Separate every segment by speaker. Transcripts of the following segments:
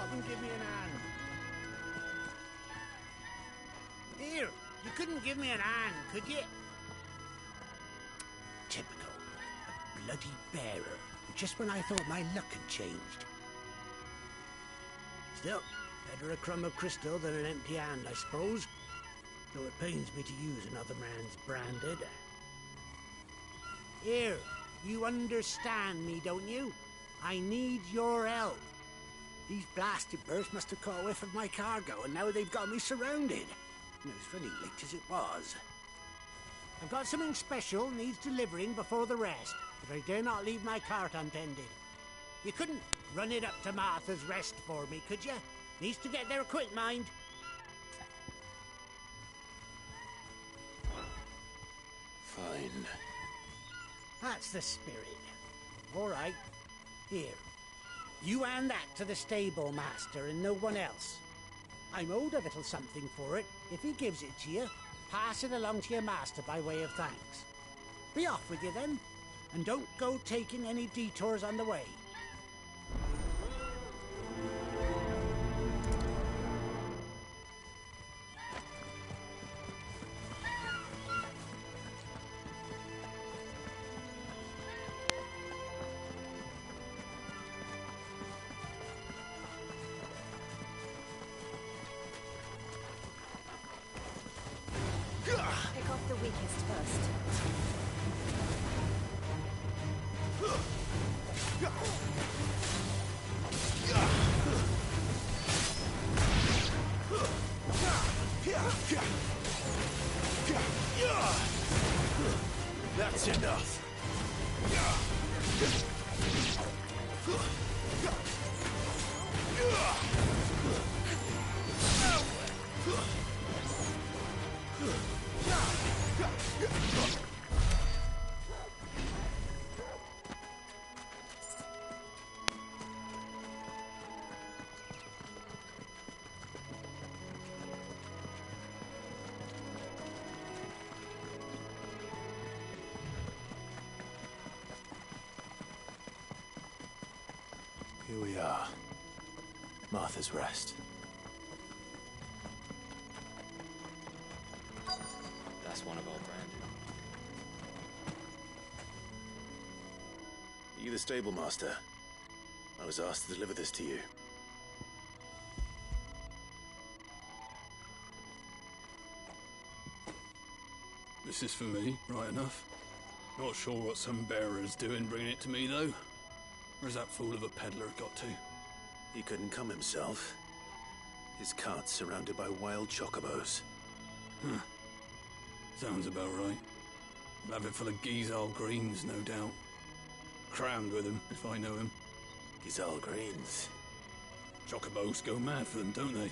Speaker 1: up and give me an hand. Here, you couldn't give me an hand, could you? Typical. A bloody bearer. Just when I thought my luck had changed. Still, better a crumb of crystal than an empty hand, I suppose. Though it pains me to use another man's branded. Here, you understand me, don't you? I need your help. These blasted birds must have caught a whiff of my cargo, and now they've got me surrounded. And it was funny late as it was. I've got something special needs delivering before the rest, but I dare not leave my cart untended. You couldn't run it up to Martha's Rest for me, could you? Needs to get there quick, mind.
Speaker 2: Fine.
Speaker 1: That's the spirit. All right. Here. You hand that to the stable master and no one else. I'm owed a little something for it. If he gives it to you, pass it along to your master by way of thanks. Be off with you then, and don't go taking any detours on the way.
Speaker 3: Pick off the weakest first.
Speaker 2: That's enough. Here we are. Martha's Rest.
Speaker 4: That's one of our brand.
Speaker 2: Are you the stable master? I was asked to deliver this to you.
Speaker 5: This is for me, right enough. Not sure what some bearer's doing bringing it to me, though. Where's that fool of a peddler got to?
Speaker 2: He couldn't come himself. His cart's surrounded by wild chocobos.
Speaker 5: Huh. Sounds about right. He'll have it full of Gizal greens, no doubt. Crammed with him, if I know him.
Speaker 2: Gizal greens.
Speaker 5: Chocobos go mad for them, don't they?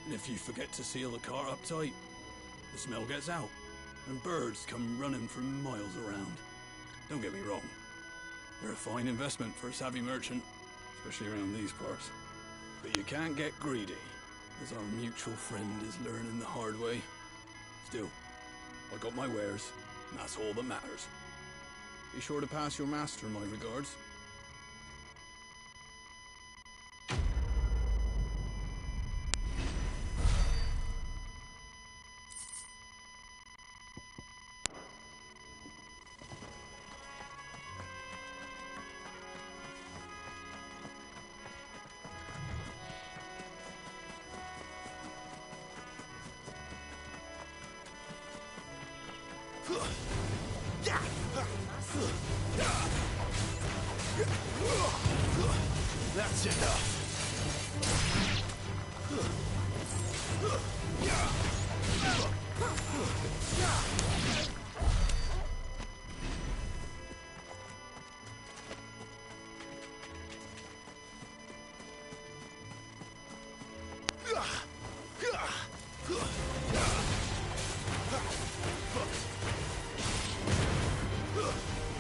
Speaker 5: And if you forget to seal the cart up tight, the smell gets out, and birds come running from miles around. Don't get me wrong. They're a fine investment for a savvy merchant, especially around these parts. But you can't get greedy, as our mutual friend is learning the hard way. Still, I got my wares, and that's all that matters. Be sure to pass your master my regards.
Speaker 2: That's enough.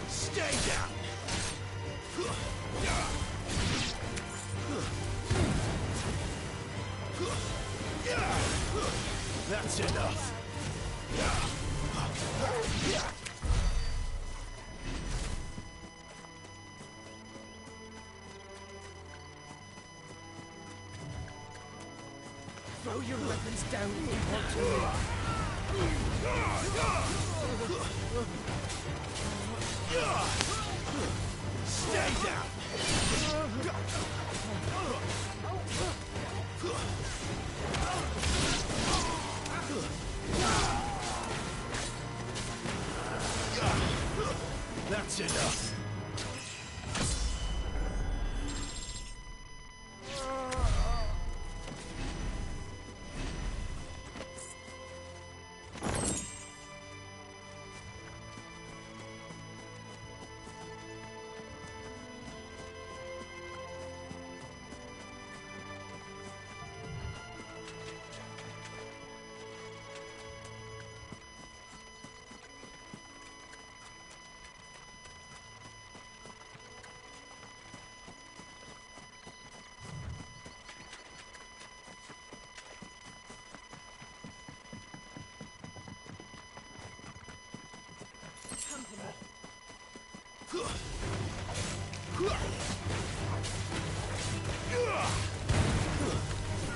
Speaker 2: Stay down. That's enough.
Speaker 3: Throw your weapons down if you want to live.
Speaker 6: Stay down! That's enough.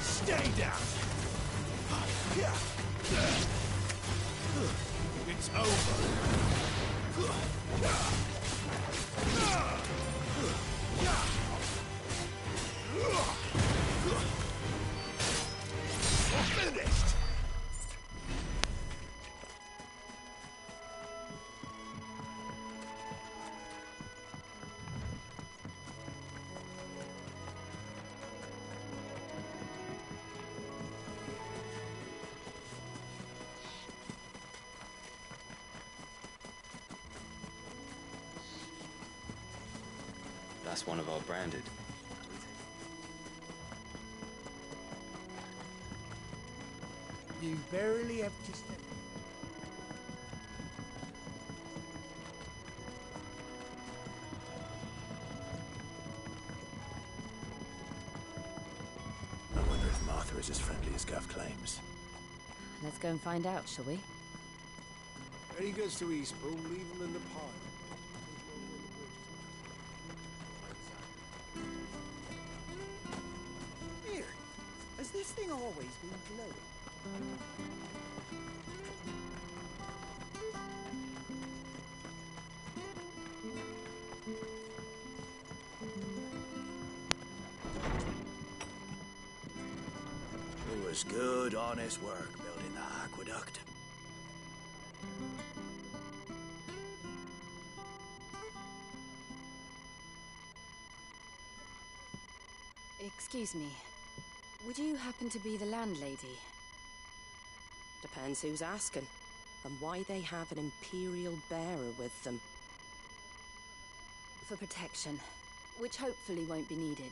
Speaker 6: Stay down! It's over! Finished!
Speaker 4: That's one of our branded.
Speaker 1: You barely have to step.
Speaker 2: I wonder if Martha is as friendly as Gav claims.
Speaker 7: Let's go and find out, shall we?
Speaker 8: When he goes to Eastpool, leave him in the pile.
Speaker 3: Here, has this thing always been glowing?
Speaker 6: It was good, honest work building that aqueduct.
Speaker 7: Excuse me. Would you happen to be the landlady?
Speaker 9: Depends who's asking, and why they have an Imperial bearer with them.
Speaker 7: For protection, which hopefully won't be needed.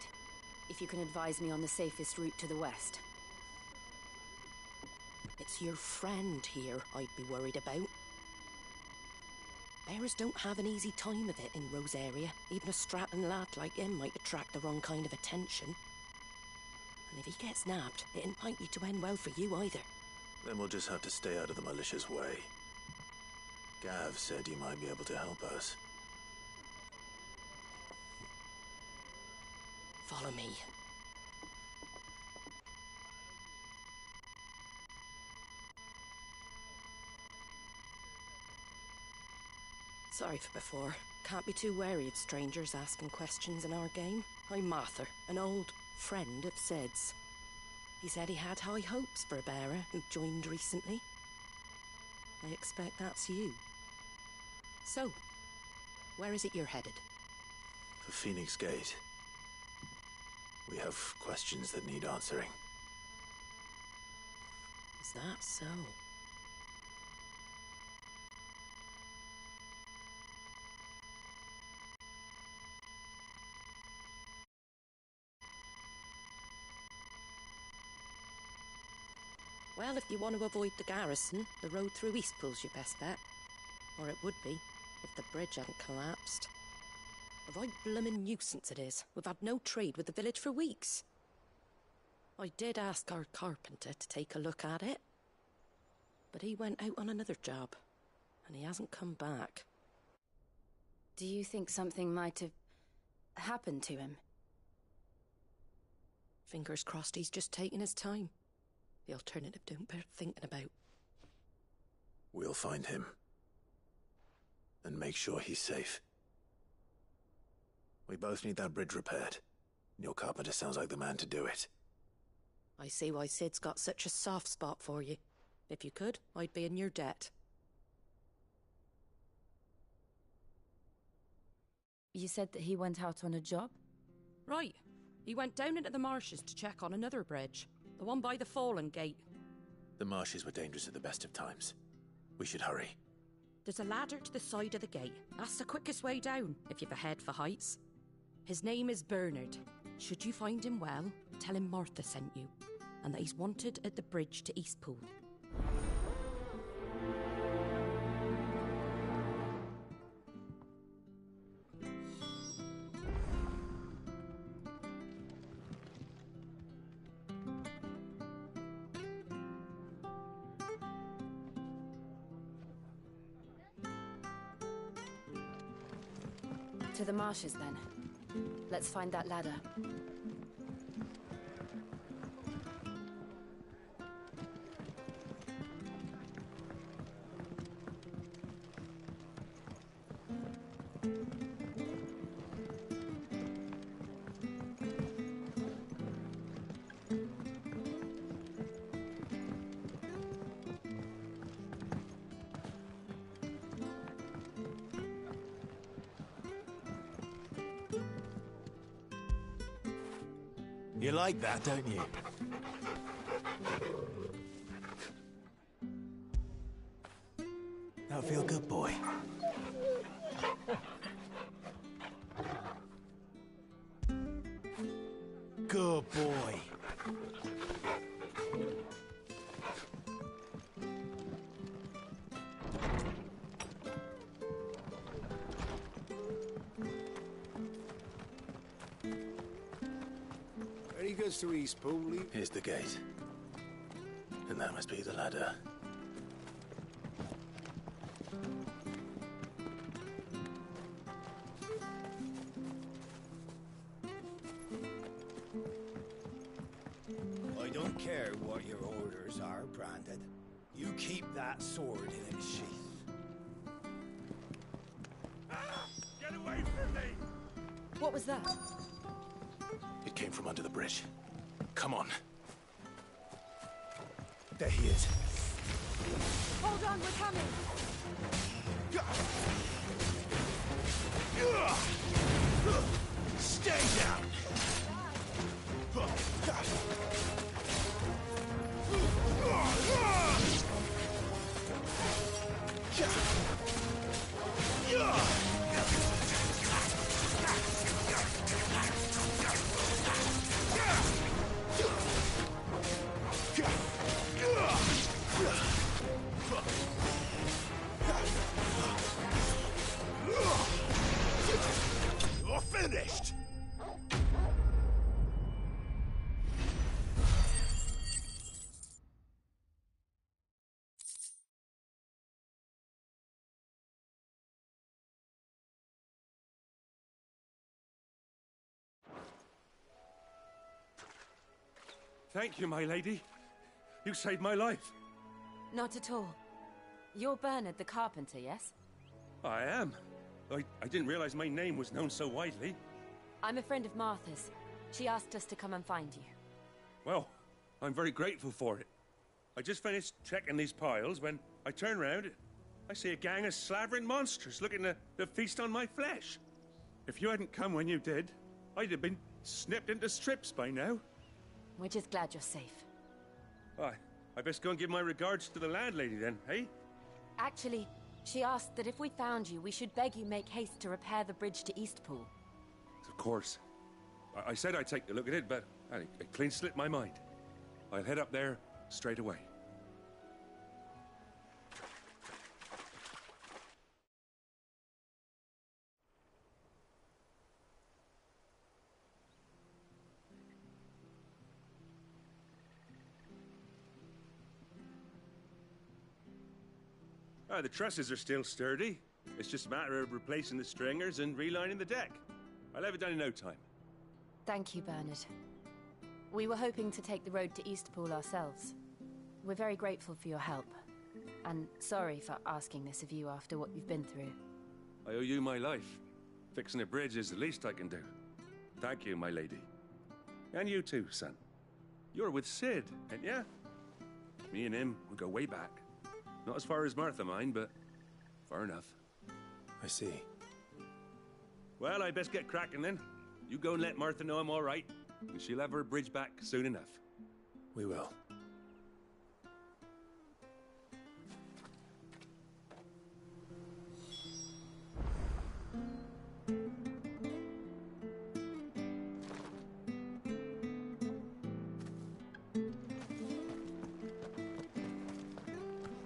Speaker 7: If you can advise me on the safest route to the west.
Speaker 9: It's your friend here I'd be worried about. Bearers don't have an easy time of it in Rose area. Even a Stratton lad like him might attract the wrong kind of attention. And if he gets nabbed, it ain't likely to end well for you either.
Speaker 2: Then we'll just have to stay out of the malicious way. Gav said he might be able to help us.
Speaker 9: Follow me. Sorry for before. Can't be too wary of strangers asking questions in our game. I'm Martha, an old friend of Sid's. He said he had high hopes for a bearer who joined recently. I expect that's you. So, where is it you're headed?
Speaker 2: For Phoenix Gate. We have questions that need answering.
Speaker 9: Is that so? Well, if you want to avoid the garrison, the road through Eastpool's your best bet. Or it would be, if the bridge hadn't collapsed. A right bloomin' nuisance it is. We've had no trade with the village for weeks. I did ask our carpenter to take a look at it. But he went out on another job, and he hasn't come back.
Speaker 7: Do you think something might have happened to him?
Speaker 9: Fingers crossed he's just taking his time. The alternative don't bear thinking about.
Speaker 2: We'll find him. And make sure he's safe. We both need that bridge repaired. Your carpenter sounds like the man to do it.
Speaker 9: I see why Sid's got such a soft spot for you. If you could, I'd be in your debt.
Speaker 7: You said that he went out on a job?
Speaker 9: Right. He went down into the marshes to check on another bridge. The one by the Fallen Gate.
Speaker 2: The marshes were dangerous at the best of times. We should hurry.
Speaker 9: There's a ladder to the side of the gate. That's the quickest way down, if you've a head for heights. His name is Bernard. Should you find him well, tell him Martha sent you, and that he's wanted at the bridge to Eastpool.
Speaker 7: To the marshes, then. Let's find that ladder.
Speaker 6: You like that, don't you? That feel good, boy? Good boy.
Speaker 8: Very good to Eastpool.
Speaker 2: Here's the gate. And that must be the ladder.
Speaker 6: I don't care what your orders are, Brandon. You keep that sword in its sheath.
Speaker 5: Get away from me!
Speaker 7: What was that?
Speaker 2: It came from under the bridge. Come on. There he is.
Speaker 7: Hold on, we're coming!
Speaker 6: Stay down! You're finished!
Speaker 5: Thank you, my lady. You saved my life.
Speaker 7: Not at all. You're Bernard the carpenter, yes?
Speaker 5: I am. I didn't realize my name was known so widely.
Speaker 7: I'm a friend of Martha's. She asked us to come and find you.
Speaker 5: Well, I'm very grateful for it. I just finished checking these piles when I turn round. I see a gang of slavering monsters looking to feast on my flesh. If you hadn't come when you did, I'd have been snipped into strips by now.
Speaker 7: We're just glad you're safe.
Speaker 5: I best go and give my regards to the landlady then, eh?
Speaker 7: Actually, she asked that if we found you, we should beg you make haste to repair the bridge to Eastpool.
Speaker 5: Of course. I said I'd take a look at it, but it clean slipped my mind. I'll head up there straight away. The trusses are still sturdy. It's just a matter of replacing the stringers and relining the deck. I'll have it done in no time.
Speaker 7: Thank you, Bernard. We were hoping to take the road to Eastpool ourselves. We're very grateful for your help. And sorry for asking this of you after what you've been through.
Speaker 10: I owe you my life. Fixing a bridge is the least I can do. Thank you, my lady. And you too, son. You're with Sid, ain't ya? Me and him, we go way back. Not as far as Martha, mind, but far enough.
Speaker 2: I see.
Speaker 10: Well, I best get cracking then. You go and let Martha know I'm all right, and she'll have her bridge back soon enough.
Speaker 2: We will.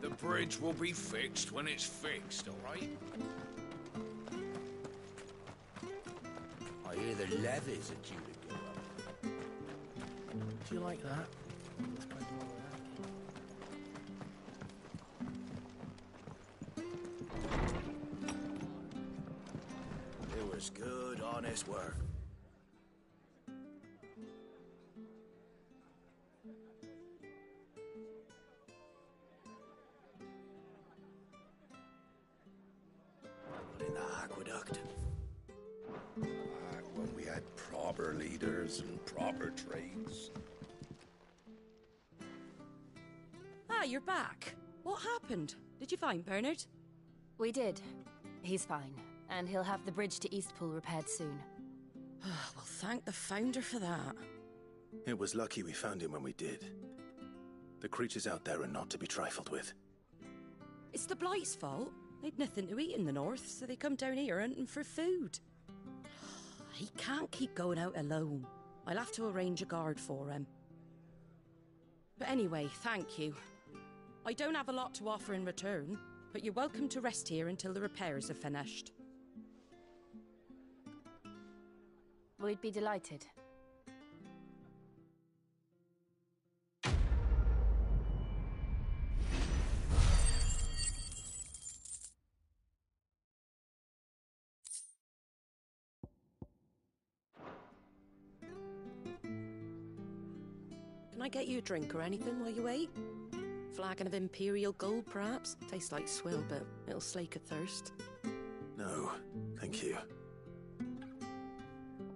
Speaker 11: The bridge will be fixed when it's fixed, all right?
Speaker 6: I hear the levees are due to go up.
Speaker 1: Do you like that?
Speaker 6: It was good, honest work. But in the aqueduct,
Speaker 11: When we had proper leaders and proper trades.
Speaker 9: Ah, you're back. What happened? Did you find Bernard?
Speaker 7: We did. He's fine, and he'll have the bridge to Eastpool repaired soon.
Speaker 9: Well, thank the Founder for that.
Speaker 2: It was lucky we found him when we did. The creatures out there are not to be trifled with.
Speaker 9: It's the Blight's fault. They'd nothing to eat in the north, so they come down here hunting for food. He can't keep going out alone. I'll have to arrange a guard for him. But anyway, thank you. I don't have a lot to offer in return, but you're welcome to rest here until the repairs are finished.
Speaker 7: We'd be delighted.
Speaker 9: Can I get you a drink or anything while you wait? Flagon of Imperial Gold, perhaps? Tastes like swill, but it'll slake a thirst.
Speaker 2: No, thank you.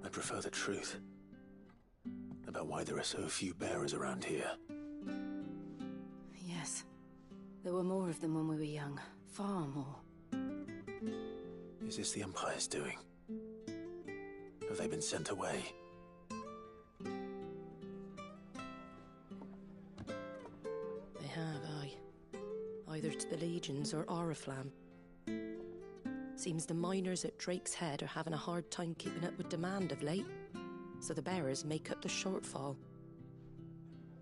Speaker 2: I prefer the truth. About why there are so few bearers around here.
Speaker 7: Yes. There were more of them when we were young. Far more.
Speaker 2: Is this the Empire's doing? Have they been sent away?
Speaker 9: They have, aye. Either to the Legions or Oriflamme. Seems the miners at Drake's Head are having a hard time keeping up with demand of late, so the bearers make up the shortfall.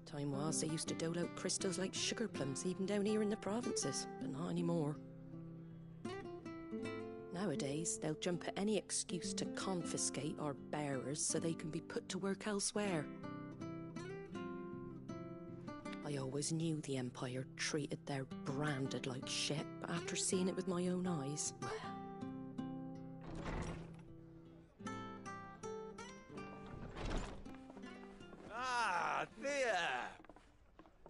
Speaker 9: Time was they used to dole out crystals like sugar plums even down here in the provinces, but not anymore. Nowadays, they'll jump at any excuse to confiscate our bearers so they can be put to work elsewhere. I always knew the Empire treated their branded like shit, but after seeing it with my own eyes, well...
Speaker 12: Ah, Thea!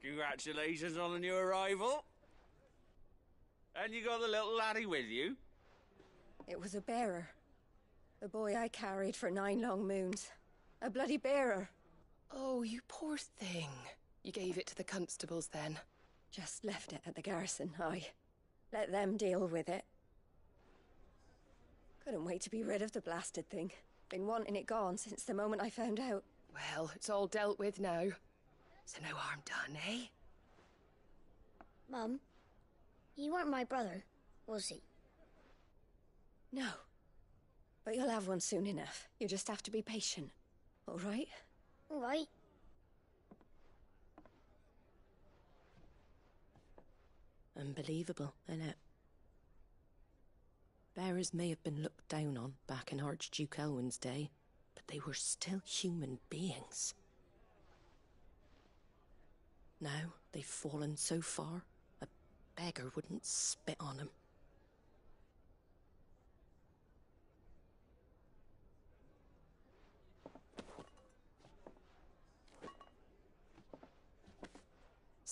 Speaker 12: Congratulations on the new arrival. And you got the little laddie with you?
Speaker 13: It was a bearer. The boy I carried for 9 long moons. A bloody bearer.
Speaker 14: Oh, you poor thing. You gave it to the constables then?
Speaker 13: Just left it at the garrison, aye. Let them deal with it. Couldn't wait to be rid of the blasted thing. Been wanting it gone since the moment I found out.
Speaker 14: Well, it's all dealt with now. So no harm done, eh?
Speaker 15: Mum, you weren't my brother, was he?
Speaker 13: No. But you'll have one soon enough. You just have to be patient. All right?
Speaker 15: All right.
Speaker 9: Unbelievable, innit? Bearers may have been looked down on back in Archduke Elwin's day, but they were still human beings. Now they've fallen so far, a beggar wouldn't spit on them.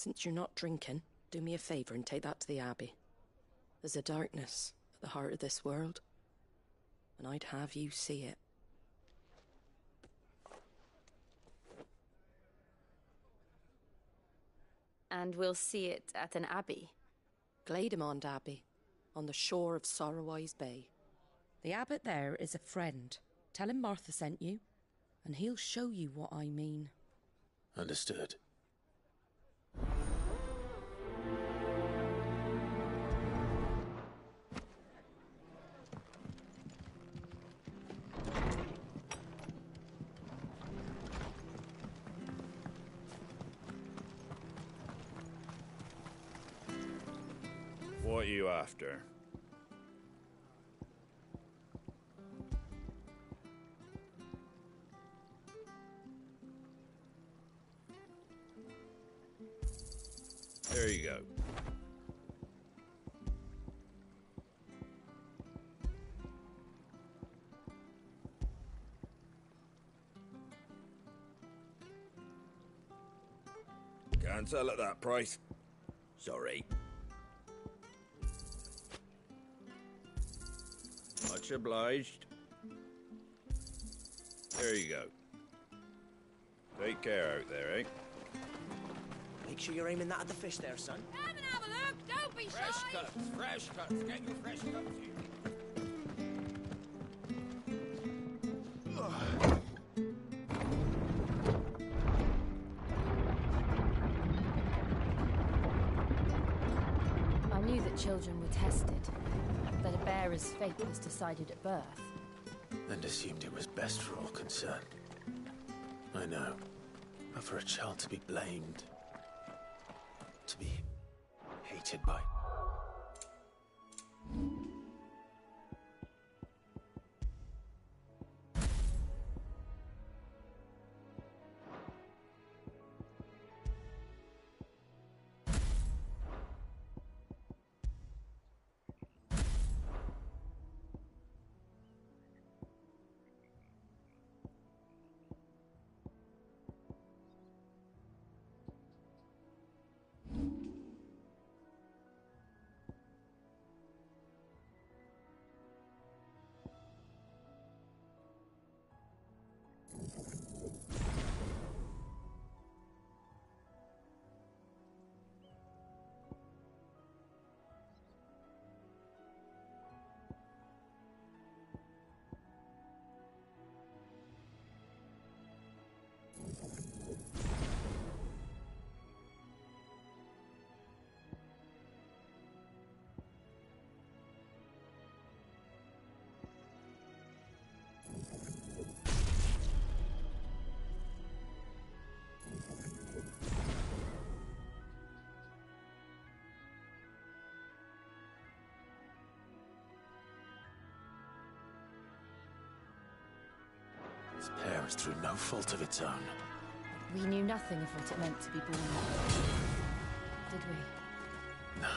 Speaker 9: Since you're not drinking, do me a favour and take that to the Abbey. There's a darkness at the heart of this world, and I'd have you see it.
Speaker 7: And we'll see it at an abbey?
Speaker 9: Glademond Abbey, on the shore of Sorrowwise Bay. The abbot there is a friend. Tell him Martha sent you, and he'll show you what I mean.
Speaker 2: Understood.
Speaker 11: What are you after? There you go. Can't sell at that price. Sorry. Much obliged. There you go. Take care out there, eh?
Speaker 3: Make sure you're aiming that at the fish there, son.
Speaker 16: Come and have a look! Don't be
Speaker 6: Fresh
Speaker 16: shy!
Speaker 6: cuts, fresh cuts. Get your fresh cuts here.
Speaker 7: I knew that children were tested, that a bearer's fate was decided at birth.
Speaker 2: And assumed it was best for all concerned. I know. But for a child to be blamed, to be hated by... This pair is through no fault of its own.
Speaker 7: We knew nothing of what it meant to be born, did we?
Speaker 2: No.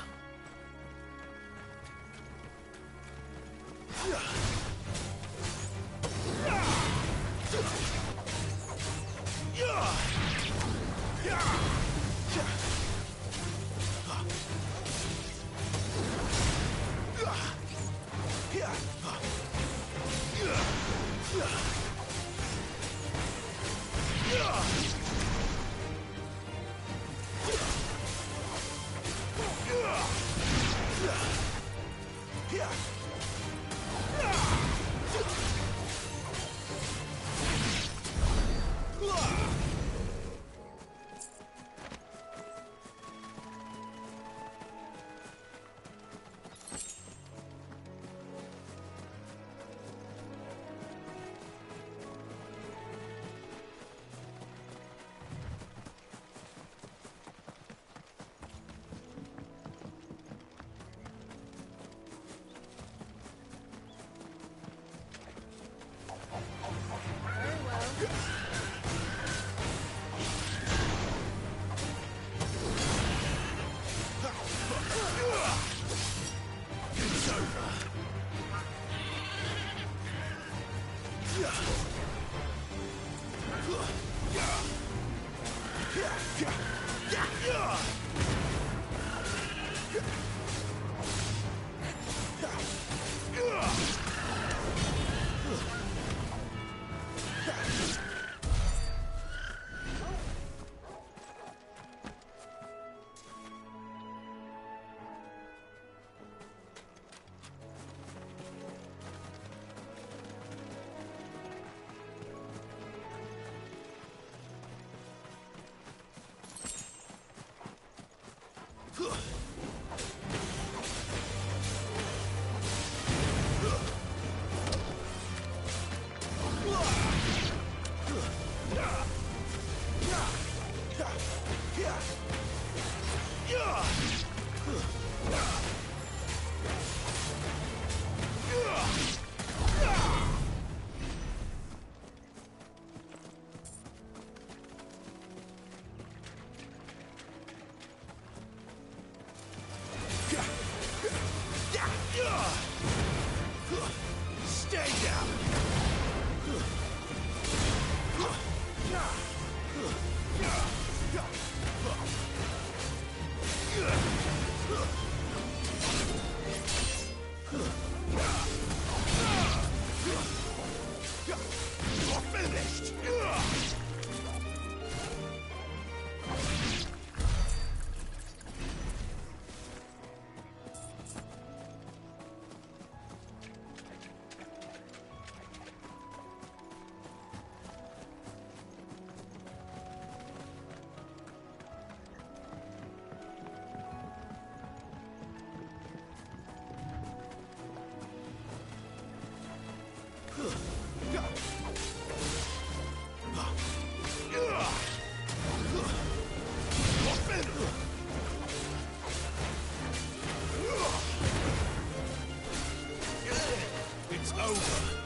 Speaker 11: It's over.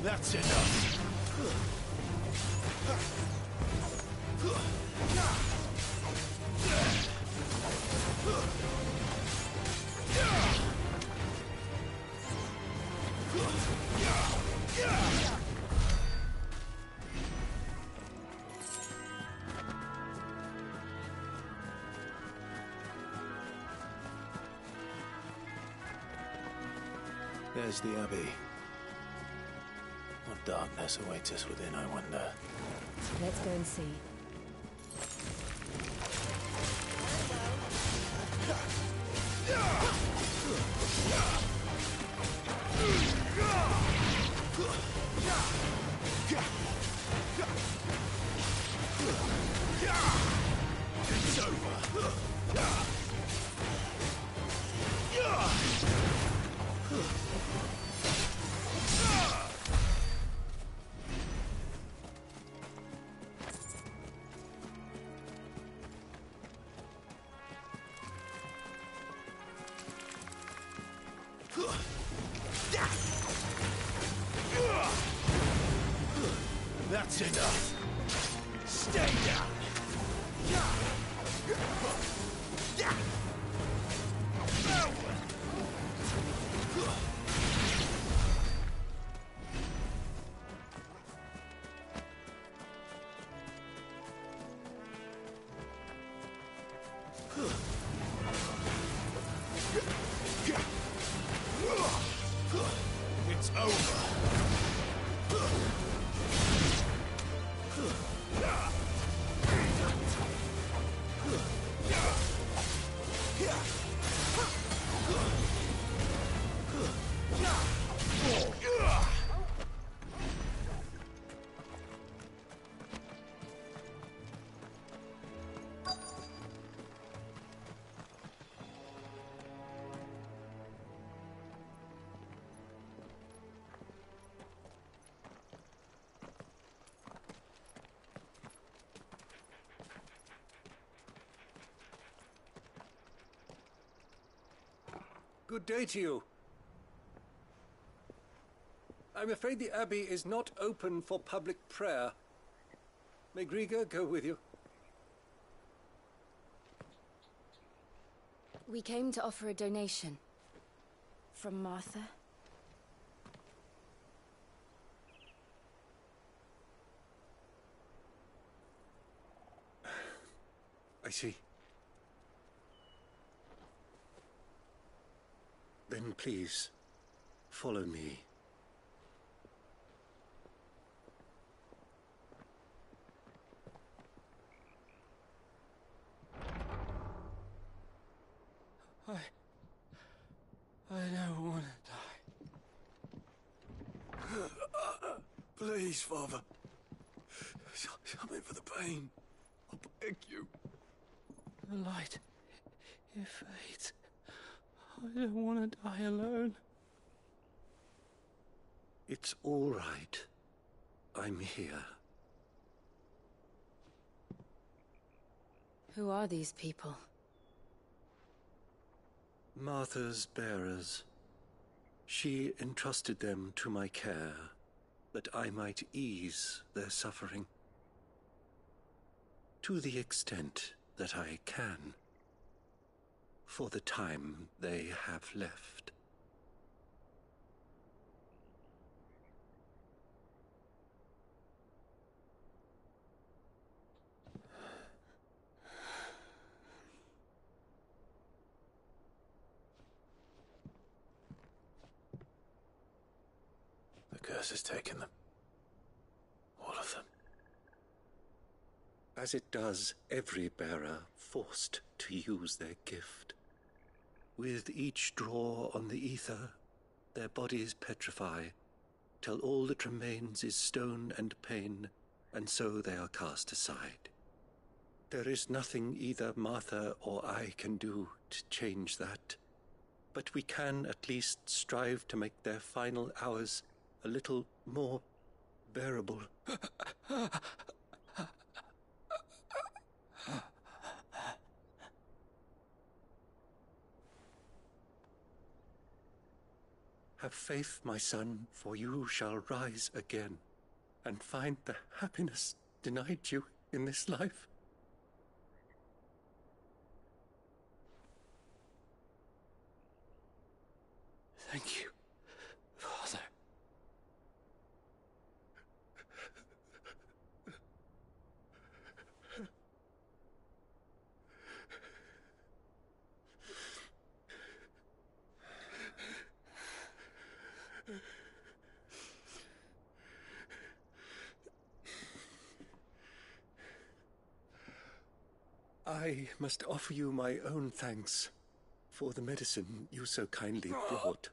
Speaker 11: That's enough.
Speaker 2: There's the Abbey. What darkness awaits us within, I wonder?
Speaker 7: Let's go and see.
Speaker 11: It's over.
Speaker 6: That's enough. Stay down.
Speaker 17: Good day to you. I'm afraid the Abbey is not open for public prayer. May Grieger go with you?
Speaker 7: We came to offer a donation. From Martha.
Speaker 17: I see. Then please, follow me.
Speaker 5: I don't want to die. Please, Father. Something for the pain. I beg you. The light, it fades. I don't want to die alone.
Speaker 17: It's all right. I'm here.
Speaker 7: Who are these people?
Speaker 17: Martha's bearers. She entrusted them to my care, that I might ease their suffering. To the extent that I can, for the time they have left.
Speaker 2: The curse has taken them. All of them.
Speaker 17: As it does every bearer forced to use their gift. With each draw on the ether, their bodies petrify, till all that remains is stone and pain, and so they are cast aside. There is nothing either Martha or I can do to change that, but we can at least strive to make their final hours a little more bearable. Have faith, my son, for you shall rise again, and find the happiness denied you in this life.
Speaker 5: Thank you, Father.
Speaker 17: I must offer you my own thanks for the medicine you so kindly brought.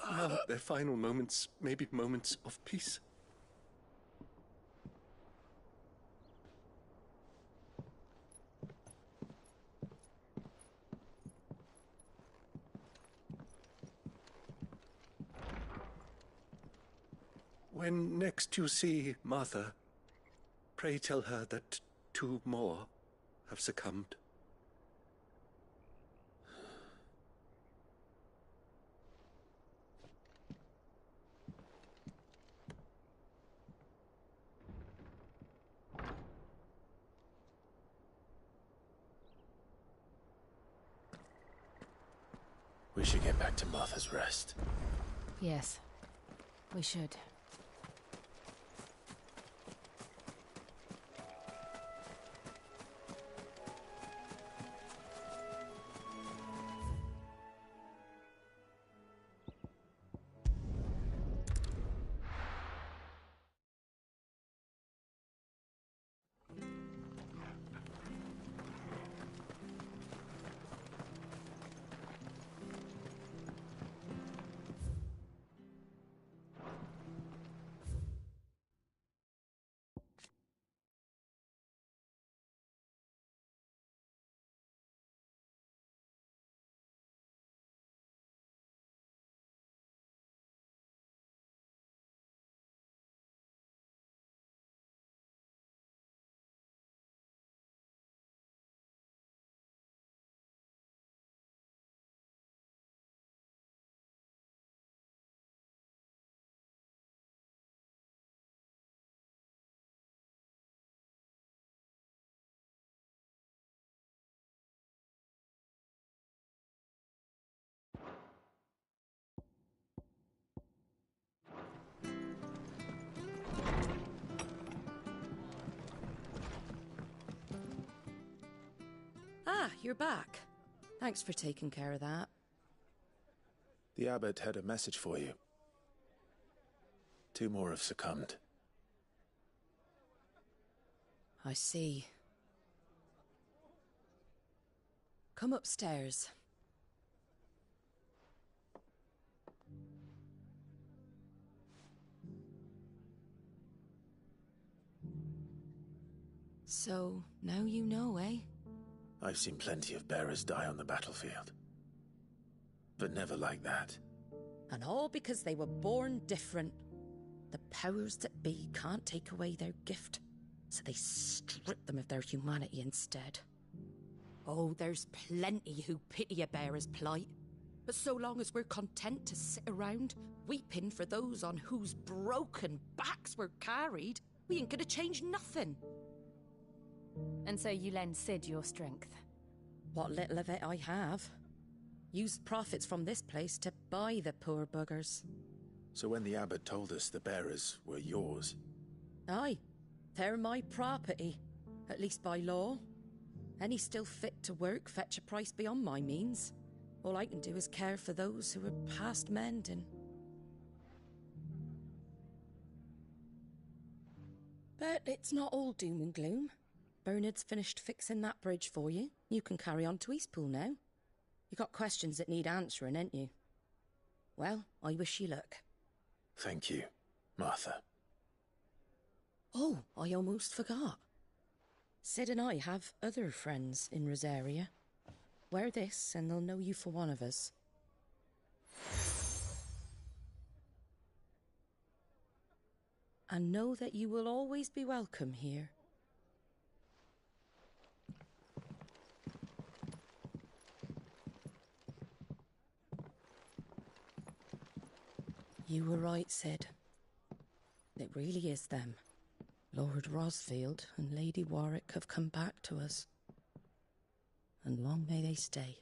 Speaker 17: Now their final moments may be moments of peace. When next you see Martha, pray tell her that 2 more have succumbed.
Speaker 2: We should get back to Martha's Rest.
Speaker 7: Yes, we should.
Speaker 9: you're back. Thanks for taking care of that.
Speaker 2: The abbot had a message for you. 2 more have succumbed.
Speaker 9: I see. Come upstairs. So, now you know, eh?
Speaker 2: I've seen plenty of bearers die on the battlefield. But never like that.
Speaker 9: And all because they were born different. The powers that be can't take away their gift, so they strip them of their humanity instead. Oh, there's plenty who pity a bearer's plight. But so long as we're content to sit around, weeping for those on whose broken backs we're carried, we ain't gonna change nothing.
Speaker 7: And so you lend Sid your strength?
Speaker 9: What little of it I have. Used profits from this place to buy the poor buggers.
Speaker 2: So when the abbot told us the bearers were yours...
Speaker 9: Aye, they're my property, at least by law. Any still fit to work fetch a price beyond my means. All I can do is care for those who are past mending. But it's not all doom and gloom. Bernard's finished fixing that bridge for you. You can carry on to Eastpool now. You got questions that need answering, ain't you? Well, I wish you luck.
Speaker 2: Thank you, Martha.
Speaker 9: Oh, I almost forgot. Sid and I have other friends in Rosaria. Wear this and they'll know you for one of us. And know that you will always be welcome here. You were right, Sid. It really is them. Lord Rosfield and Lady Warwick have come back to us. And long may they stay.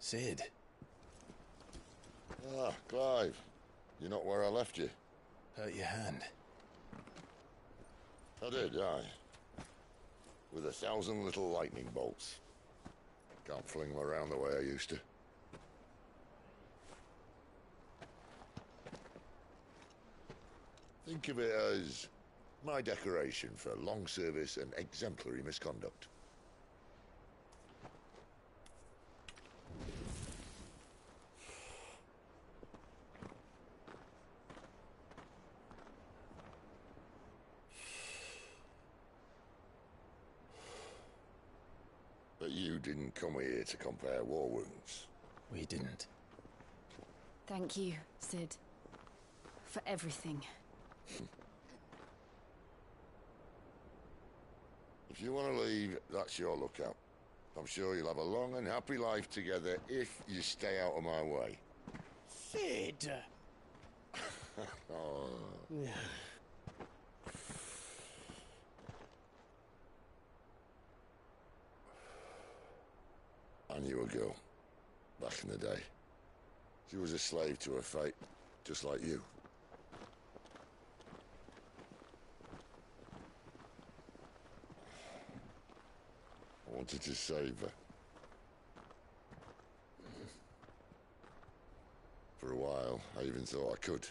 Speaker 2: Sid.
Speaker 18: Ah, Clive. You're not where I left you.
Speaker 2: Hurt your hand.
Speaker 18: I did, aye. With 1,000 little lightning bolts. Can't fling them around the way I used to. Think of it as my decoration for long service and exemplary misconduct. But you didn't come here to compare war wounds.
Speaker 2: We didn't.
Speaker 7: Thank you, Sid. For everything.
Speaker 18: If you want to leave, that's your lookout. I'm sure you'll have a long and happy life together if you stay out of my way.
Speaker 1: Sid!
Speaker 18: Oh. I knew a girl, back in the day. She was a slave to her fate, just like you. I wanted to save her. For a while, I even thought I could.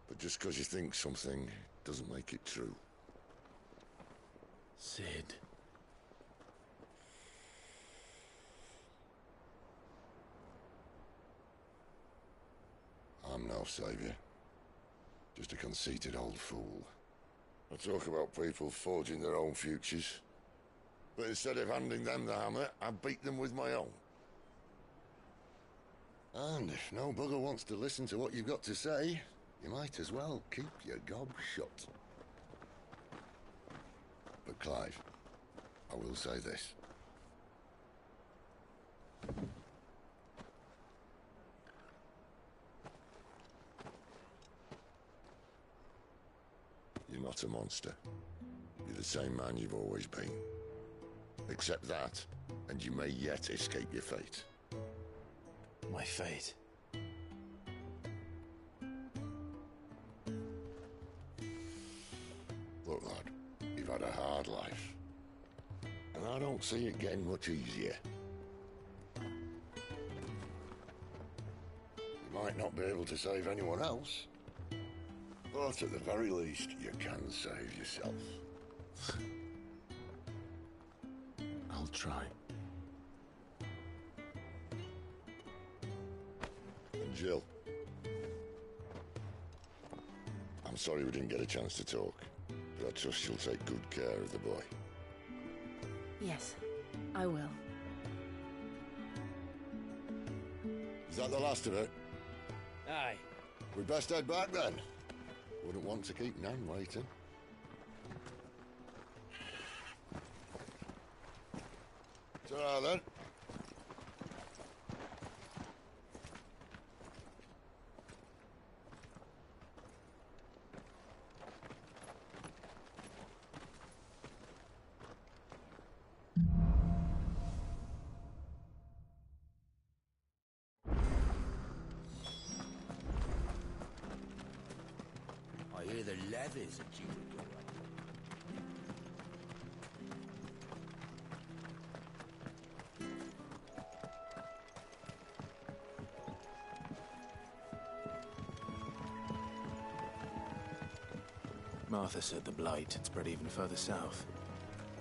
Speaker 18: But just because you think something doesn't make it true.
Speaker 2: Sid.
Speaker 18: I'm no savior. Just a conceited old fool. I talk about people forging their own futures. But instead of handing them the hammer, I beat them with my own. And if no bugger wants to listen to what you've got to say, you might as well keep your gob shut. But Clive, I will say this. You're not a monster. You're the same man you've always been. Accept that, and you may yet escape your fate.
Speaker 2: My fate?
Speaker 18: Look, lad, you've had a hard life. And I don't see it getting much easier. You might not be able to save anyone else, but at the very least, you can save yourself.
Speaker 2: I'll try.
Speaker 18: And Jill, I'm sorry we didn't get a chance to talk, but I trust you'll take good care of the boy.
Speaker 7: Yes, I will.
Speaker 18: Is that the last of it?
Speaker 12: Aye.
Speaker 18: We'd best head back then. Wouldn't want to keep Nan waiting. Ta-ra then.
Speaker 6: I hear the leathers are due to go up.
Speaker 2: Martha said the blight had spread even further south,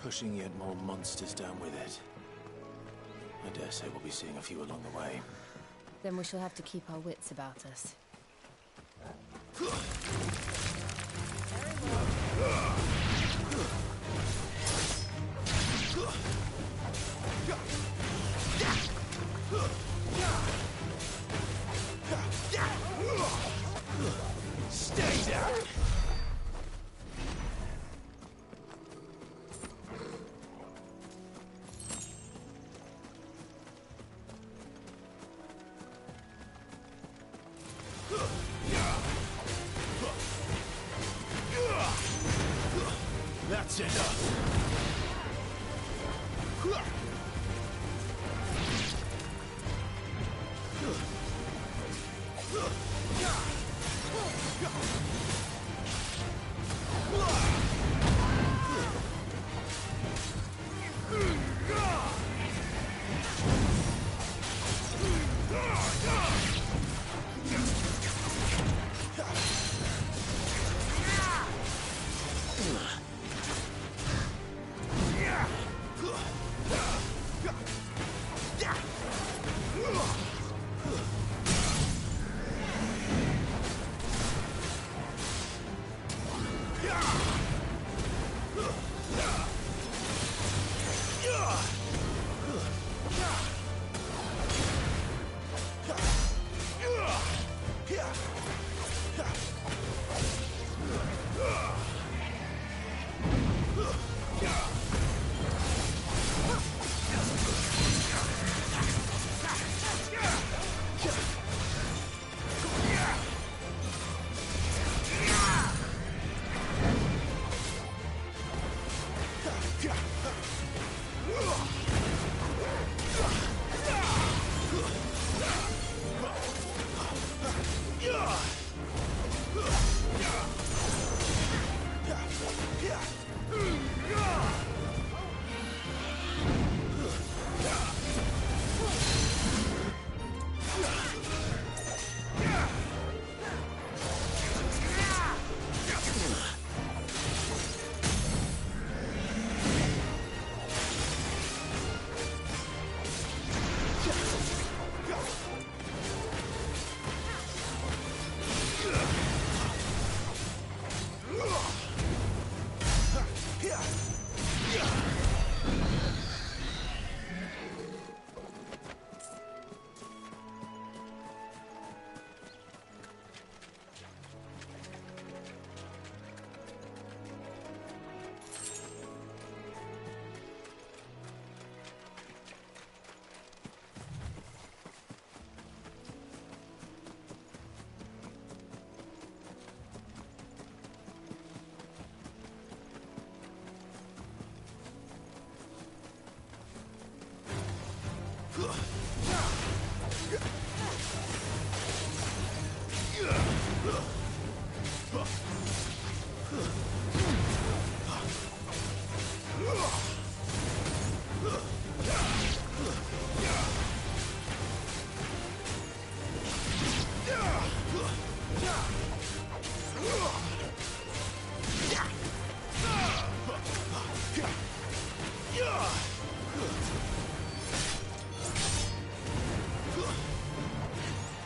Speaker 2: pushing yet more monsters down with it. I dare say we'll be seeing a few along the way.
Speaker 7: Then we shall have to keep our wits about us.
Speaker 2: Stay down!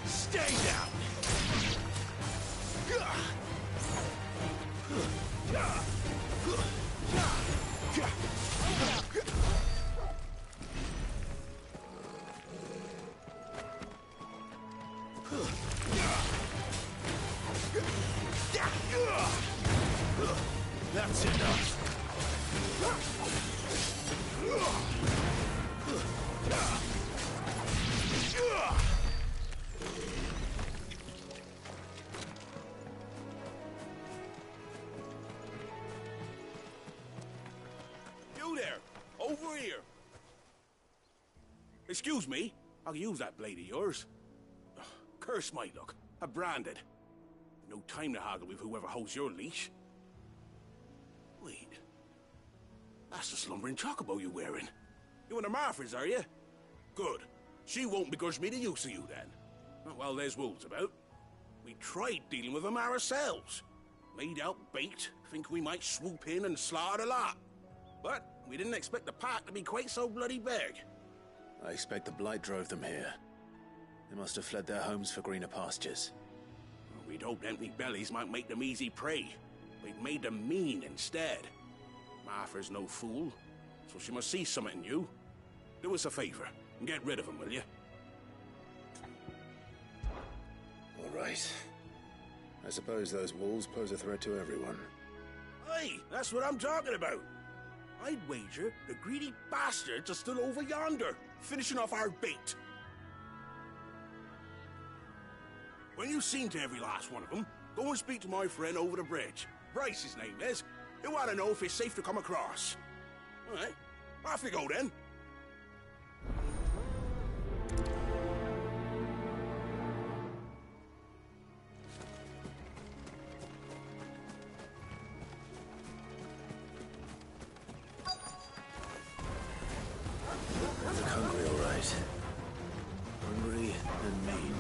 Speaker 1: Stay down! That's enough.
Speaker 12: You there! Over here!
Speaker 1: Excuse me, I'll use that blade of yours. Ugh, curse my luck. I'm branded. No time to haggle with whoever holds your leash. Wait. That's the slumbering chocobo you're wearing. You and the Marthas, are you? Good. She won't begrudge me the use of you, then. Not while there's wolves about. We tried dealing with them ourselves. Made out bait, think we might swoop in and slaughter the lot. But we didn't expect the pack to be quite so bloody big.
Speaker 2: I expect the blight drove them here. They must have fled their homes for greener pastures.
Speaker 1: We'd hoped empty bellies might make them easy prey. We'd made them mean instead. Martha's no fool, so she must see something in you. Do us a favor and get rid of them, will you?
Speaker 2: All right. I suppose those wolves pose a threat to everyone.
Speaker 1: Hey, that's what I'm talking about. I'd wager the greedy bastards are still over yonder, finishing off our bait. When you've seen to every last one of them, go and speak to my friend over the bridge. Bryce, his name is. He'll want to know if it's safe to come across. All right, off you go then.
Speaker 2: I look hungry, all right. Hungry and mean.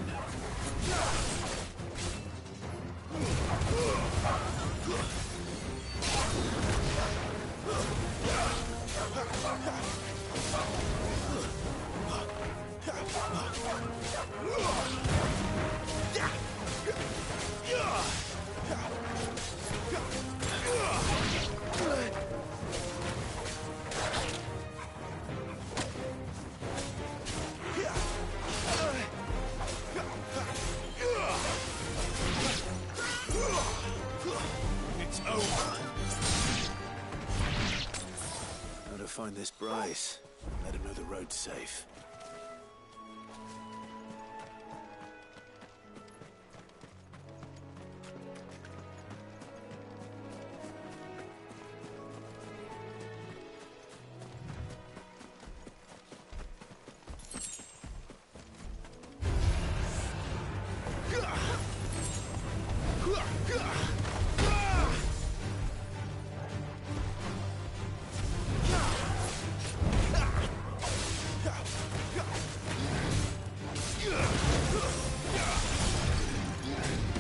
Speaker 1: It's over.
Speaker 2: How to find this Bryce? Let him know the road's safe.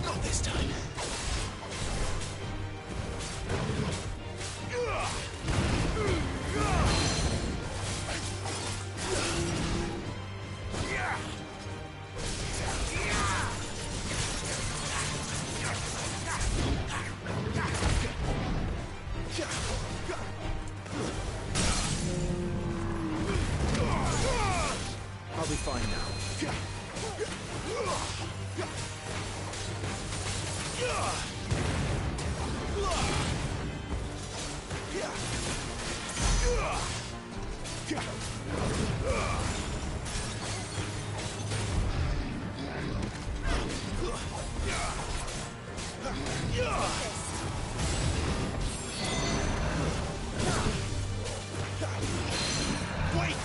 Speaker 1: Not this time.
Speaker 8: I'll be fine now.
Speaker 1: Wait!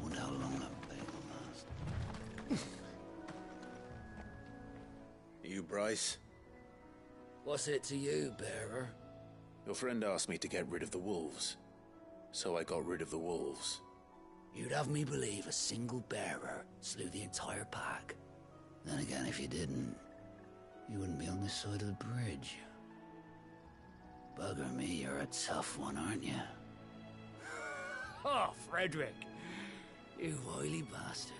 Speaker 1: Wonder how long that bait will last.
Speaker 2: You, Bryce?
Speaker 1: What's it to you, bearer?
Speaker 2: Your friend asked me to get rid of the wolves. So I got rid of the wolves.
Speaker 1: You'd have me believe a single bearer slew the entire pack. Then again, if you didn't, you wouldn't be on this side of the bridge. Bugger me, you're a tough one, aren't you? Oh, Frederick! You wily bastard.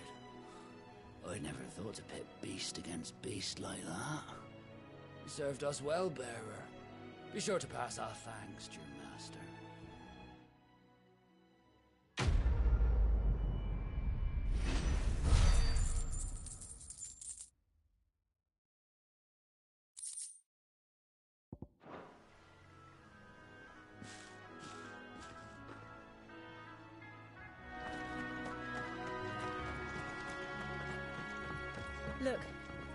Speaker 1: I never thought to pit beast against beast like that. You served us well, bearer. Be sure to pass our thanks to your master.
Speaker 7: Look,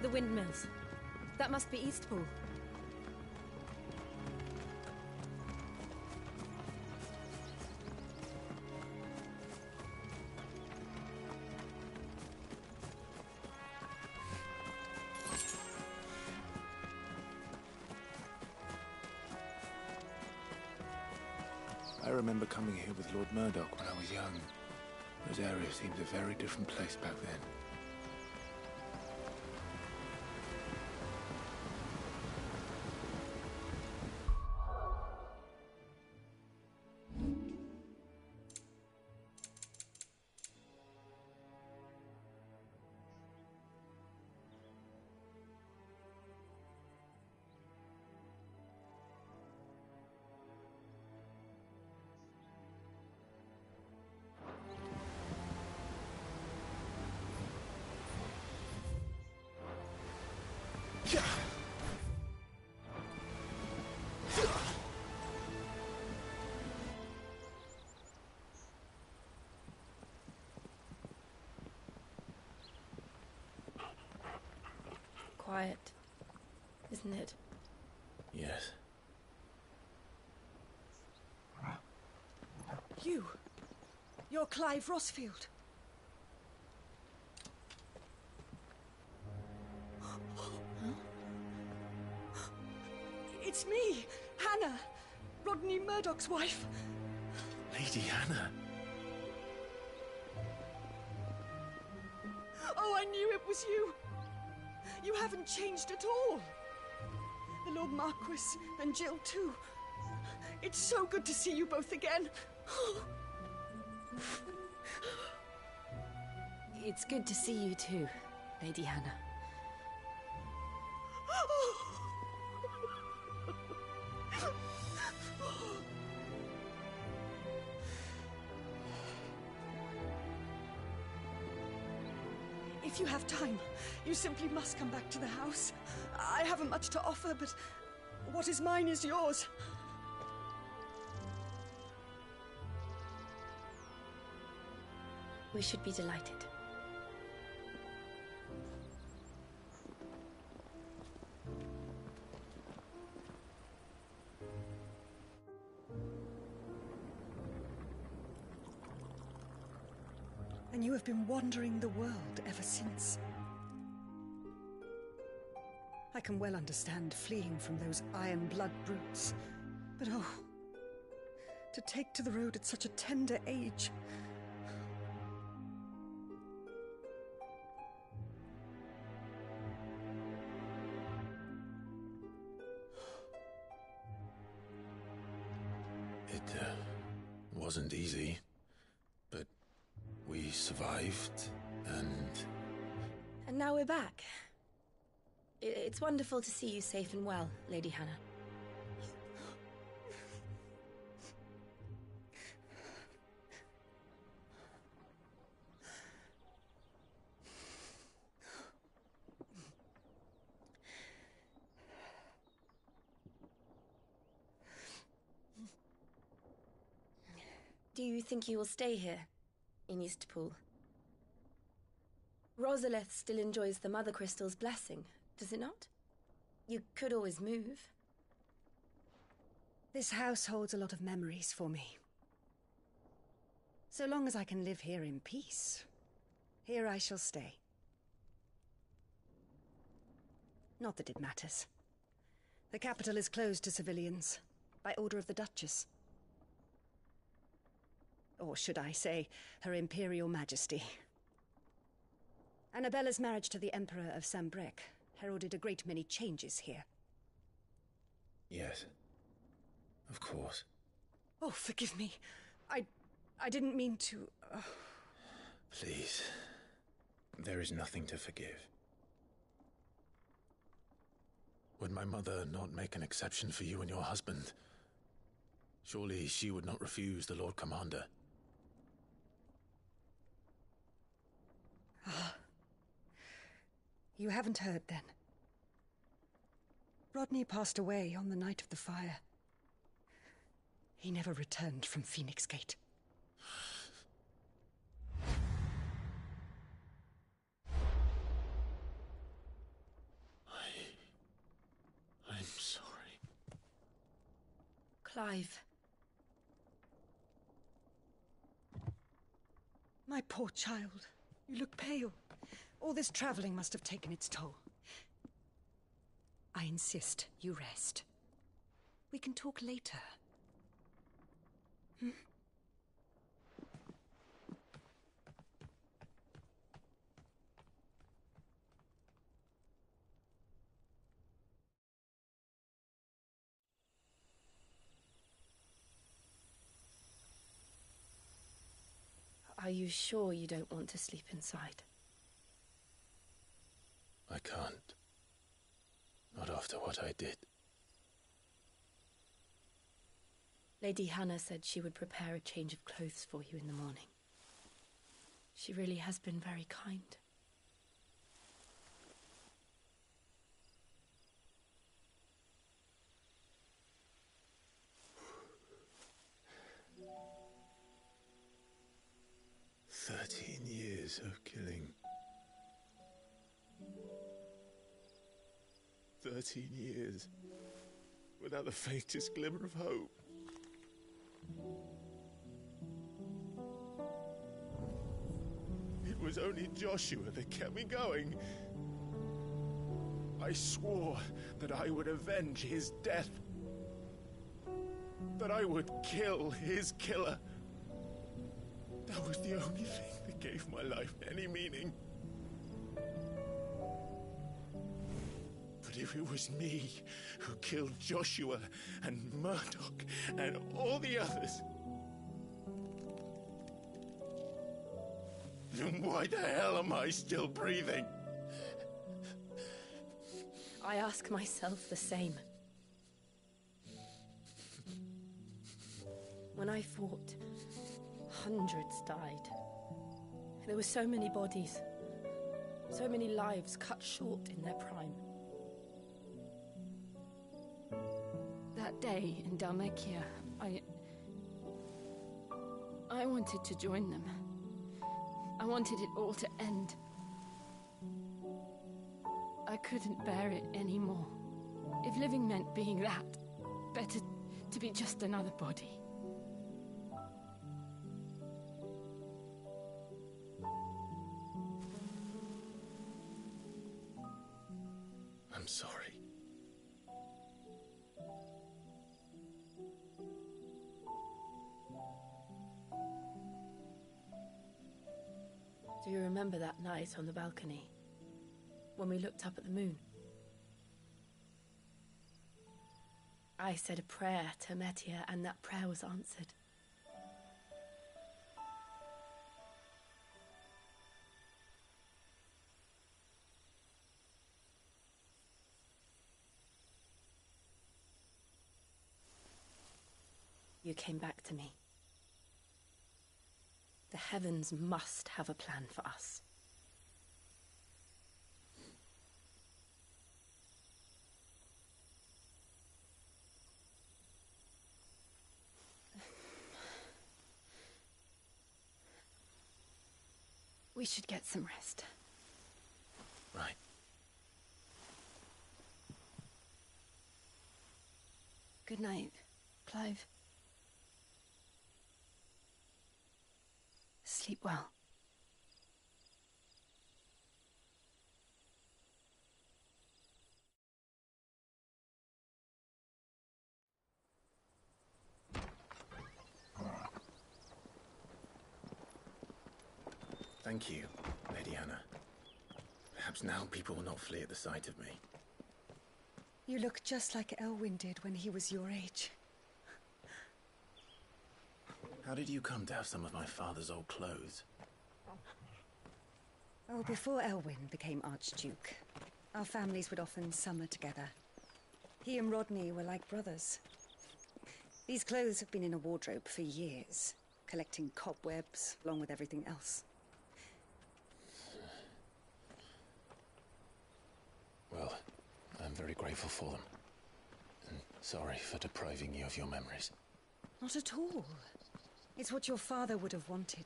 Speaker 7: the windmills. That must be Eastpool.
Speaker 2: I remember coming here with Lord Murdoch when I was young. Those areas seemed a very different place back then.
Speaker 7: Quiet, isn't it?
Speaker 2: Yes.
Speaker 3: You're Clive Rossfield. It's me, Hannah, Rodney Murdoch's wife.
Speaker 2: Lady Hannah.
Speaker 3: Oh, I knew it was you. You haven't changed at all. The Lord Marquis and Jill too. It's so good to see you both again.
Speaker 7: It's good to see you too, Lady Hannah.
Speaker 3: If you have time, you simply must come back to the house. I haven't much to offer, but what is mine is yours.
Speaker 7: We should be delighted.
Speaker 3: And you have been wandering the world ever since. I can well understand fleeing from those iron blood brutes. But oh, to take to the road at such a tender age.
Speaker 2: It wasn't easy, but we survived, and...
Speaker 7: And now we're back. It's wonderful to see you safe and well, Lady Hannah. Do you think you will stay here, in Eastpool? Rosalith still enjoys the Mother Crystal's blessing, does it not? You could always move.
Speaker 3: This house holds a lot of memories for me. So long as I can live here in peace, here I shall stay. Not that it matters. The capital is closed to civilians, by order of the Duchess. Or should I say, Her Imperial Majesty. Annabella's marriage to the Emperor of Sambrec heralded a great many changes here.
Speaker 2: Yes. Of course.
Speaker 3: Oh, forgive me. I didn't mean to...
Speaker 2: Please. There is nothing to forgive. Would my mother not make an exception for you and your husband? Surely she would not refuse the Lord Commander.
Speaker 3: You haven't heard, then. Rodney passed away on the night of the fire. He never returned from Phoenix Gate.
Speaker 2: I'm sorry.
Speaker 7: Clive.
Speaker 3: My poor child. You look pale. All this traveling must have taken its toll. I insist you rest. We can talk later. Hmm?
Speaker 7: Are you sure you don't want to sleep inside?
Speaker 2: I can't. Not after what I did.
Speaker 7: Lady Hannah said she would prepare a change of clothes for you in the morning. She really has been very kind.
Speaker 2: Years of killing. 13 years without the faintest glimmer of hope. It was only Joshua that kept me going. I swore that I would avenge his death. That I would kill his killer. That was the only thing that gave my life any meaning. But if it was me who killed Joshua and Murdoch and all the others, then why the hell am I still breathing?
Speaker 7: I ask myself the same. When I fought, hundreds died. There were so many bodies, so many lives cut short in their prime. That day in Dalmekia, I wanted to join them. I wanted it all to end. I couldn't bear it anymore. If living meant being that, better to be just another body.
Speaker 2: I'm sorry.
Speaker 7: Do you remember that night on the balcony? When we looked up at the moon? I said a prayer to Metia, and that prayer was answered. You came back to me. The heavens must have a plan for us. We should get some rest.
Speaker 2: Right.
Speaker 7: Good night, Clive. Sleep well.
Speaker 2: Thank you, Lady Hannah. Perhaps now people will not flee at the sight of me.
Speaker 3: You look just like Elwyn did when he was your age.
Speaker 2: How did you come to have some of my father's old clothes?
Speaker 3: Oh, before Elwyn became Archduke, our families would often summer together. He and Rodney were like brothers. These clothes have been in a wardrobe for years, collecting cobwebs along with everything else.
Speaker 2: Well, I'm very grateful for them. And sorry for depriving you of your memories.
Speaker 3: Not at all. It's what your father would have wanted.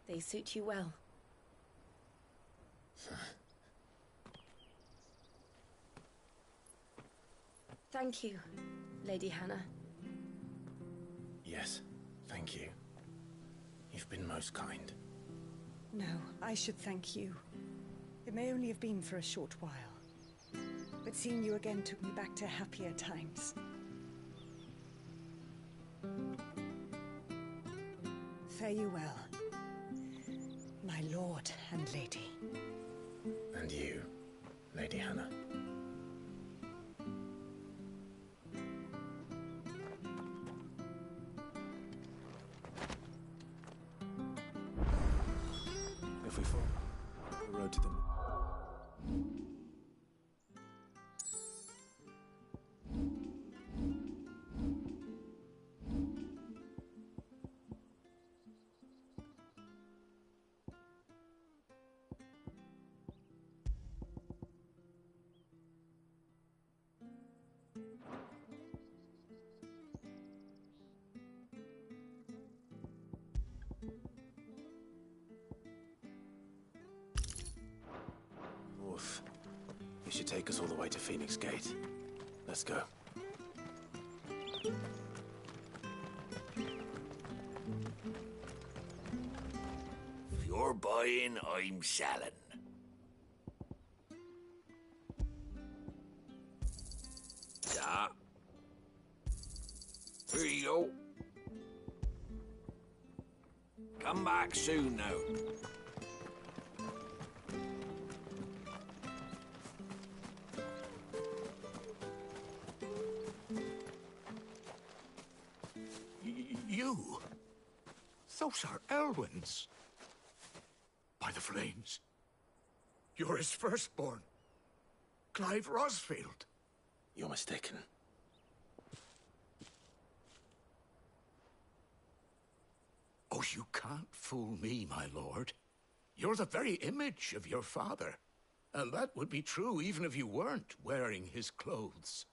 Speaker 7: They suit you well. Thank you, Lady Hannah.
Speaker 2: Yes, thank you. You've been most kind.
Speaker 3: No, I should thank you. It may only have been for a short while, but seeing you again took me back to happier times. Fare you well, my lord and lady.
Speaker 2: And you, Lady Hannah. If we follow the road to them. Wolf, you should take us all the way to Phoenix Gate. Let's go.
Speaker 11: If you're buying, I'm selling. Yeah. Here you go. Come back soon now.
Speaker 6: You? Those are Elwyn's. By the flames. You're his firstborn. Clive Rosfield.
Speaker 2: You're mistaken.
Speaker 6: Oh, you can't fool me, my lord. You're the very image of your father. And that would be true even if you weren't wearing his clothes.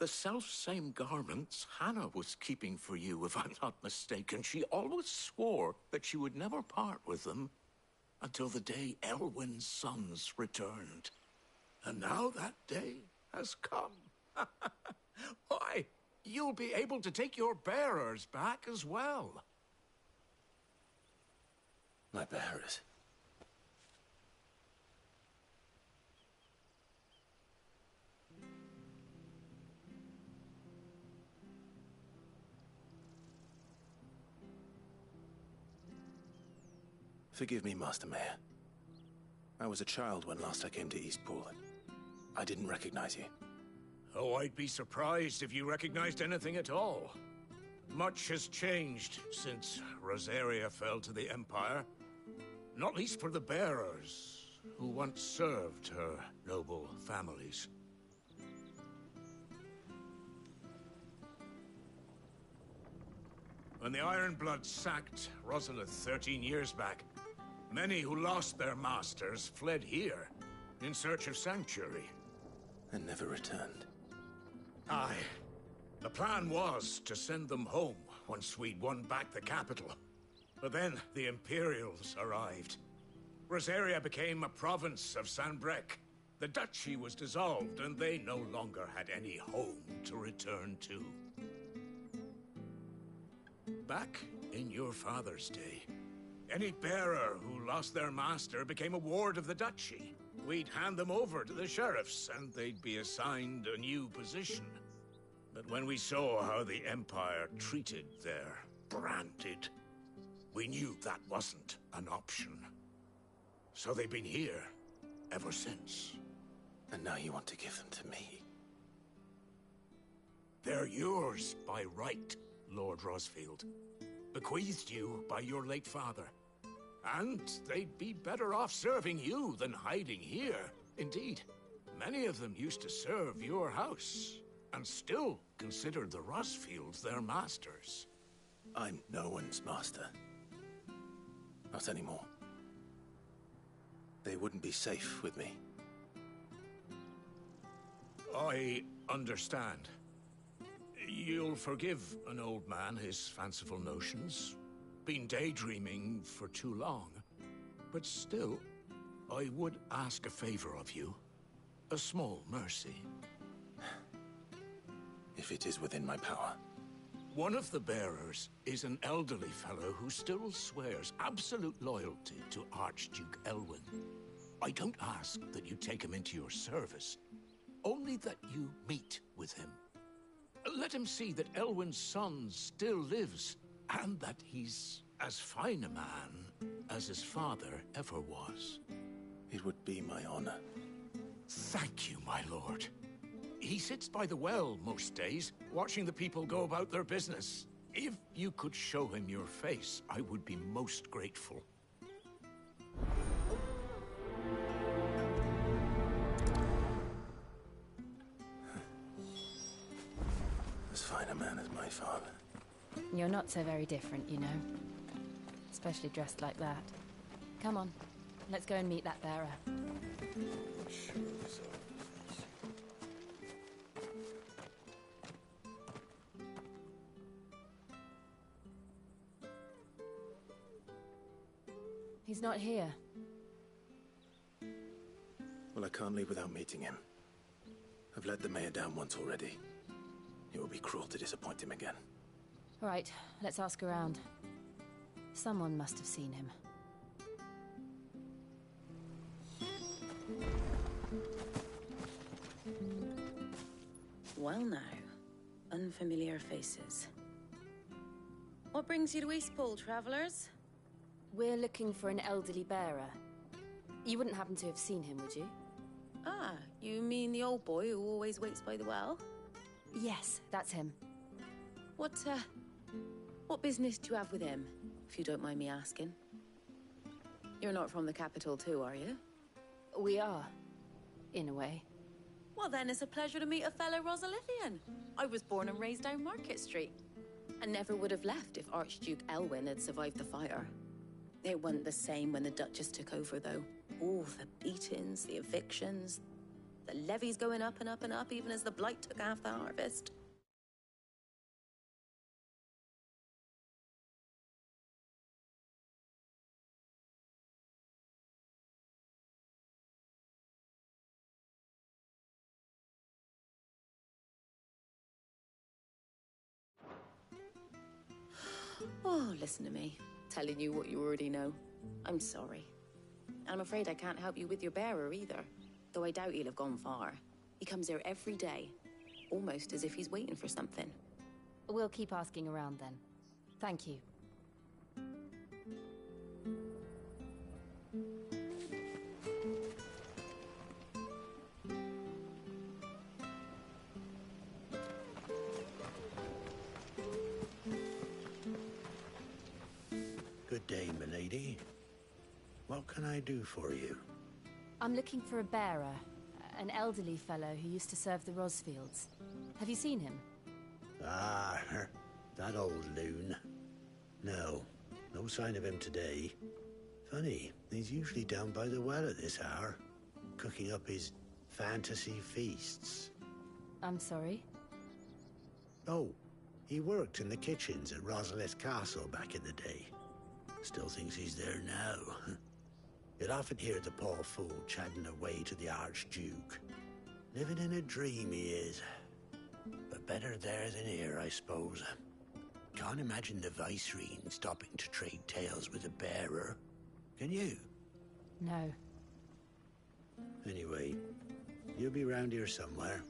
Speaker 6: The self-same garments Hannah was keeping for you, if I'm not mistaken. She always swore that she would never part with them until the day Elwyn's sons returned. And now that day has come. Why, you'll be able to take your bearers back as well.
Speaker 2: My bearers. Forgive me, Master Mayor. I was a child when last I came to Eastpool. I didn't recognize you.
Speaker 6: Oh, I'd be surprised if you recognized anything at all. Much has changed since Rosaria fell to the Empire. Not least for the bearers, who once served her noble families. When the Ironbloods sacked Rosalith 13 years back, many who lost their masters fled here in search of sanctuary.
Speaker 2: And never returned.
Speaker 6: Aye. The plan was to send them home once we'd won back the capital. But then the Imperials arrived. Rosaria became a province of Sanbreque. The duchy was dissolved, and they no longer had any home to return to. Back in your father's day, any bearer who lost their master became a ward of the duchy. We'd hand them over to the sheriffs, and they'd be assigned a new position. But when we saw how the Empire treated their branded, we knew that wasn't an option. So they've been here ever since.
Speaker 2: And now you want to give them to me?
Speaker 6: They're yours by right, Lord Rosfield. Bequeathed you by your late father. And they'd be better off serving you than hiding here. Indeed, many of them used to serve your house, and still considered the Rosfields their masters.
Speaker 2: I'm no one's master. Not anymore. They wouldn't be safe with me.
Speaker 6: I understand. You'll forgive an old man his fanciful notions. Been daydreaming for too long. But still, I would ask a favor of you. A small mercy.
Speaker 2: If it is within my power.
Speaker 6: One of the bearers is an elderly fellow who still swears absolute loyalty to Archduke Elwyn. I don't ask that you take him into your service, only that you meet with him. Let him see that Elwyn's son still lives, and that he's as fine a man as his father ever was.
Speaker 2: It would be my honor.
Speaker 6: Thank you, my lord. He sits by the well most days, watching the people go about their business. If you could show him your face, I would be most grateful.
Speaker 2: As fine a man as my father.
Speaker 19: You're not so very different, you know. Especially dressed like that. Come on, let's go and meet that bearer. He's not here.
Speaker 2: Well, I can't leave without meeting him. I've let the mayor down once already. It would be cruel to disappoint him again.
Speaker 19: All right, let's ask around. Someone must have seen him.
Speaker 20: Well now, unfamiliar faces. What brings you to Eastpool, travelers?
Speaker 19: We're looking for an elderly bearer. You wouldn't happen to have seen him, would you?
Speaker 20: Ah, you mean the old boy who always waits by the well?
Speaker 19: Yes, that's him.
Speaker 20: What business do you have with him, if you don't mind me asking? You're not from the capital too, are you?
Speaker 19: We are, in a way.
Speaker 20: Well then, it's a pleasure to meet a fellow Rosalithian. I was born and raised down Market Street. And never would have left if Archduke Elwyn had survived the fire. It wasn't the same when the Duchess took over, though. All the beatings, the evictions, the levies going up and up and up, even as the blight took half the harvest. Oh, listen to me, telling you what you already know. I'm sorry. I'm afraid I can't help you with your bearer either, though I doubt he'll have gone far. He comes here every day, almost as if he's waiting for something.
Speaker 19: We'll keep asking around then. Thank you.
Speaker 1: milady. What can I do for you?
Speaker 19: I'm looking for a bearer, an elderly fellow who used to serve the Rosfields. Have you seen him?
Speaker 1: Ah, that old loon. No sign of him today. Funny, he's usually down by the well at this hour, cooking up his fantasy feasts.
Speaker 19: I'm sorry?
Speaker 1: Oh, he worked in the kitchens at Rosalith Castle back in the day. Still thinks he's there now. You'd often hear the poor fool chatting away to the Archduke. Living in a dream he is. But better there than here, I suppose. Can't imagine the Viceroy stopping to trade tales with a bearer. Can you?
Speaker 19: No.
Speaker 1: Anyway, you'll be round here somewhere.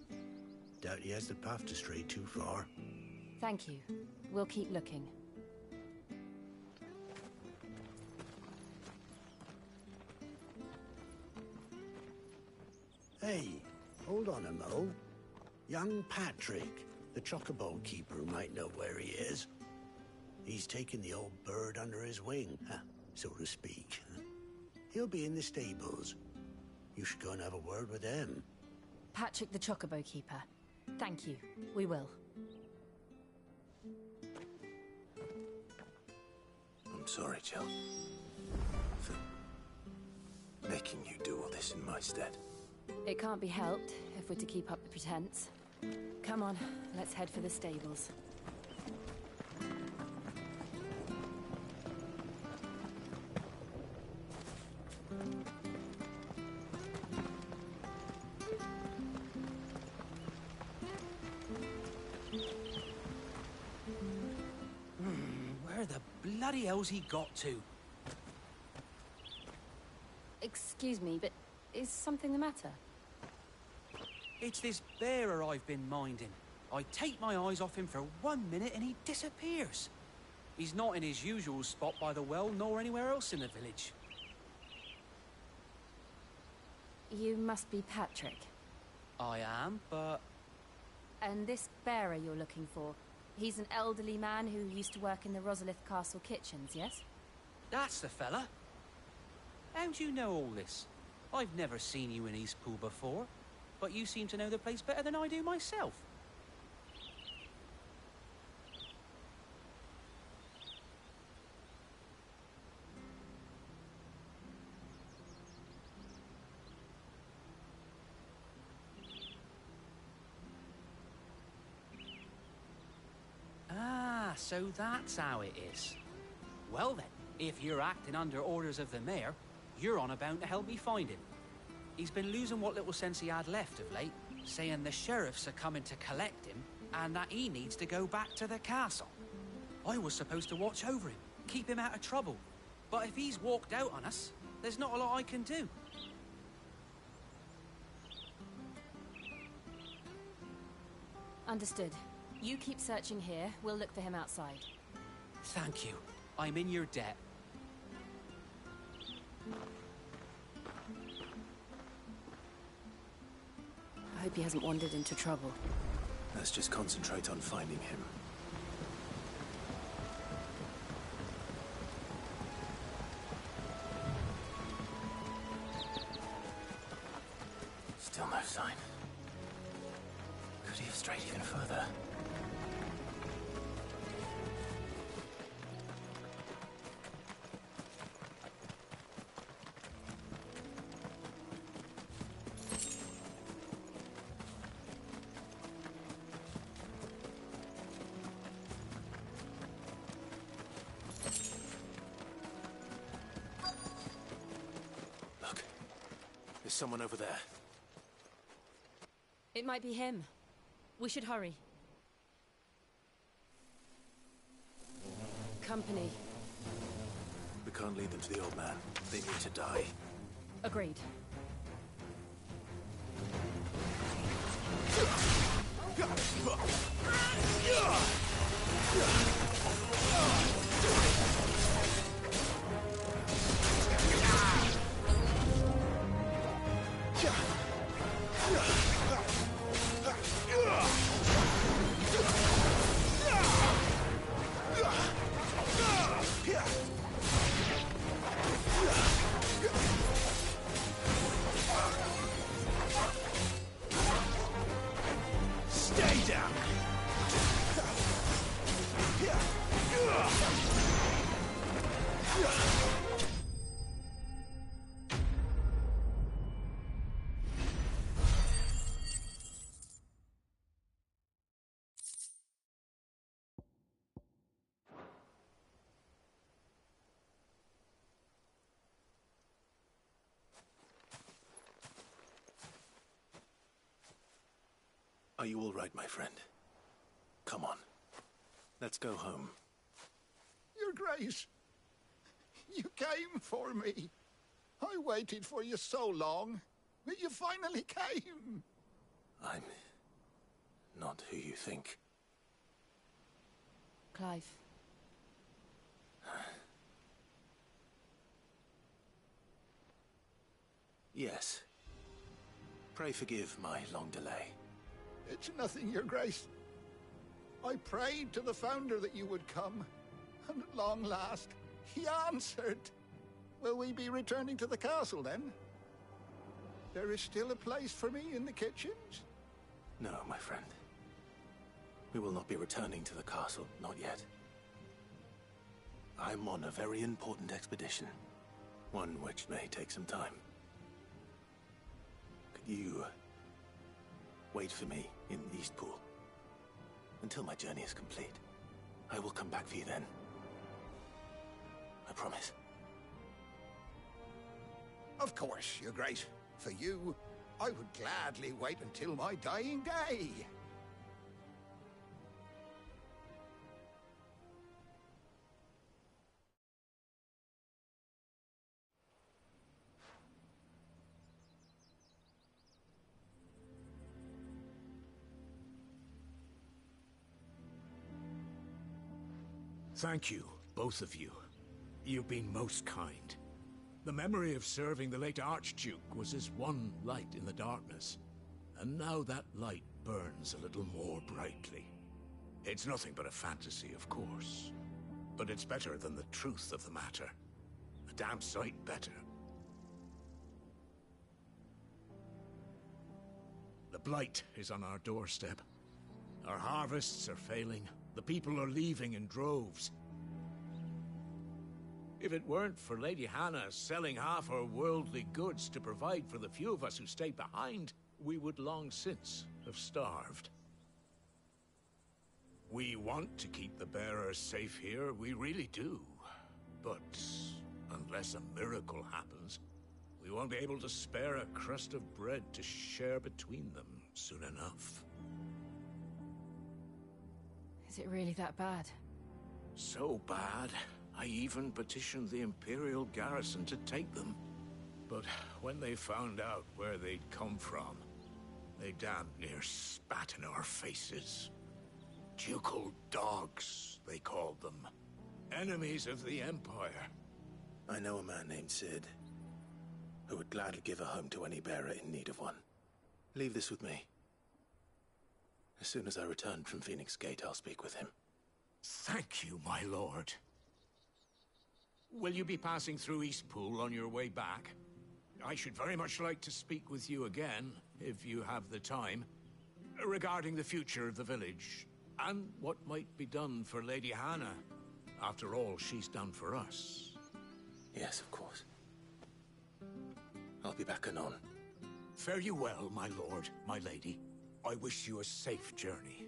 Speaker 1: Doubt he has the path to stray too far.
Speaker 19: Thank you. We'll keep looking.
Speaker 1: Hey, hold on a mo. Young Patrick, the chocobo keeper, might know where he is. He's taken the old bird under his wing, so to speak. He'll be in the stables. You should go and have a word with him.
Speaker 19: Patrick the chocobo keeper. Thank you. We will.
Speaker 2: I'm sorry, Jill. For making you do all this in my stead.
Speaker 19: It can't be helped if we're to keep up the pretense. Come on, let's head for the stables.
Speaker 21: Where the bloody hell's he got to?
Speaker 19: Excuse me, but is something the matter?
Speaker 21: It's this bearer I've been minding. I take my eyes off him for 1 minute and he disappears. He's not in his usual spot by the well, nor anywhere else in the village.
Speaker 19: You must be Patrick.
Speaker 21: I am, but...
Speaker 19: And this bearer you're looking for, he's an elderly man who used to work in the Rosalith Castle kitchens, yes?
Speaker 21: That's the fella. How do you know all this? I've never seen you in Eastpool before, but you seem to know the place better than I do myself. Ah, so that's how it is. Well then, if you're acting under orders of the mayor, you're on about to help me find him. He's been losing what little sense he had left of late, saying the sheriffs are coming to collect him and that he needs to go back to the castle. I was supposed to watch over him, keep him out of trouble. But if he's walked out on us, there's not a lot I can do.
Speaker 19: Understood. You keep searching here, we'll look for him outside.
Speaker 21: Thank you. I'm in your debt.
Speaker 19: I hope he hasn't wandered into trouble.
Speaker 2: Let's just concentrate on finding him. Still no sign. Could he have strayed even further? There's someone over there.
Speaker 19: It might be him. We should hurry. Company.
Speaker 2: We can't lead them to the old man. They need to die.
Speaker 19: Agreed.
Speaker 2: Are you all right, my friend? Come on. Let's go home.
Speaker 6: Your Grace, you came for me. I waited for you so long, but you finally came.
Speaker 2: I'm not who you think.
Speaker 19: Clive.
Speaker 2: Yes. Pray forgive my long delay.
Speaker 6: It's nothing, Your Grace. I prayed to the Founder that you would come, and at long last, he answered. Will we be returning to the castle, then? There is still a place for me in the kitchens?
Speaker 2: No, my friend. We will not be returning to the castle, not yet. I'm on a very important expedition. One which may take some time. Could you wait for me in Eastpool until my journey is complete? I will come back for you then. I promise.
Speaker 6: Of course, Your Grace. For you, I would gladly wait until my dying day.
Speaker 4: Thank you, both of you. You've been most kind. The memory of serving the late Archduke was as one light in the darkness, and now that light burns a little more brightly. It's nothing but a fantasy, of course, but it's better than the truth of the matter. A damn sight better. The blight is on our doorstep. Our harvests are failing. The people are leaving in droves. If it weren't for Lady Hannah selling half her worldly goods to provide for the few of us who stay behind, we would long since have starved. We want to keep the bearers safe here, we really do. But unless a miracle happens, we won't be able to spare a crust of bread to share between them soon enough.
Speaker 19: Is it really that bad?
Speaker 4: So bad, I even petitioned the Imperial garrison to take them. But when they found out where they'd come from, they damn near spat in our faces. Ducal dogs, they called them. Enemies of the Empire.
Speaker 2: I know a man named Sid, who would gladly give a home to any bearer in need of one. Leave this with me. As soon as I return from Phoenix Gate, I'll speak with him.
Speaker 4: Thank you, my lord. Will you be passing through Eastpool on your way back? I should very much like to speak with you again, if you have the time, regarding the future of the village, and what might be done for Lady Hannah, after all she's done for us.
Speaker 2: Yes, of course. I'll be back anon.
Speaker 4: Fare you well, my lord, my lady. I wish you a safe journey.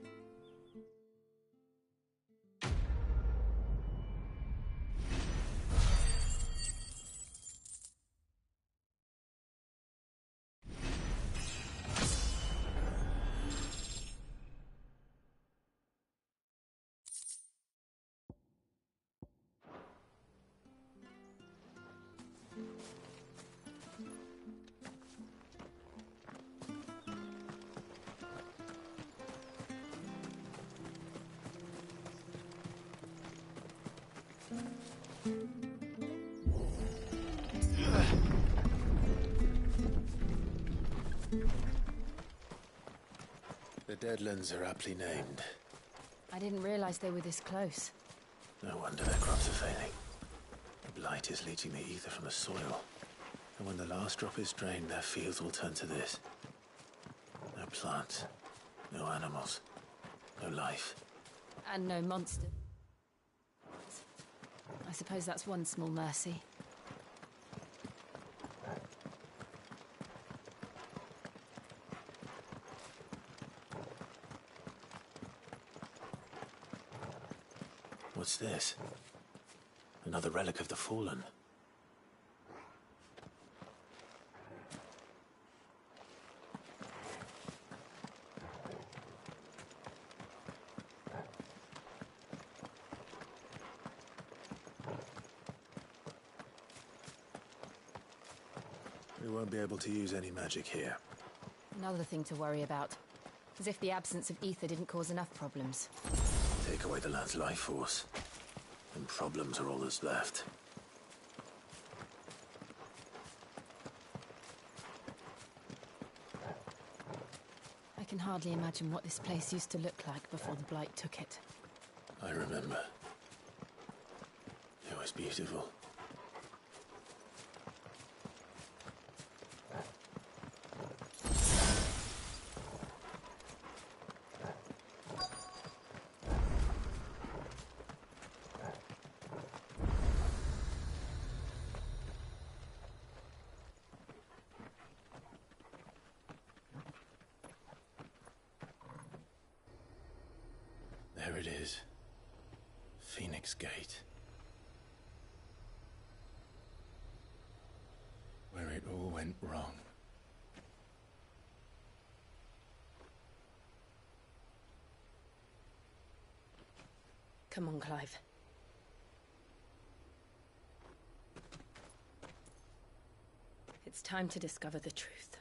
Speaker 2: The Deadlands are aptly named.
Speaker 19: I didn't realize they were this close.
Speaker 2: No wonder their crops are failing. The blight is leaching the ether from the soil. And when the last drop is drained, their fields will turn to this. No plants, no animals, no life.
Speaker 19: And no monster. I suppose that's one small mercy.
Speaker 2: What's this? Another relic of the Fallen. We won't be able to use any magic here.
Speaker 19: Another thing to worry about. As if the absence of ether didn't cause enough problems.
Speaker 2: Take away the lad's life force, and problems are all that's left.
Speaker 19: I can hardly imagine what this place used to look like before the Blight took it.
Speaker 2: I remember. It was beautiful. There it is. Phoenix Gate. Where it all went wrong.
Speaker 7: Come on, Clive. It's time to discover the truth.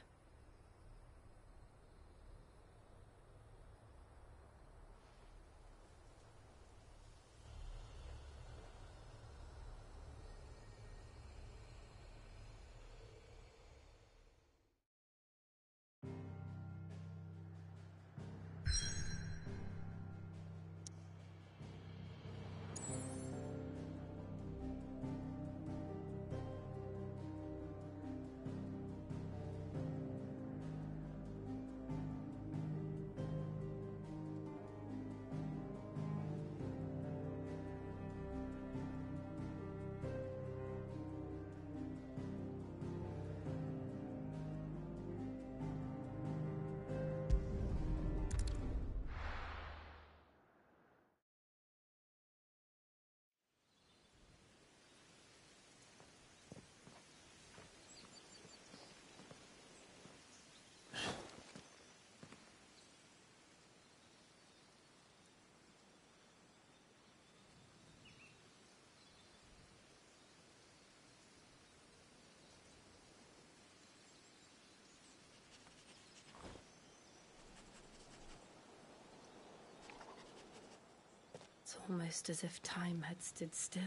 Speaker 7: It's almost as if time had stood still.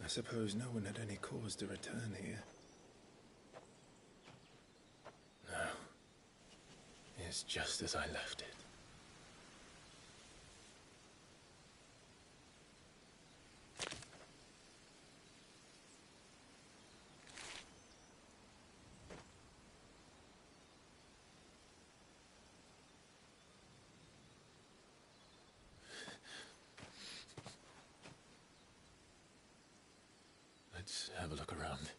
Speaker 2: I suppose no one had any cause to return here. No. It's just as I left it. Let's have a look around.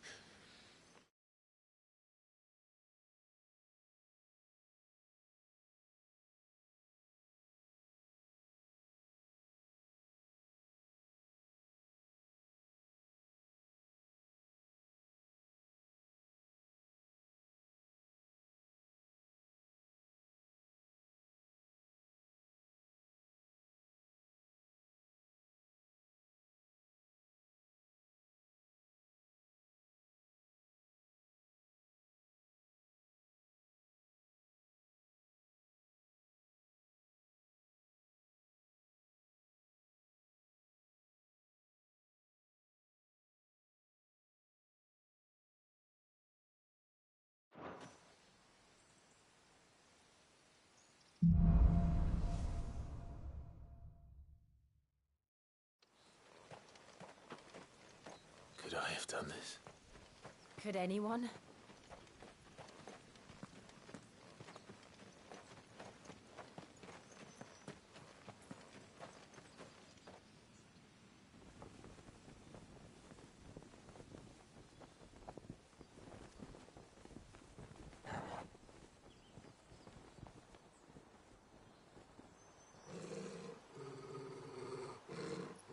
Speaker 2: Could I have done this?
Speaker 19: Could anyone?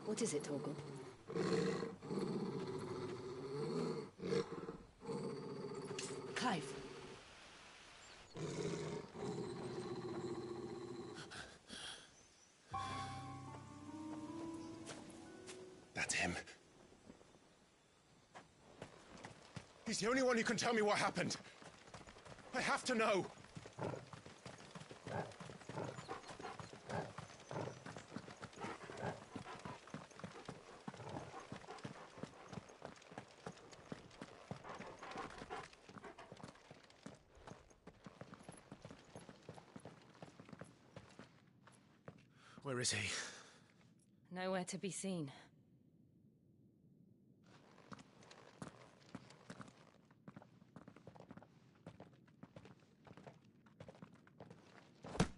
Speaker 19: What is it, Torgal? Clive.
Speaker 2: That's him.
Speaker 10: He's the only one who can tell me what happened. I have to know. Where is he?
Speaker 19: Nowhere to be seen.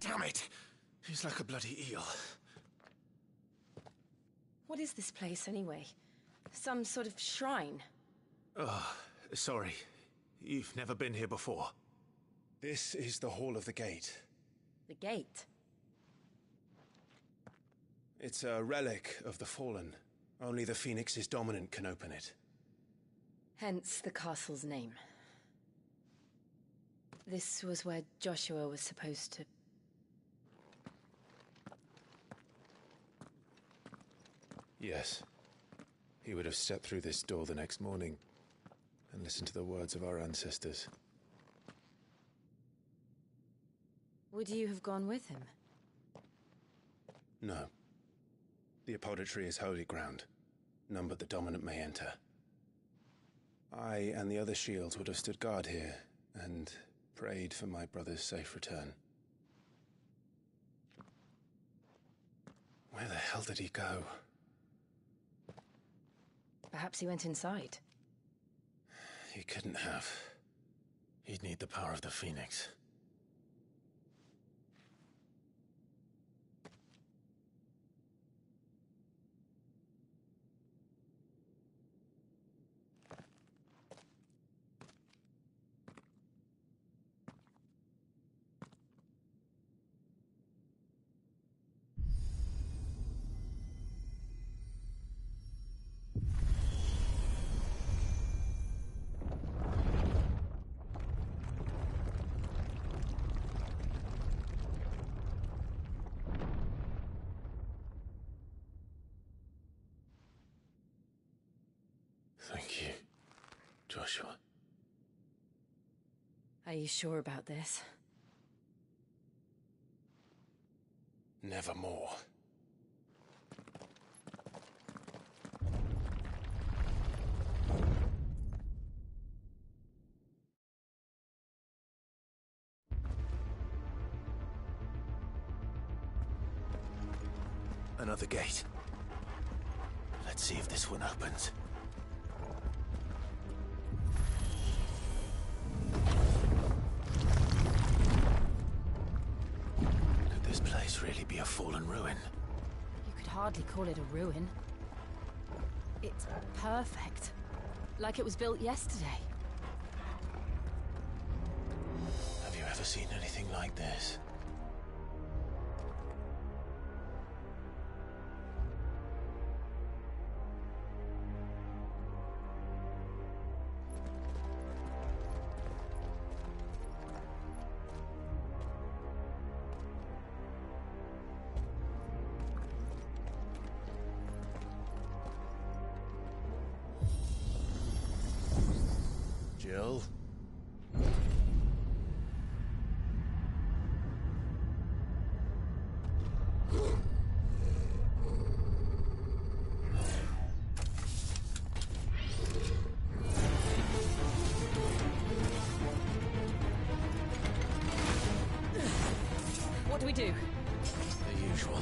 Speaker 10: Damn it! He's like a bloody eel.
Speaker 19: What is this place, anyway? Some sort of shrine?
Speaker 10: Oh, sorry. You've never been here before. This is the Hall of the Gate.
Speaker 19: The gate?
Speaker 10: It's a relic of the Fallen. Only the Phoenix's dominant can open it.
Speaker 19: Hence the castle's name. This was where Joshua was supposed to...
Speaker 10: Yes. He would have stepped through this door the next morning and listened to the words of our ancestors.
Speaker 19: Would you have gone with him?
Speaker 10: No. The apodatory is holy ground. None but the dominant may enter. I and the other shields would have stood guard here and prayed for my brother's safe return. Where the hell did he go?
Speaker 19: Perhaps he went inside.
Speaker 10: He couldn't have. He'd need the power of the Phoenix. Thank you, Joshua.
Speaker 19: Are you sure about this?
Speaker 10: Nevermore. Another gate. Let's see if this one opens. Could this place really be a fallen ruin?
Speaker 19: You could hardly call it a ruin. It's perfect. Like it was built yesterday.
Speaker 10: Have you ever seen anything like this? Jill?
Speaker 19: What do we do?
Speaker 10: The usual.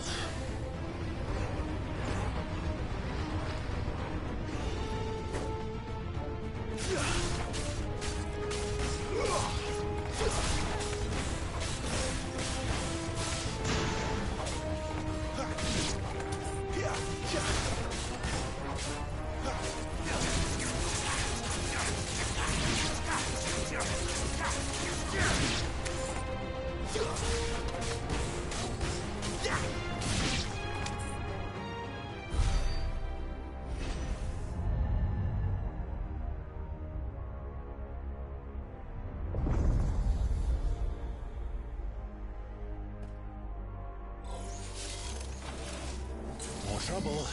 Speaker 10: More trouble.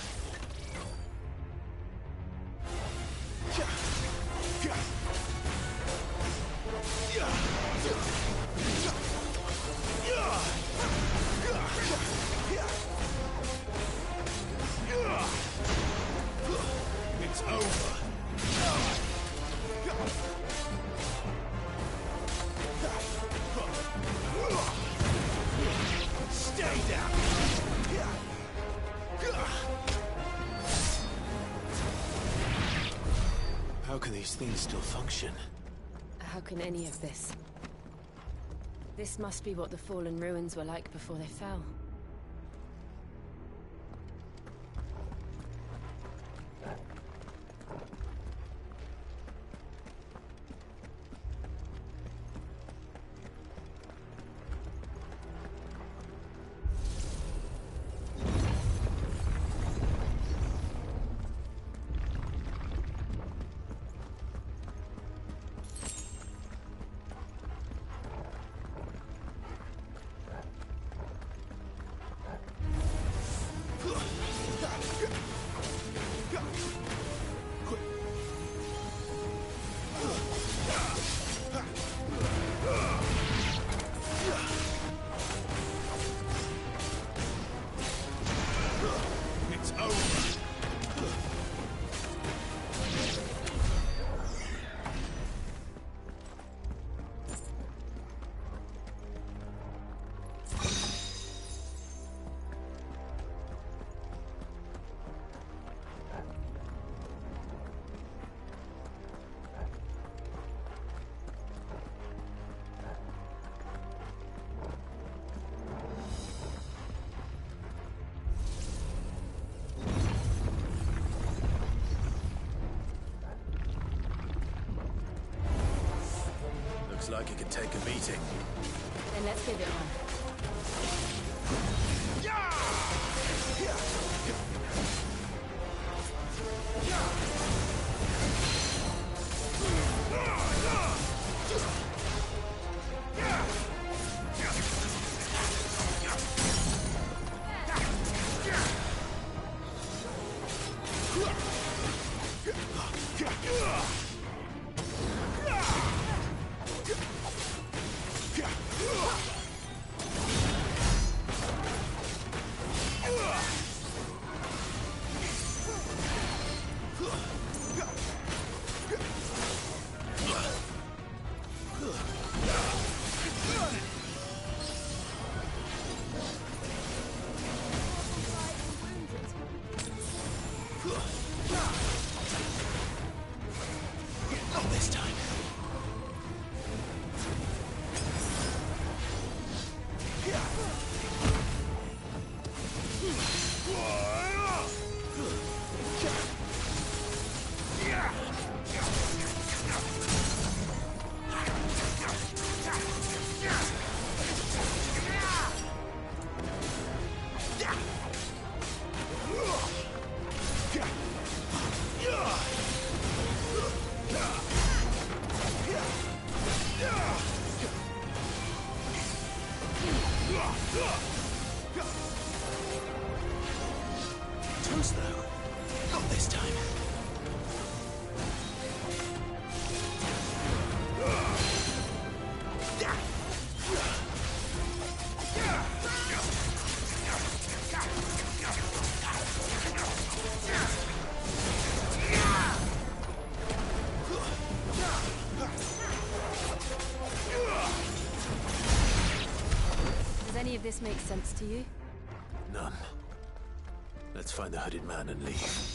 Speaker 4: It's over. Stay down.
Speaker 2: How can these things still function?
Speaker 19: How can any of this? This must be what the fallen ruins were like before they fell.
Speaker 4: It's over.
Speaker 2: Looks like it could take a beating.
Speaker 19: Then let's give it one.
Speaker 2: Not this time. Too slow. Not this time.
Speaker 19: Does any of this make sense to you?
Speaker 2: None. Let's find the hooded man and leave.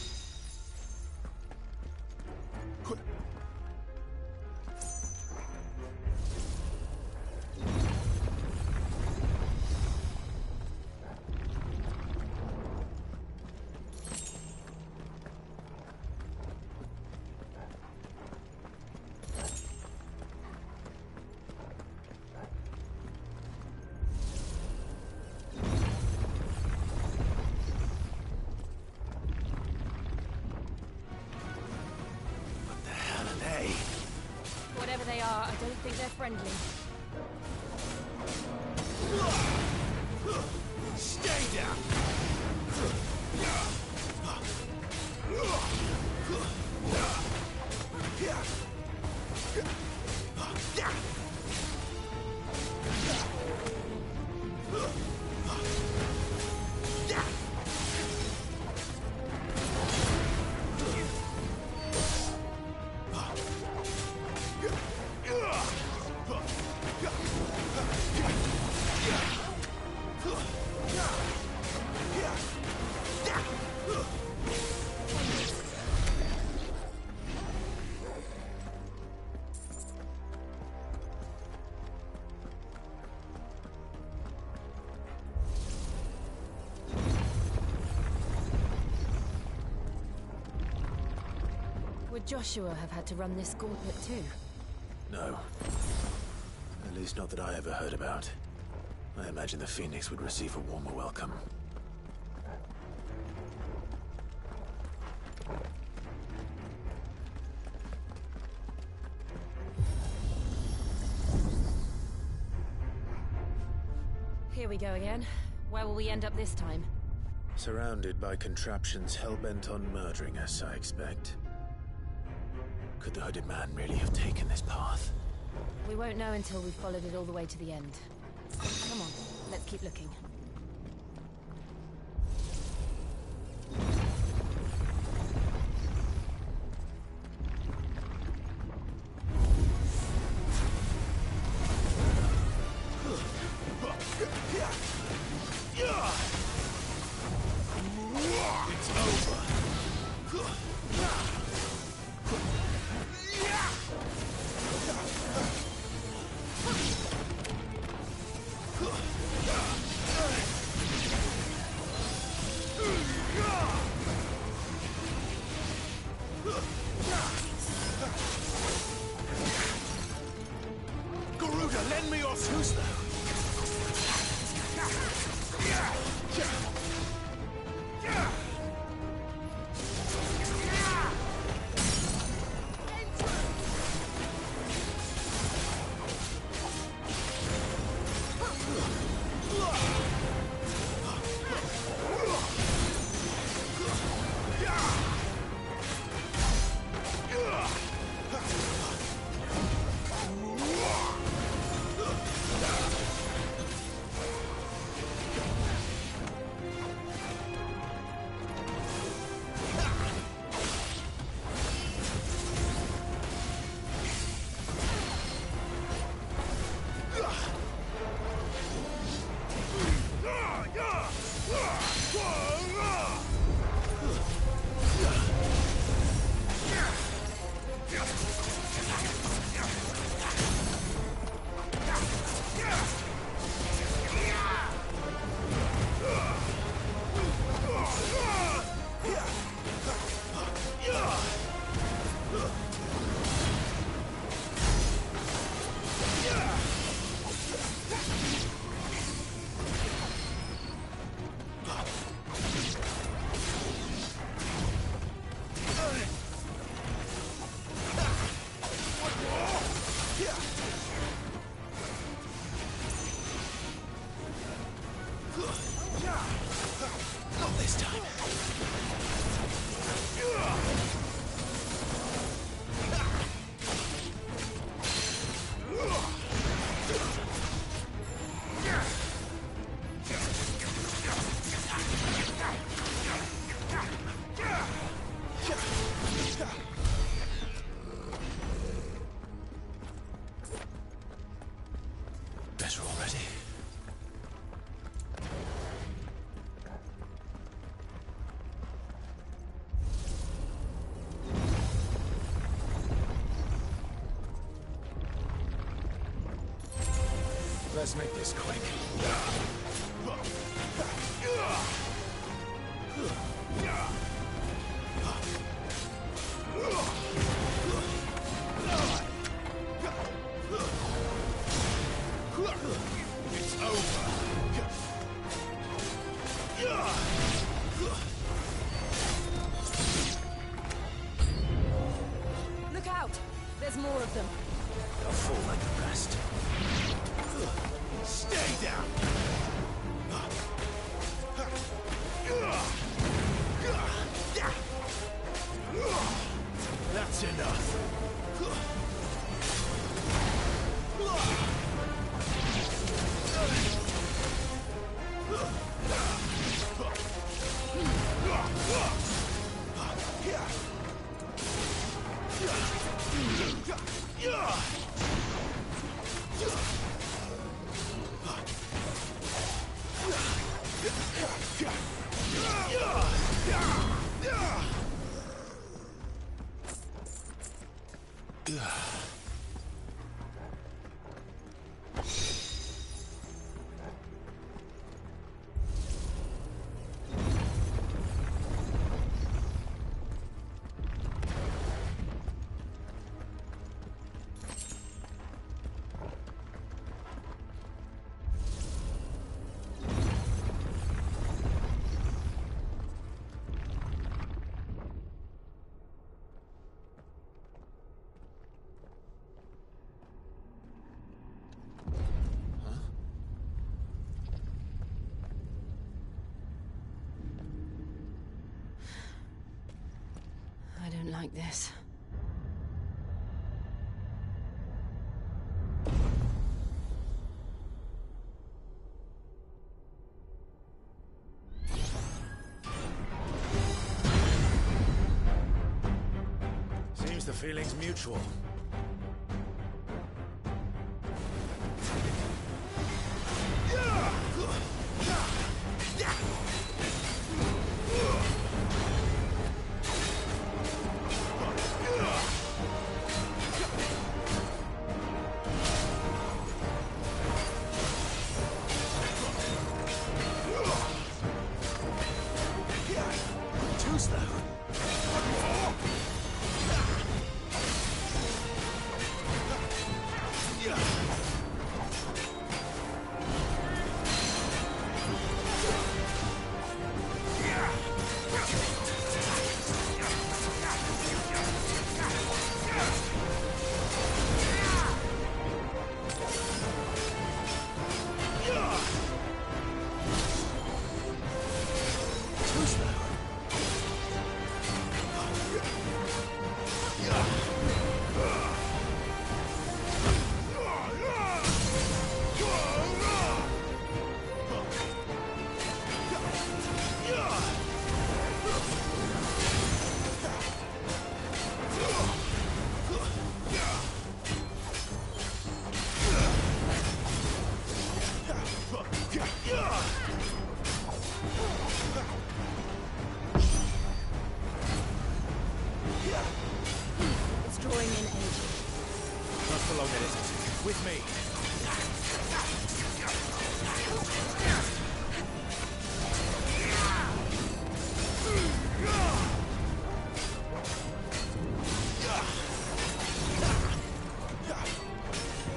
Speaker 19: Whatever they are, I don't think they're friendly.
Speaker 4: Stay down.
Speaker 19: Would Joshua have had to run this gauntlet too?
Speaker 2: No. At least not that I ever heard about. I imagine the Phoenix would receive a warmer welcome.
Speaker 19: Here we go again. Where will we end up this time?
Speaker 2: Surrounded by contraptions hell-bent on murdering us, I expect. Could the hooded man really have taken this path?
Speaker 19: We won't know until we've followed it all the way to the end. Come on, let's keep looking.
Speaker 4: Let's make this quick.
Speaker 11: It's over.
Speaker 19: Look out! There's more of them.
Speaker 2: They'll fall like the rest.
Speaker 11: Stay down!
Speaker 4: That's enough.
Speaker 19: like this.
Speaker 4: Seems the feeling's mutual. Too slow.
Speaker 19: It's drawing in energy.
Speaker 4: Not for long, it isn't. With me.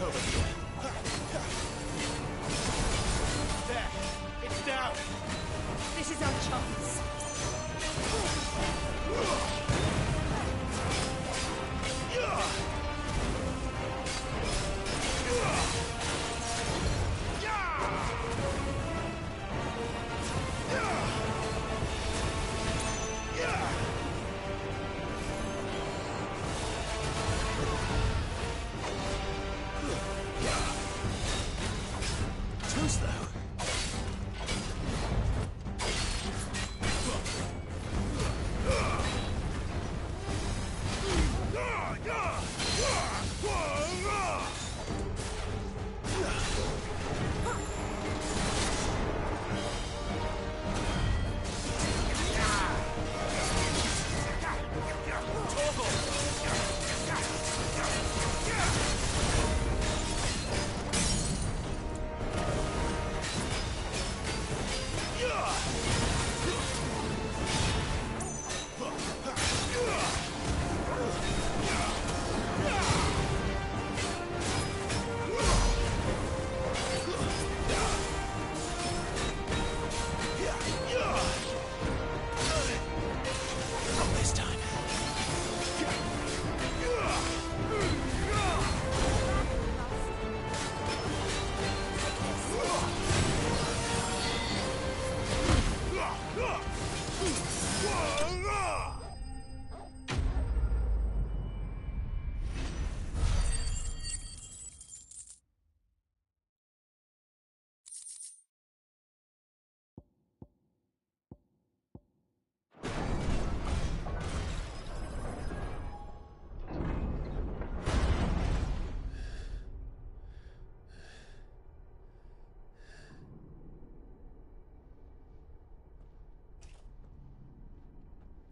Speaker 4: Over here. There. It's down.
Speaker 3: This is our chance.
Speaker 4: Too slow. Not this time.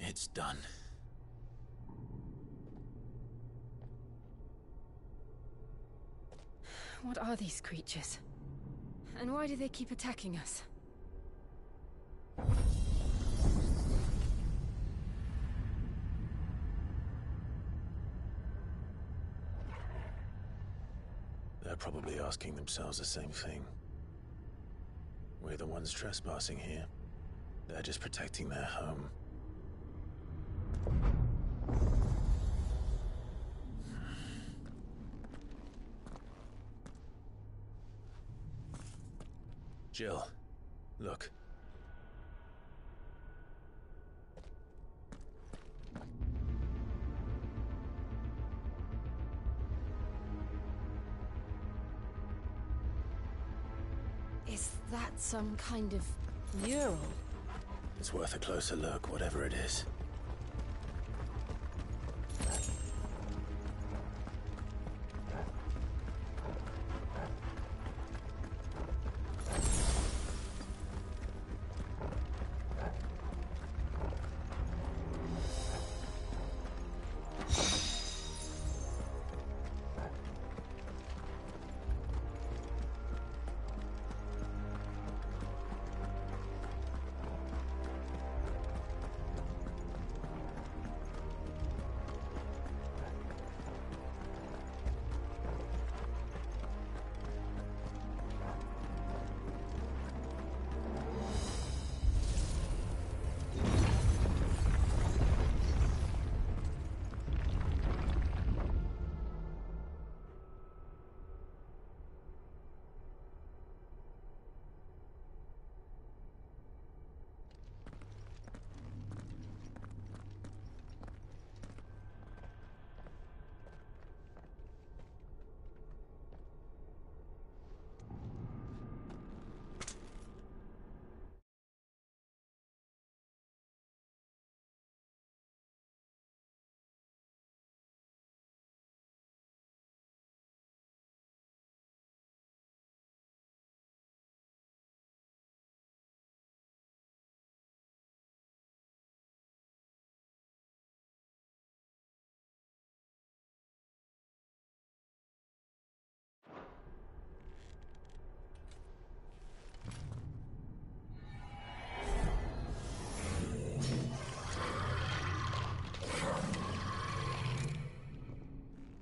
Speaker 4: It's done.
Speaker 19: What are these creatures? And why do they keep attacking us?
Speaker 2: They're probably asking themselves the same thing. We're the ones trespassing here. They're just protecting their home. Jill, look.
Speaker 19: Is that some kind of mural?
Speaker 2: It's worth a closer look, whatever it is.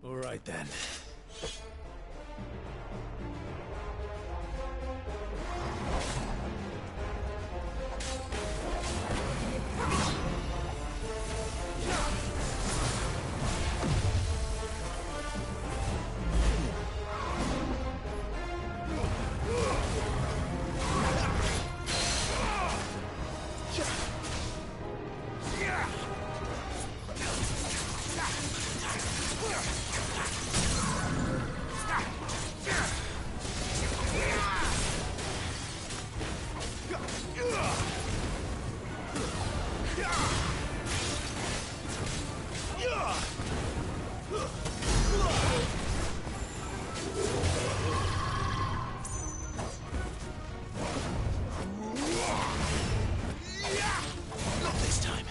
Speaker 2: All right then. Not this time.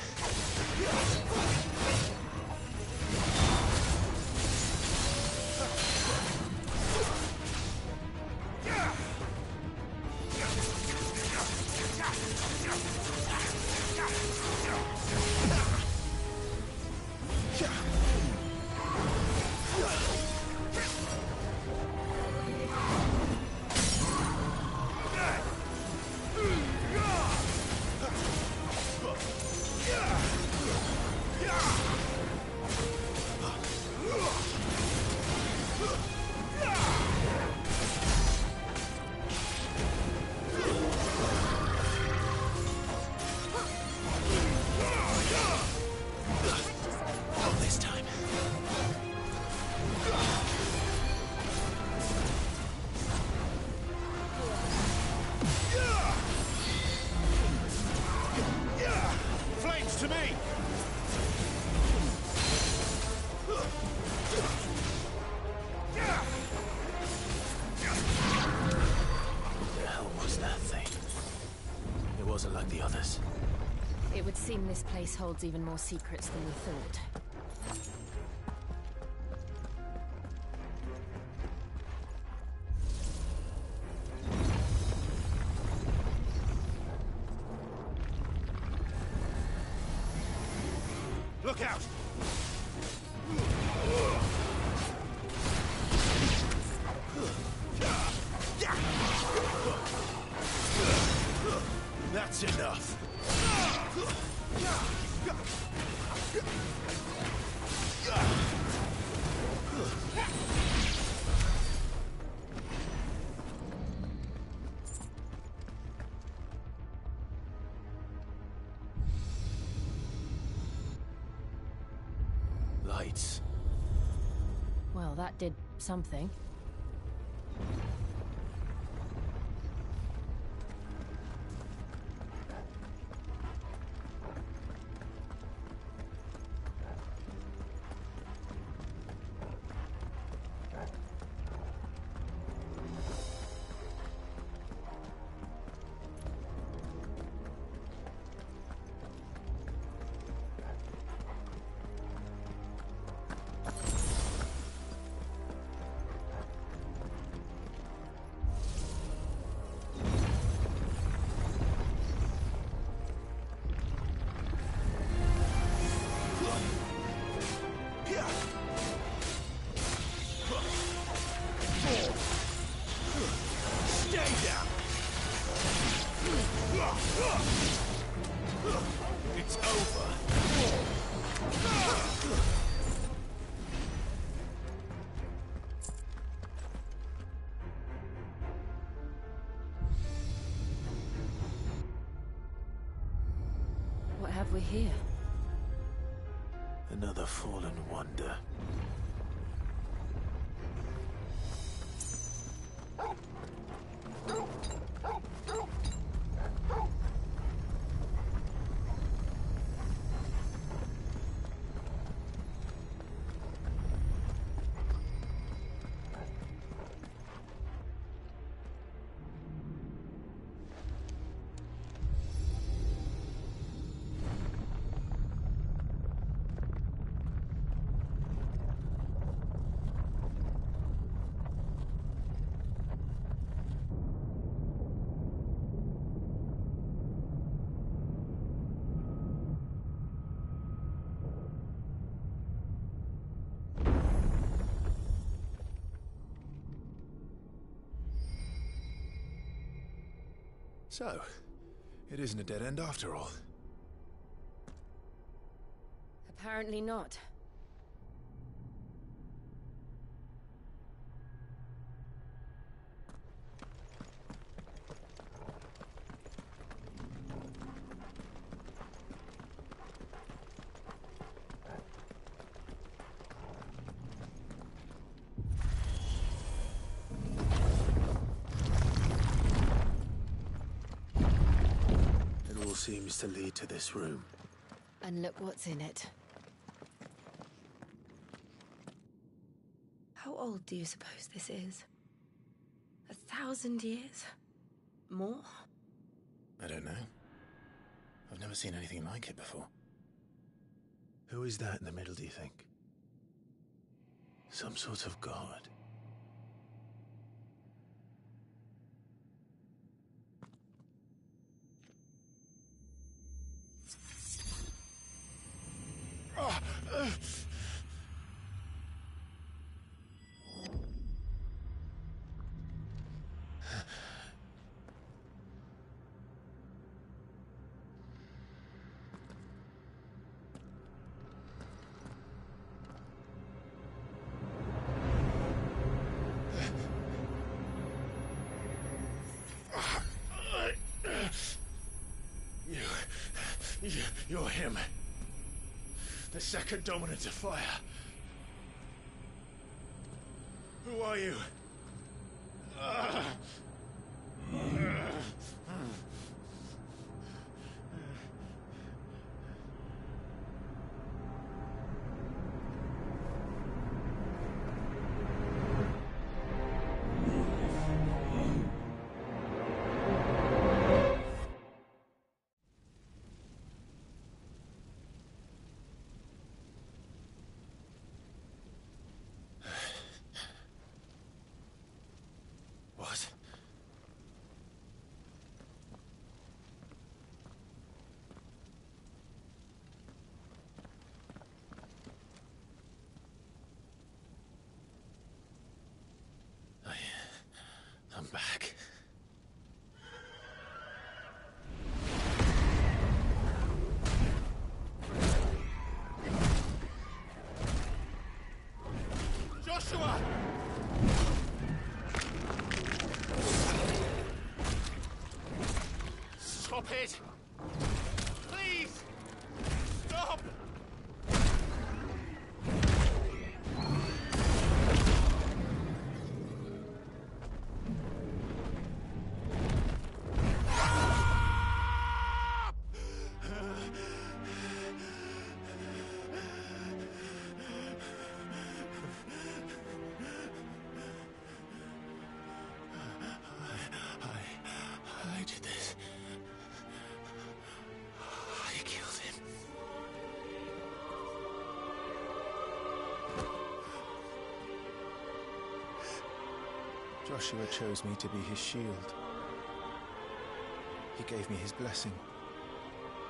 Speaker 2: Not this time. Flames to me! What the hell was that thing? It wasn't like the others.
Speaker 19: It would seem this place holds even more secrets than we thought.
Speaker 2: Look out! That's enough. Lights.
Speaker 19: Well, that did something.
Speaker 9: we're here.
Speaker 2: Another fallen wonder.
Speaker 10: So, it isn't a dead end after all.
Speaker 3: Apparently not.
Speaker 2: Seems to lead to this room.
Speaker 3: And look what's in it. How old do you suppose this is? 1,000 years? More?
Speaker 10: I don't know. I've never seen anything like it before.
Speaker 2: Who is that in the middle, do you think? Some sort of god?
Speaker 10: You're him. The second dominant of fire. Who are you? What? I'm back. Joshua! Stop it! Please! Stop! I did this. I killed him. Joshua chose me to be his shield. He gave me his blessing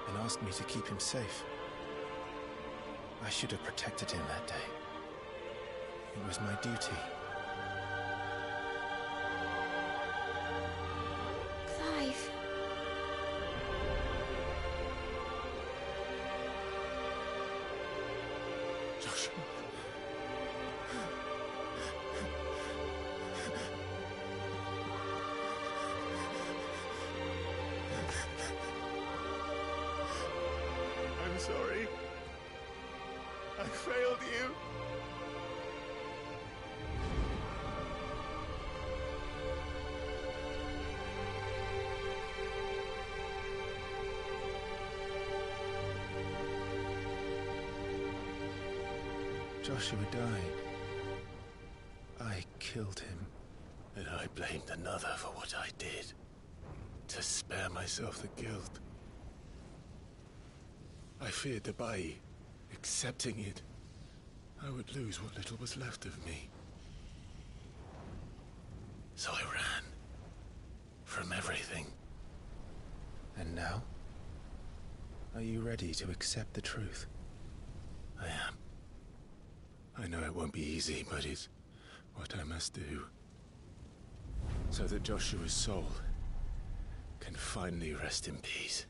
Speaker 10: and asked me to keep him safe. I should have protected him that day. It was my duty.
Speaker 15: Clive.
Speaker 10: Joshua.
Speaker 18: failed you.
Speaker 10: Joshua died. I killed him.
Speaker 2: And I blamed another for what I did. To spare myself the guilt. I feared that by accepting it, I would lose what little was left of me. So I ran. From everything.
Speaker 10: And now? Are you ready to accept the truth?
Speaker 2: I am. I know it won't be easy, but it's what I must do. So that Joshua's soul can finally rest in peace.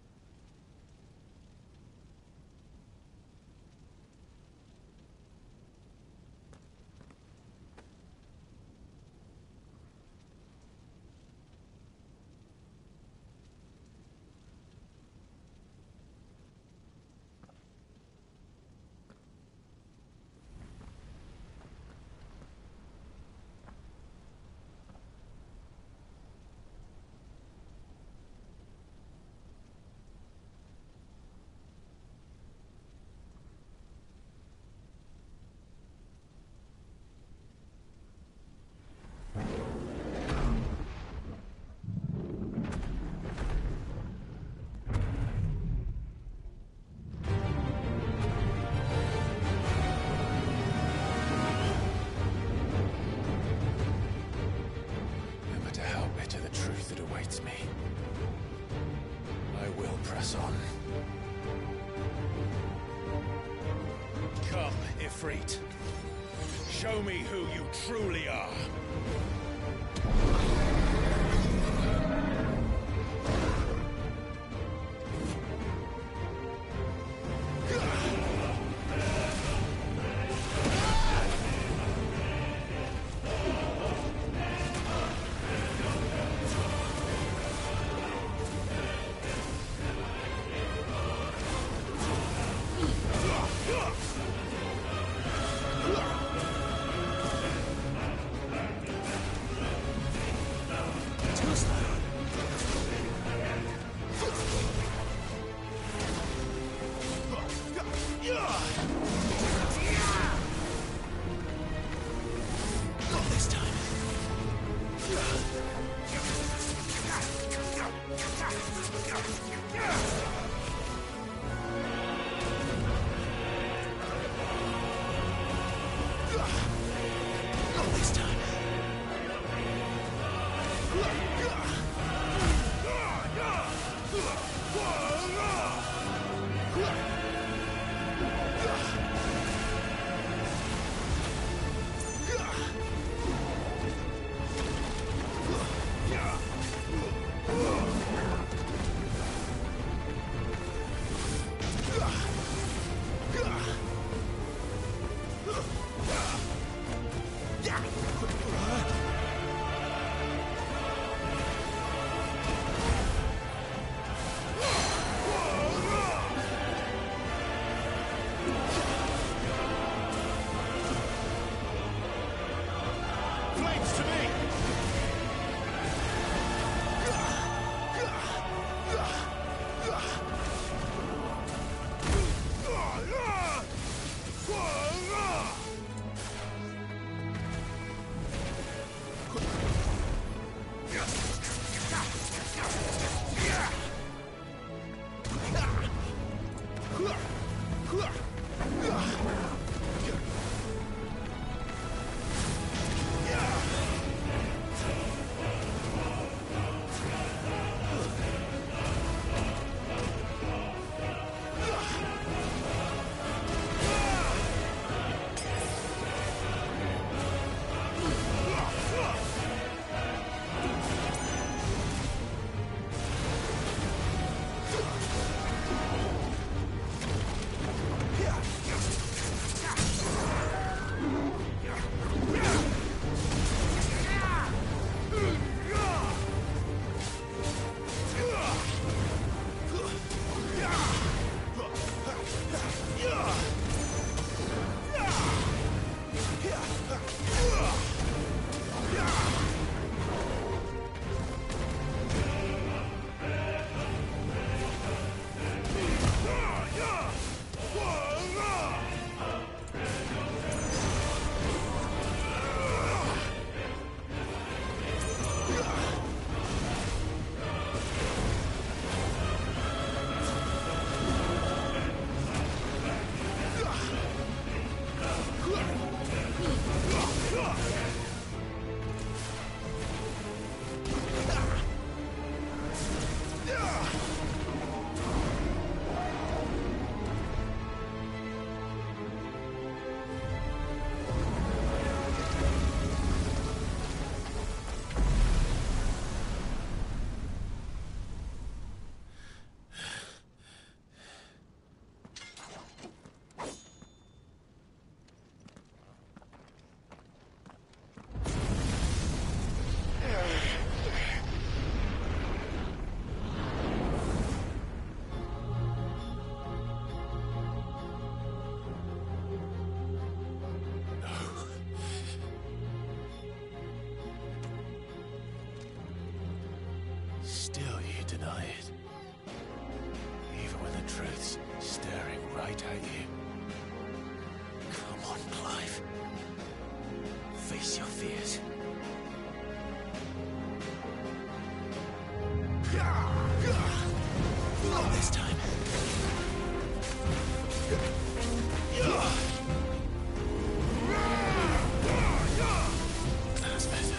Speaker 2: Me. I will press on.
Speaker 14: Come, Ifrit. Show me who you truly are.
Speaker 2: Still you deny it. Even when the truth's staring right at you. Come on, Clive. Face your fears. Not this time. That's better.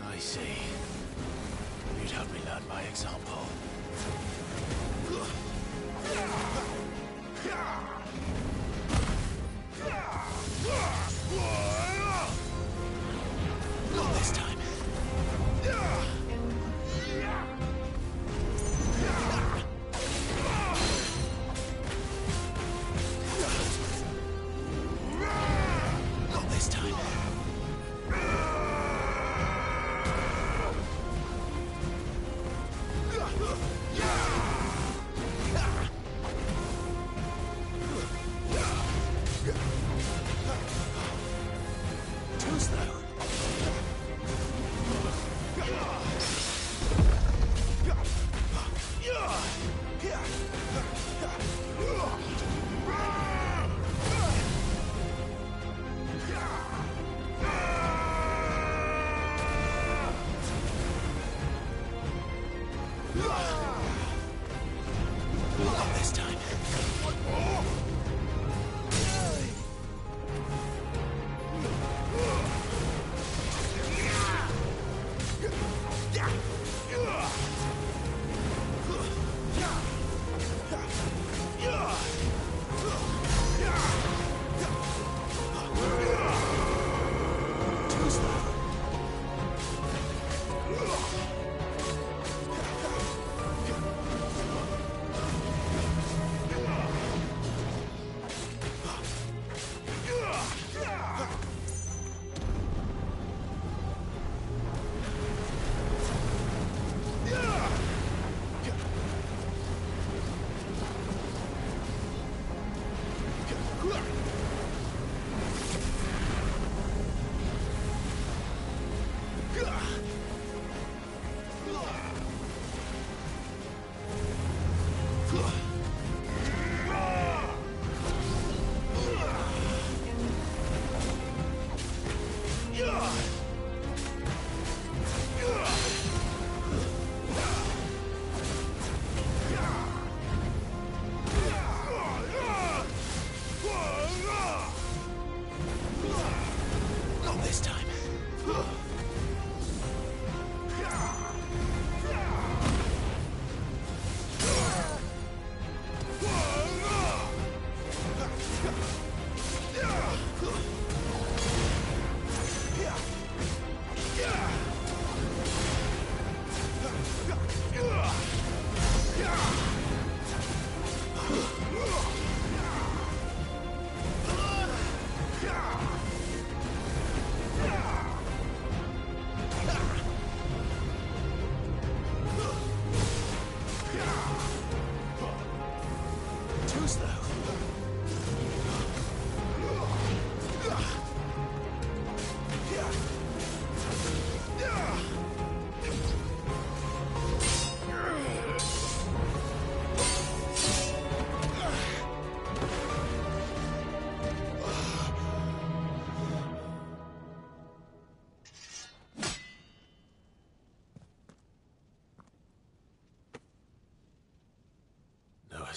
Speaker 2: I see. You'd have me learn by example. Not this time. Not this time.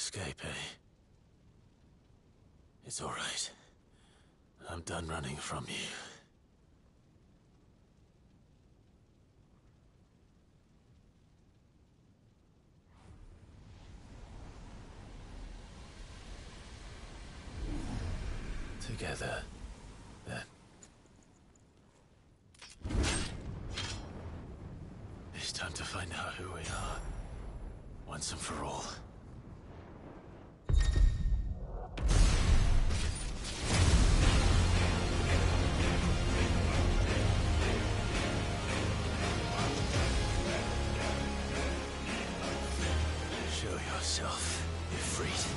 Speaker 2: escape, eh? It's all right. I'm done running from you. Together, then. It's time to find out who we are, once and for all. Show yourself, Ifrit.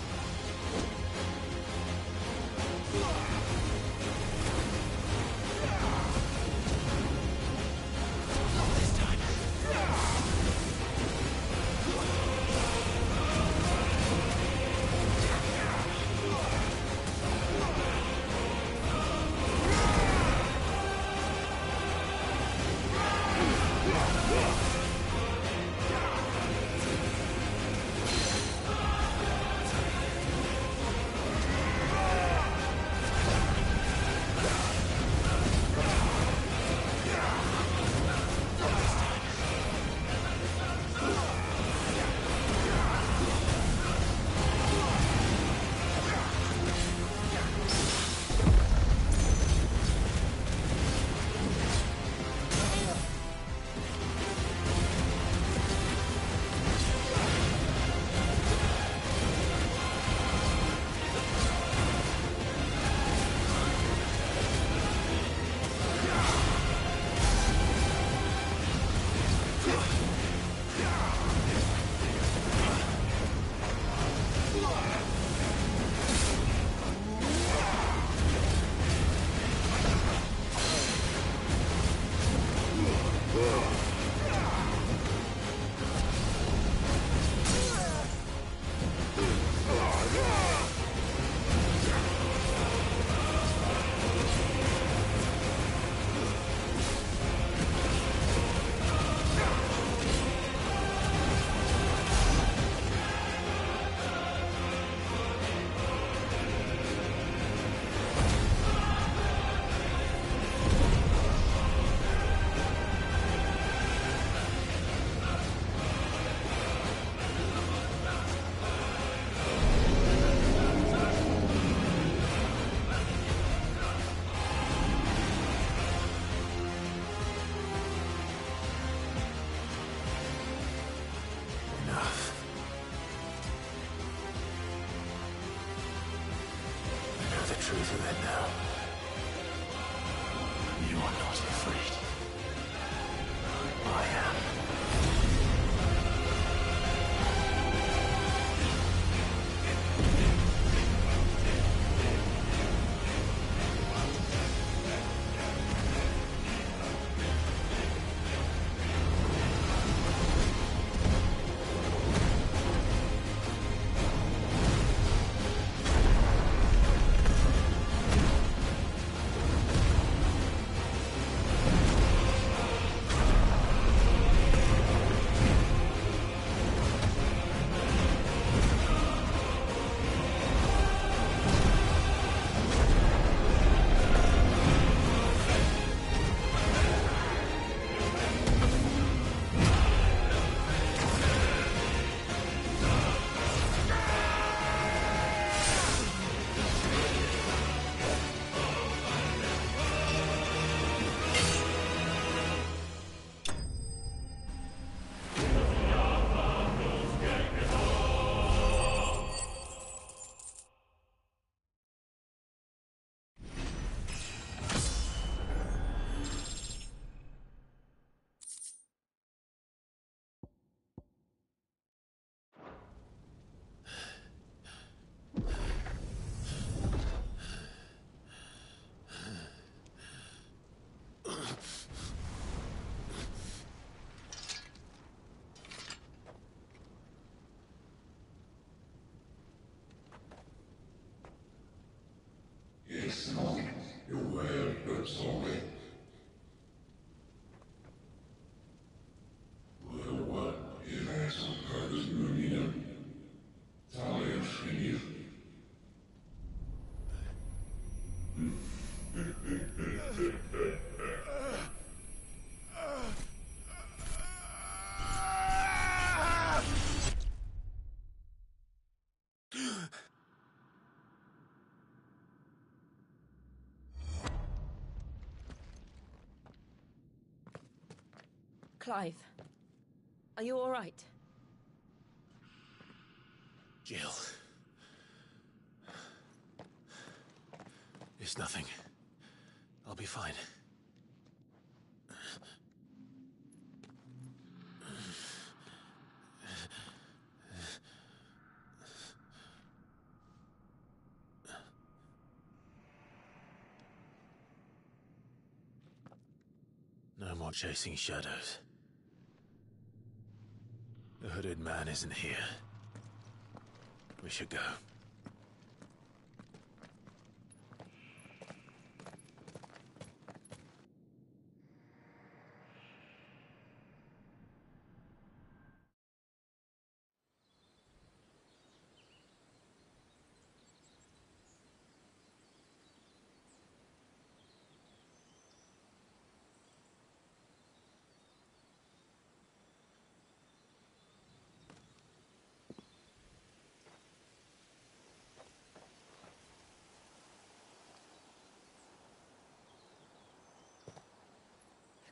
Speaker 2: Truth of it now. You are not afraid. I am.
Speaker 7: Clive, are you all right?
Speaker 2: Jill. It's nothing. I'll be fine. No more chasing shadows. The hooded man isn't here. We should go.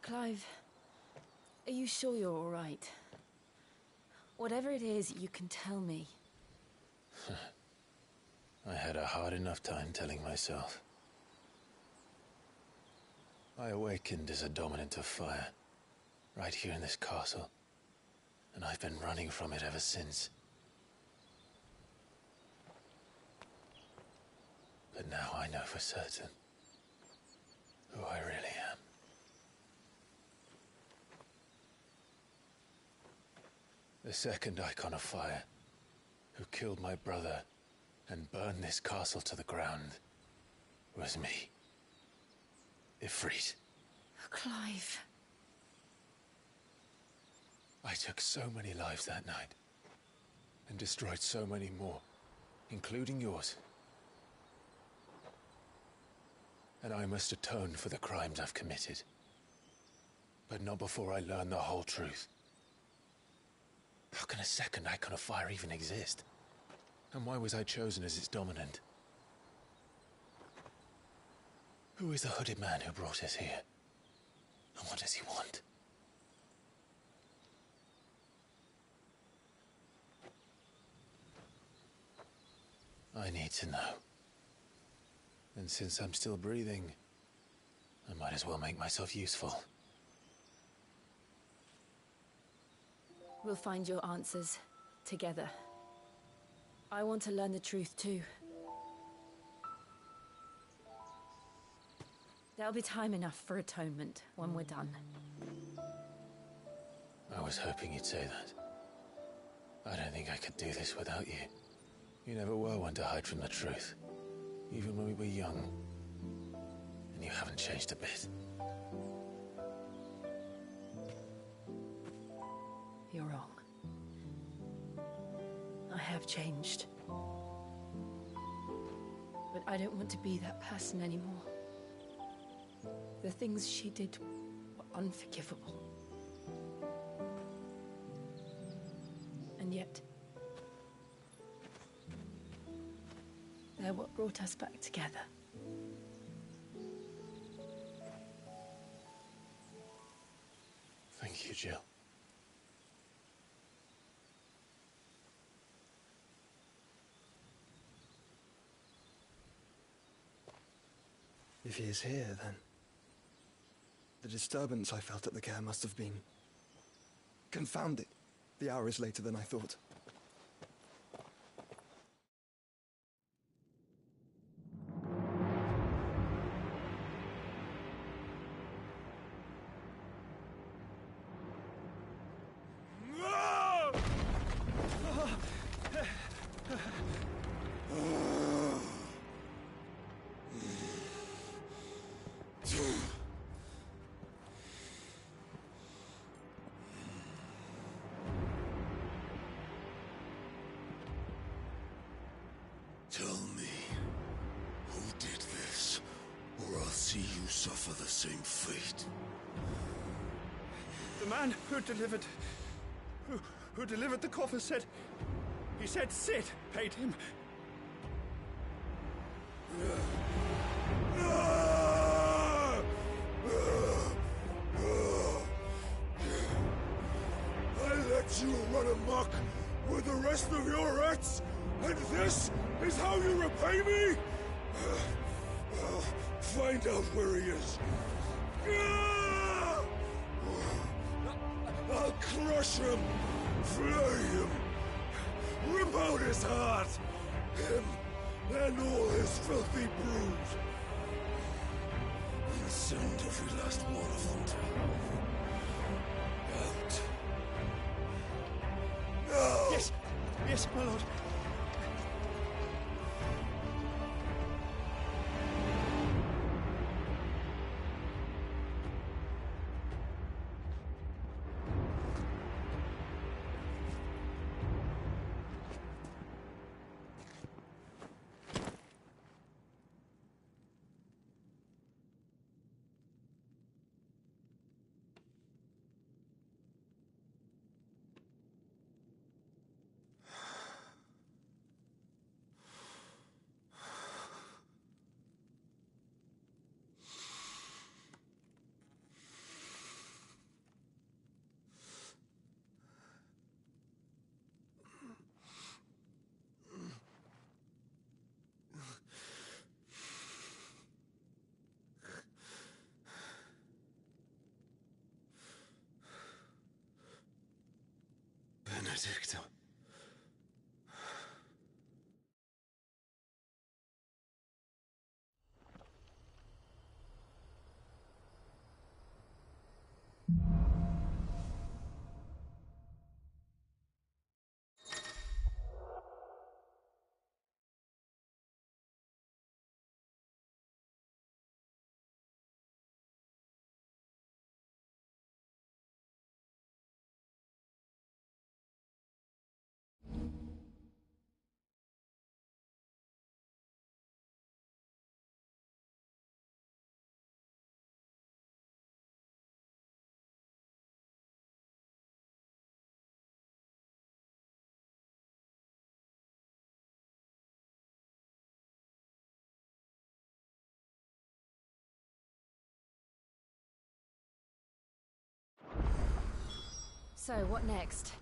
Speaker 7: Clive, are you sure you're all right? Whatever it is, you can tell me.
Speaker 2: I had a hard enough time telling myself. I awakened as a dominant of fire, right here in this castle, and I've been running from it ever since. But now I know for certain who I really am. The second icon of fire, who killed my brother and burned this castle to the ground, was me. Ifrit.
Speaker 7: Clive.
Speaker 2: I took so many lives that night, and destroyed so many more, including yours. And I must atone for the crimes I've committed. But not before I learn the whole truth. How can a second icon of fire even exist? And why was I chosen as its dominant? Who is the hooded man who brought us here? And what does he want? I need to know. And since I'm still breathing, I might as well make myself useful.
Speaker 7: We'll find your answers together. I want to learn the truth too. There'll be time enough for atonement when we're done.
Speaker 2: I was hoping you'd say that. I don't think I could do this without you. You never were one to hide from the truth, even when we were young. And you haven't changed a bit.
Speaker 7: You're wrong. I have changed. But I don't want to be that person anymore. The things she did were unforgivable. And yet, they're what brought us back together.
Speaker 2: Thank you, Jill.
Speaker 13: If he is here, then the disturbance I felt at the care must have been confounded. The hour is later than I thought.
Speaker 11: Tell me, who did this, or I'll see you suffer the same fate.
Speaker 13: The man who delivered the coffer said Sid paid him.
Speaker 11: lets you run amok with the rest of your rats, and this is how you repay me? Well, find out where he is. I'll crush him, flay him, rip out his heart, him and all his filthy brood, and send every last one of them to out. No!
Speaker 13: Yes, yes, my lord.
Speaker 10: Benedicta.
Speaker 19: So, what next?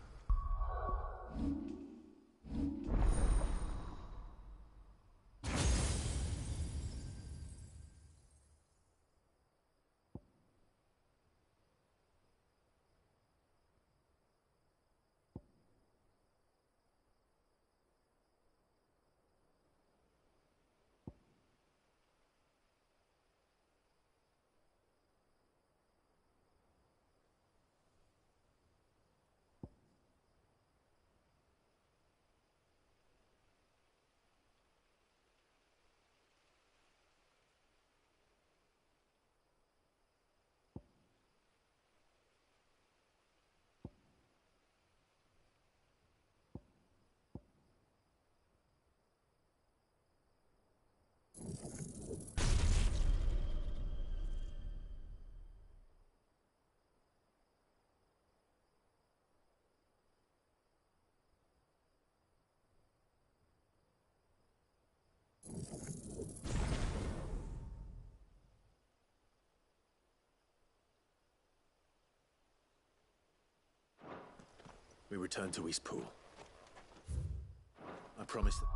Speaker 2: We return to Eastpool. I promise that...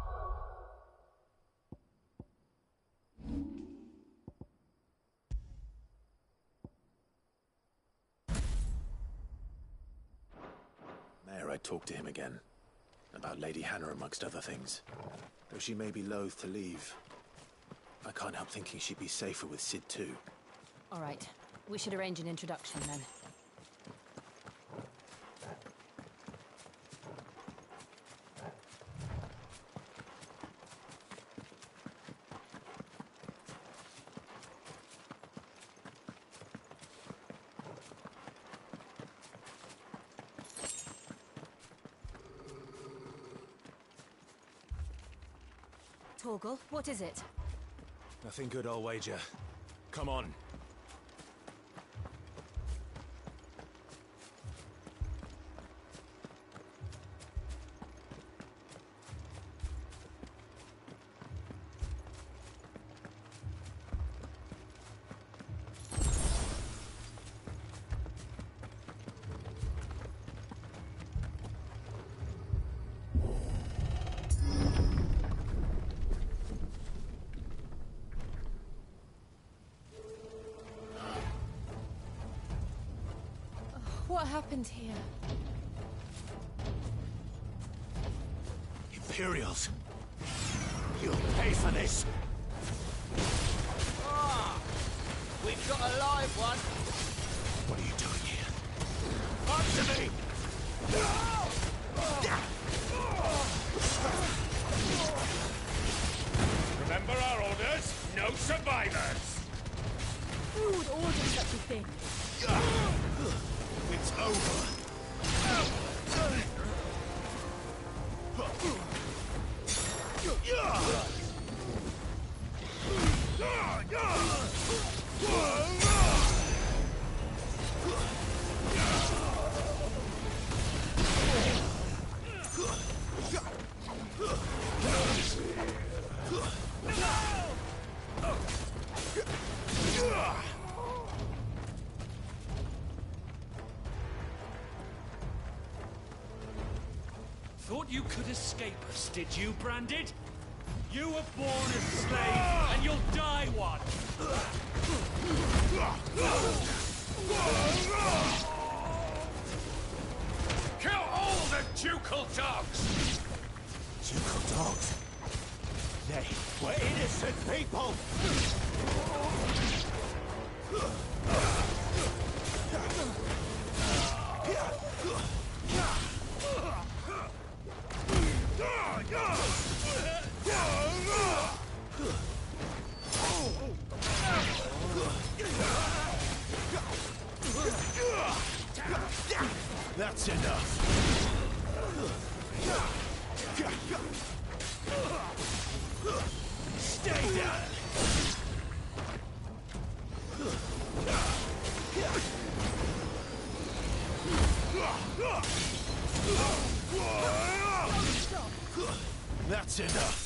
Speaker 2: Mayor, I talked to him again. About Lady Hannah amongst other things. Though she may be loath to leave, I can't help thinking she'd be safer with Sid too.
Speaker 19: All right. We should arrange an introduction then. Torgal, what is it?
Speaker 14: Nothing good, I'll wager. Come on.
Speaker 19: What happened here?
Speaker 4: Imperials. You'll pay for this.
Speaker 12: Ah! We've got a live one.
Speaker 4: What are you doing here? Answer me!
Speaker 14: Remember our orders? No survivors!
Speaker 7: Who would order such a thing?
Speaker 4: It's over.
Speaker 16: Thought you could escape us, did you, Branded? You were born a slave, and you'll die one!
Speaker 14: Kill all the ducal dogs!
Speaker 4: Ducal dogs? They were innocent people! That's enough. Stay down. That's enough.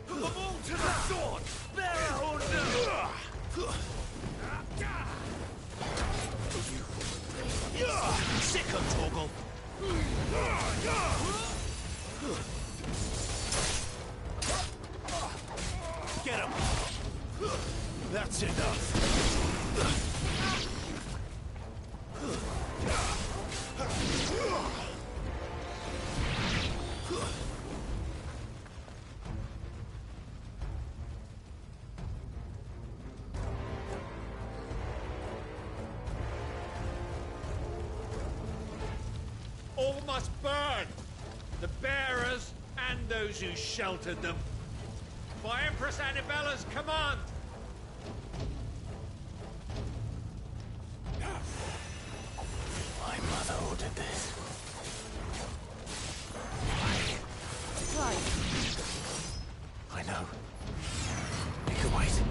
Speaker 14: Put them all to the sword! Bearer or no!
Speaker 4: Sick of Torgal. Get him. That's enough.
Speaker 14: All must burn! The bearers and those who sheltered them. By Empress Annabella's command!
Speaker 2: My mother ordered this.
Speaker 7: Why?
Speaker 2: I know. You can wait.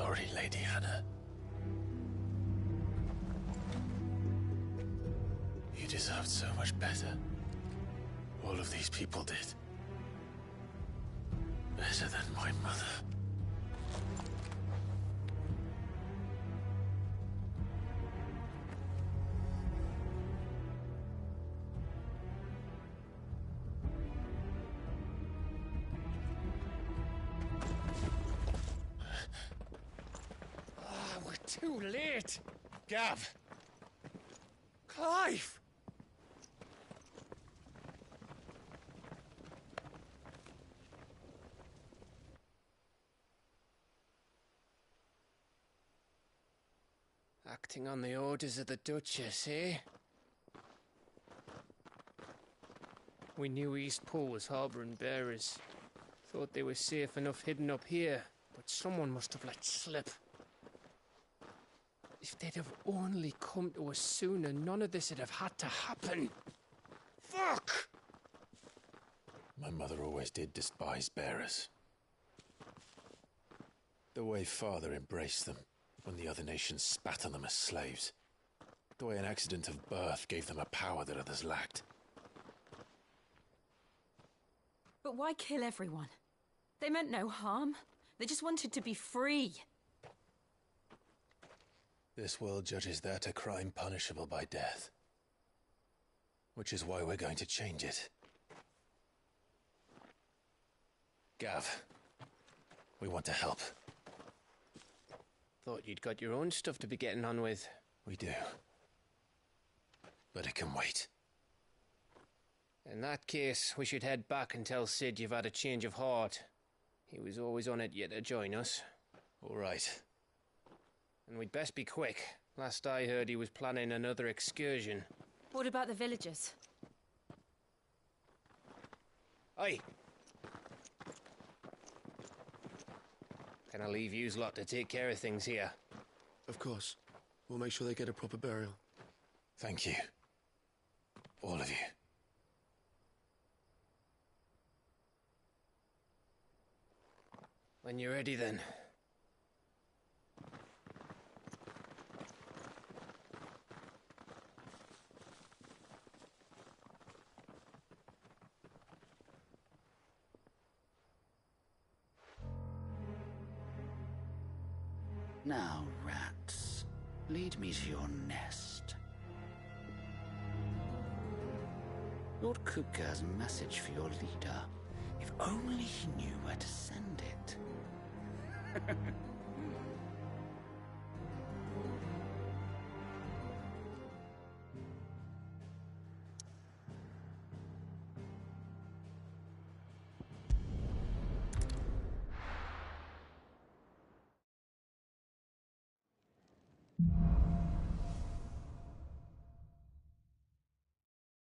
Speaker 2: sorry, Lady Hannah. You deserved so much better. All of these people did. Better than my mother.
Speaker 5: We're too late. Gav. Clive. Acting on the orders of the Duchess, eh? We knew East Pool was harbouring bearers. Thought they were safe enough hidden up here, but someone must have let slip. If they'd have only come to us sooner, none of this would have had to happen. Fuck!
Speaker 2: My mother always did despise bearers. The way Father embraced them when the other nations spat on them as slaves. The way an accident of birth gave them a power that others lacked.
Speaker 19: But why kill everyone? They meant no harm. They just wanted to be free.
Speaker 2: This world judges that a crime punishable by death. Which is why we're going to change it. Gav, we want to help.
Speaker 5: Thought you'd got your own stuff to be getting on with.
Speaker 2: We do. But it can wait.
Speaker 5: In that case, we should head back and tell Sid you've had a change of heart. He was always on it yet to join us.
Speaker 2: All right.
Speaker 5: And we'd best be quick. Last I heard, he was planning another excursion.
Speaker 19: What about the villagers?
Speaker 5: Aye. Can I leave yous lot to take care of things here?
Speaker 13: Of course. We'll make sure they get a proper burial.
Speaker 2: Thank you. All of you.
Speaker 5: When you're ready, then.
Speaker 22: Now, rats, lead me to your nest. Lord Kupka has a message for your leader. If only he knew where to send it.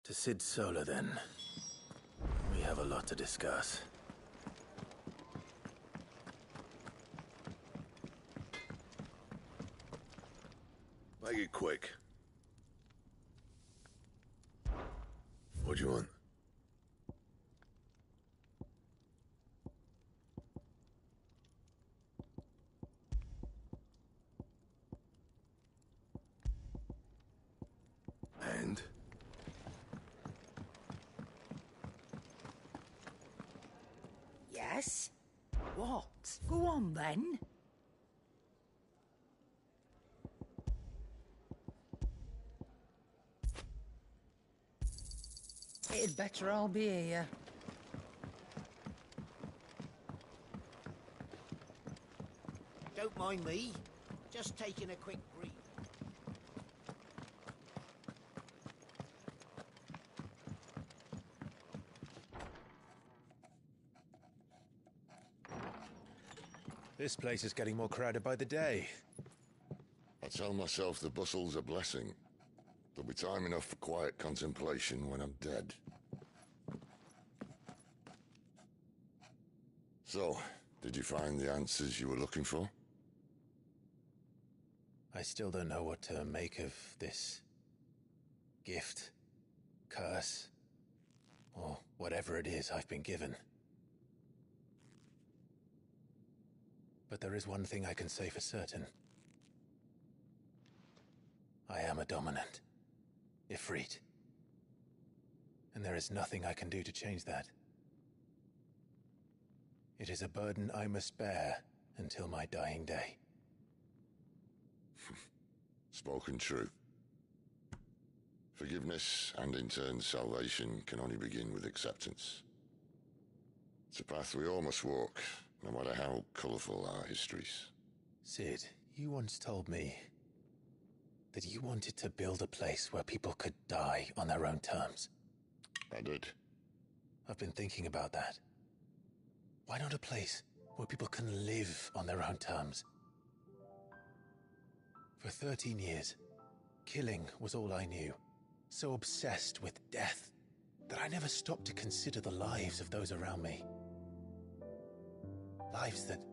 Speaker 2: To Sid Solar, then. We have a lot to discuss.
Speaker 18: Make it quick. What do you want? And?
Speaker 23: Yes? What? Go on, then. It'd better all be here.
Speaker 1: Don't mind me. Just taking a quick breathe.
Speaker 2: This place is getting more crowded by the day.
Speaker 18: I tell myself the bustle's a blessing. There'll be time enough for quiet contemplation when I'm dead. So, did you find the answers you were looking for?
Speaker 2: I still don't know what to make of this gift, curse, or whatever it is I've been given.
Speaker 10: But there is one thing I can say for certain. I am a dominant. Ifrit. And there is nothing I can do to change that. It is a burden I must bear until my dying day.
Speaker 18: Spoken true. Forgiveness and in turn salvation can only begin with acceptance. It's a path we all must walk, no matter how colourful our histories.
Speaker 10: Sid, you once told me that you wanted to build a place where people could die on their own terms.
Speaker 18: I did.
Speaker 10: I've been thinking about that. Why not a place where people can live on their own terms? For 13 years, killing was all I knew. So obsessed with death that I never stopped to consider the lives of those around me. Lives that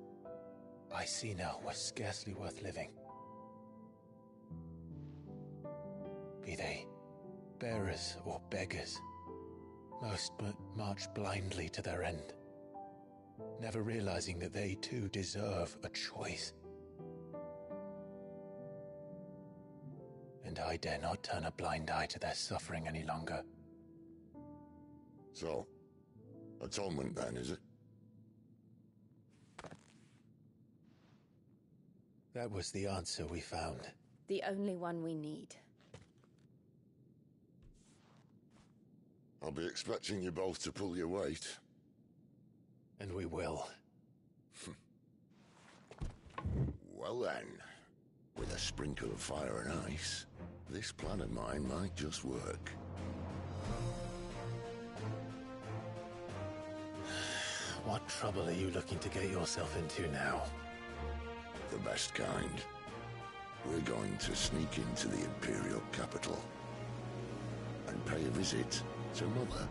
Speaker 10: I see now were scarcely worth living. Be they bearers or beggars, most march blindly to their end, never realizing that they too deserve a choice. And I dare not turn a blind eye to their suffering any longer.
Speaker 18: So, atonement then, is it?
Speaker 10: That was the answer we found.
Speaker 3: The only one we need.
Speaker 18: I'll be expecting you both to pull your weight.
Speaker 10: And we will.
Speaker 18: Well then, with a sprinkle of fire and ice, this plan of mine might just work.
Speaker 10: What trouble are you looking to get yourself into now?
Speaker 18: The best kind. We're going to sneak into the Imperial capital and pay a visit to Mother.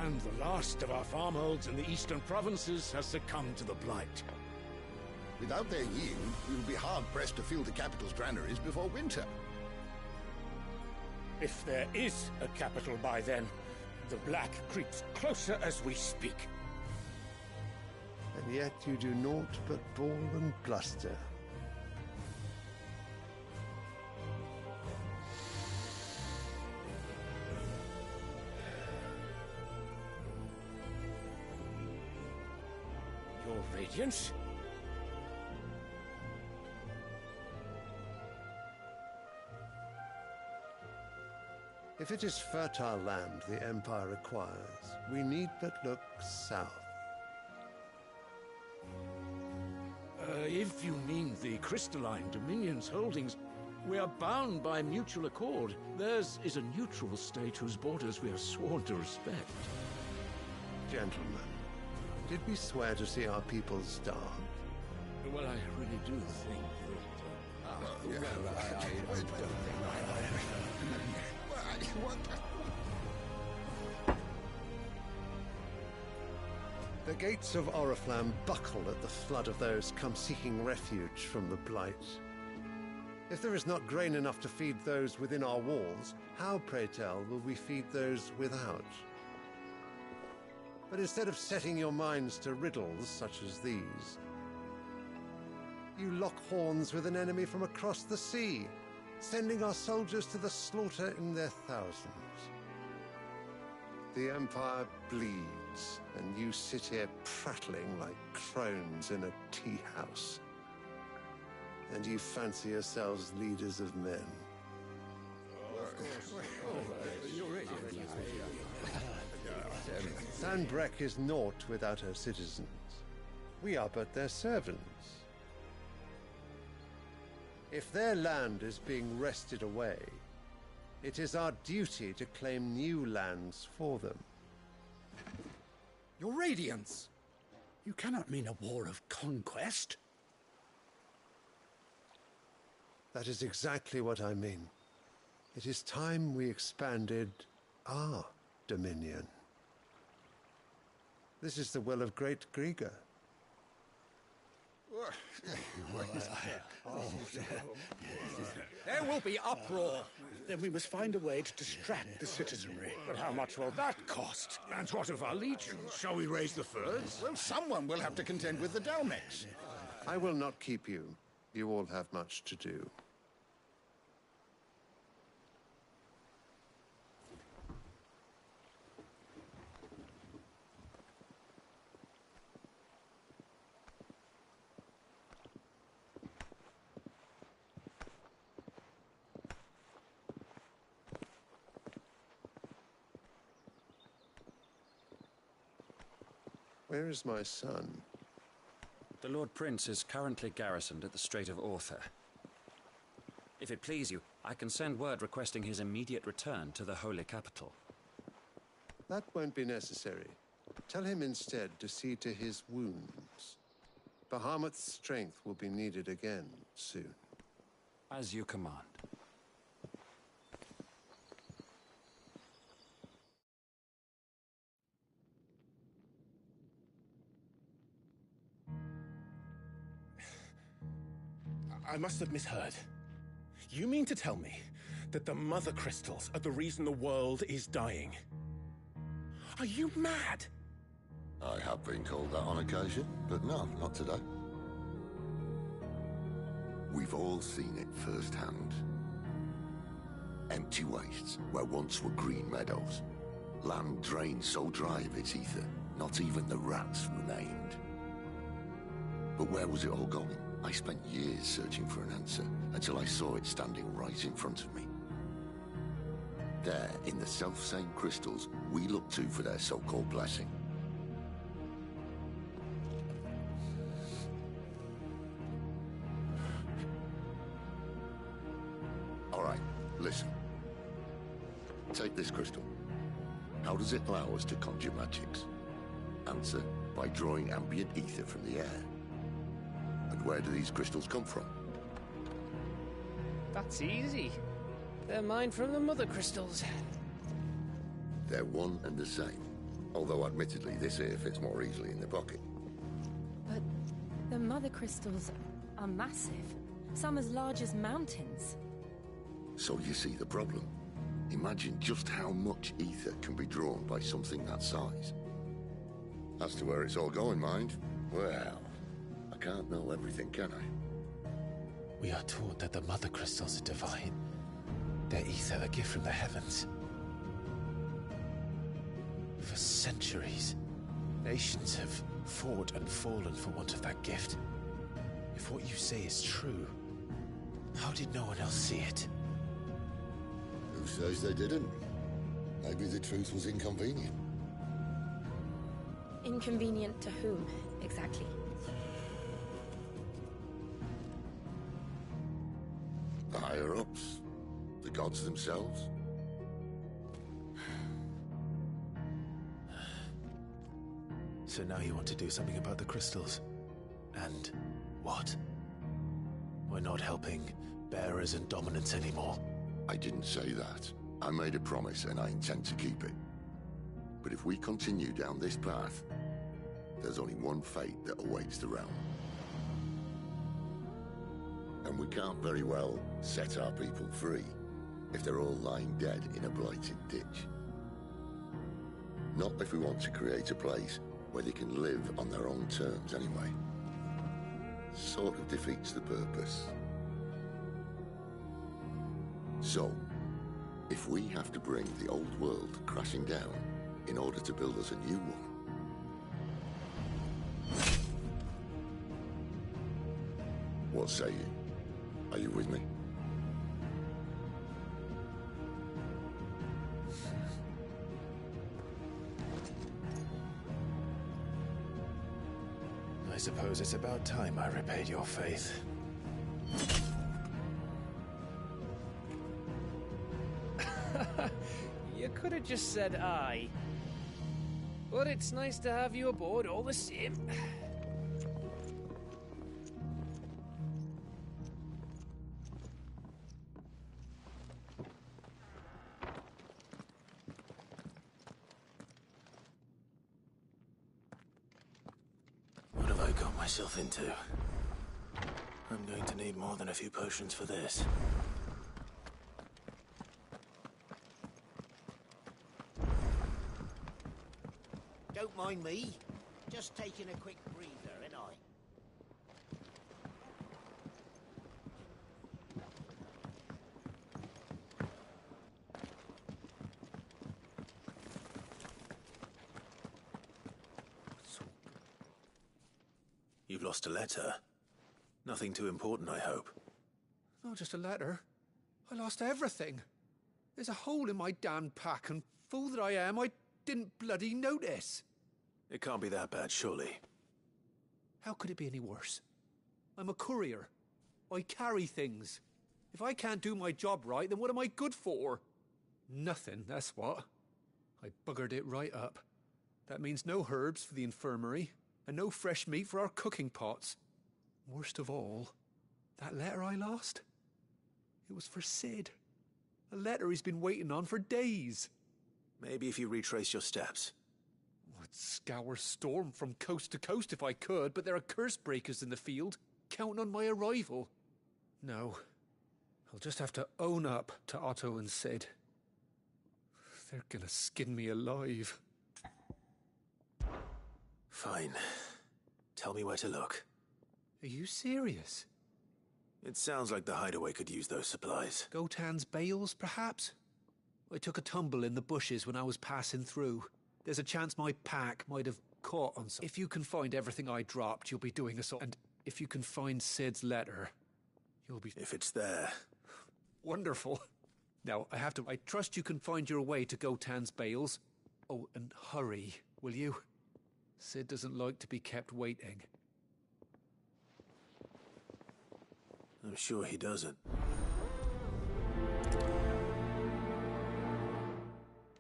Speaker 4: And the last of our farmholds in the eastern provinces has succumbed to the blight.
Speaker 8: Without their yield, we will be hard-pressed to fill the capital's granaries before winter.
Speaker 4: If there is a capital by then, the black creeps closer as we speak.
Speaker 17: And yet you do naught but bawl and bluster.
Speaker 4: Your Radiance?
Speaker 17: If it is fertile land the Empire requires, we need but look south.
Speaker 4: If you mean the crystalline Dominion's holdings, we are bound by mutual accord. Theirs is a neutral state whose borders we are sworn to respect.
Speaker 17: Gentlemen, did we swear to see our people starve?
Speaker 4: Well, I really do think that...
Speaker 8: I don't think
Speaker 17: The gates of Oriflamme buckle at the flood of those come seeking refuge from the blight. If there is not grain enough to feed those within our walls, how, pray tell, will we feed those without? But instead of setting your minds to riddles such as these, you lock horns with an enemy from across the sea, sending our soldiers to the slaughter in their thousands. The Empire bleeds, and you sit here prattling like crones in a tea house. And you fancy yourselves leaders of men. Sanbreque is naught without her citizens. We are but their servants. If their land is being wrested away, it is our duty to claim new lands for them.
Speaker 1: Your Radiance! You cannot mean a war of conquest.
Speaker 17: That is exactly what I mean. It is time we expanded our dominion. This is the will of great Grieger.
Speaker 1: There will be uproar. Then we must find a way to distract the citizenry.
Speaker 11: But how much will that cost? And what of our legions? Shall we raise the furs?
Speaker 8: Well, someone will have to contend with the Dalmex.
Speaker 17: I will not keep you. You all have much to do. Where is my son?
Speaker 6: The Lord Prince is currently garrisoned at the Strait of Arthur. If it please you, I can send word requesting his immediate return to the Holy Capital.
Speaker 17: That won't be necessary. Tell him instead to see to his wounds. Bahamut's strength will be needed again soon.
Speaker 6: As you command.
Speaker 2: I must have misheard. You mean to tell me that the mother crystals are the reason the world is dying? Are you mad?
Speaker 18: I have been called that on occasion, but no, not today. We've all seen it firsthand. Empty wastes where once were green meadows. Land drained so dry of its ether, not even the rats remained. But where was it all going? I spent years searching for an answer, until I saw it standing right in front of me. There, in the self-same crystals we look to for their so-called blessing. All right, listen. Take this crystal. How does it allow us to conjure magics? Answer, by drawing ambient ether from the air. And where do these crystals come from?
Speaker 5: That's easy. They're mined from the mother crystals.
Speaker 18: They're one and the same. Although admittedly this here fits more easily in the pocket.
Speaker 19: But the mother crystals are massive. Some as large as mountains.
Speaker 18: So you see the problem. Imagine just how much ether can be drawn by something that size. As to where it's all going, mind, well, I can't know everything, can I?
Speaker 2: We are taught that the mother crystals are divine. Their ether a gift from the heavens. For centuries, nations have fought and fallen for want of that gift. If what you say is true, how did no one else see it?
Speaker 18: Who says they didn't? Maybe the truth was inconvenient.
Speaker 7: Inconvenient to whom, exactly?
Speaker 18: The higher-ups? The gods themselves?
Speaker 2: So now you want to do something about the crystals. And what? We're not helping bearers and dominants anymore.
Speaker 18: I didn't say that. I made a promise and I intend to keep it. But if we continue down this path, there's only one fate that awaits the realm. And we can't very well set our people free if they're all lying dead in a blighted ditch. Not if we want to create a place where they can live on their own terms anyway. Sort of defeats the purpose. So, if we have to bring the old world crashing down in order to build us a new one, what say you? Are you with me?
Speaker 2: I suppose it's about time I repaid your faith.
Speaker 5: You could have just said aye. But it's nice to have you aboard all the same.
Speaker 2: myself into? I'm going to need more than a few potions for this.
Speaker 1: Don't mind me. Just taking a quick breather, ain't I?
Speaker 2: You've lost a letter. Nothing too important, I hope.
Speaker 9: Not just a letter. I lost everything. There's a hole in my damned pack, and fool that I am, I didn't bloody notice.
Speaker 2: It can't be that bad, surely.
Speaker 9: How could it be any worse? I'm a courier. I carry things. If I can't do my job right, then what am I good for? Nothing, that's what. I buggered it right up. That means no herbs for the infirmary, and no fresh meat for our cooking pots. Worst of all, that letter I lost? It was for Sid. A letter he's been waiting on for days.
Speaker 2: Maybe if you retrace your steps.
Speaker 9: I'd scour Storm from coast to coast if I could, but there are curse breakers in the field, counting on my arrival. No, I'll just have to own up to Otto and Sid. They're gonna skin me alive.
Speaker 2: Fine. Tell me where to look.
Speaker 9: Are you serious?
Speaker 2: It sounds like the hideaway could use those supplies.
Speaker 9: Gotan's bales, perhaps? I took a tumble in the bushes when I was passing through. There's a chance my pack might have caught on something. If you can find everything I dropped, you'll be doing us all. And if you can find Sid's letter, you'll be...
Speaker 2: If it's there.
Speaker 9: Wonderful. Now, I trust you can find your way to Gotan's bales. Oh, and hurry, will you? Sid doesn't like to be kept waiting.
Speaker 2: I'm sure he doesn't.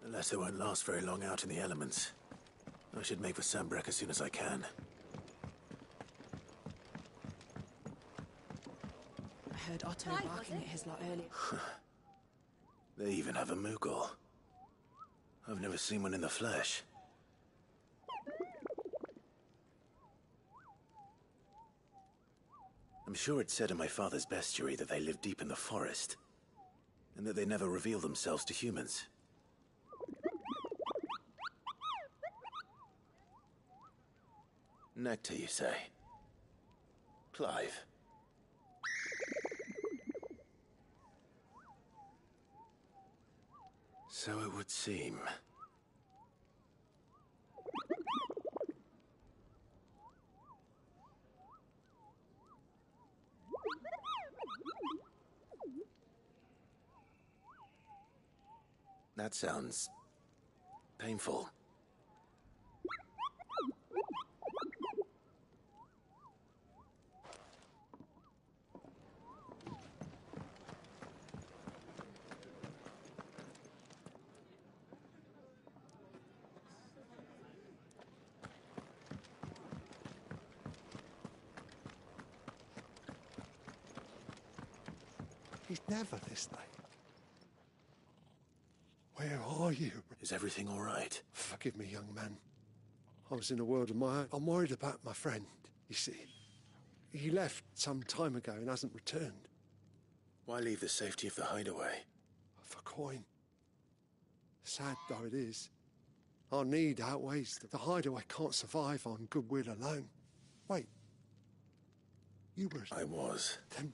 Speaker 2: The letter won't last very long out in the elements. I should make for Sambrek as soon as I can.
Speaker 20: I heard Otto barking at his lot earlier.
Speaker 2: They even have a Moogle. I've never seen one in the flesh. I'm sure it said in my father's bestiary that they live deep in the forest, and that they never reveal themselves to humans. Nectar, you say? Clive. So it would seem. That sounds painful.
Speaker 17: He's never this late. Where are you?
Speaker 2: Is everything all right?
Speaker 17: Forgive me, young man. I was in a world of my own. I'm worried about my friend, you see. He left some time ago and hasn't returned.
Speaker 2: Why leave the safety of the hideaway?
Speaker 17: For coin. Sad though it is, our need outweighs the hideaway can't survive on goodwill alone. Wait. You were...
Speaker 2: I was.
Speaker 17: Then...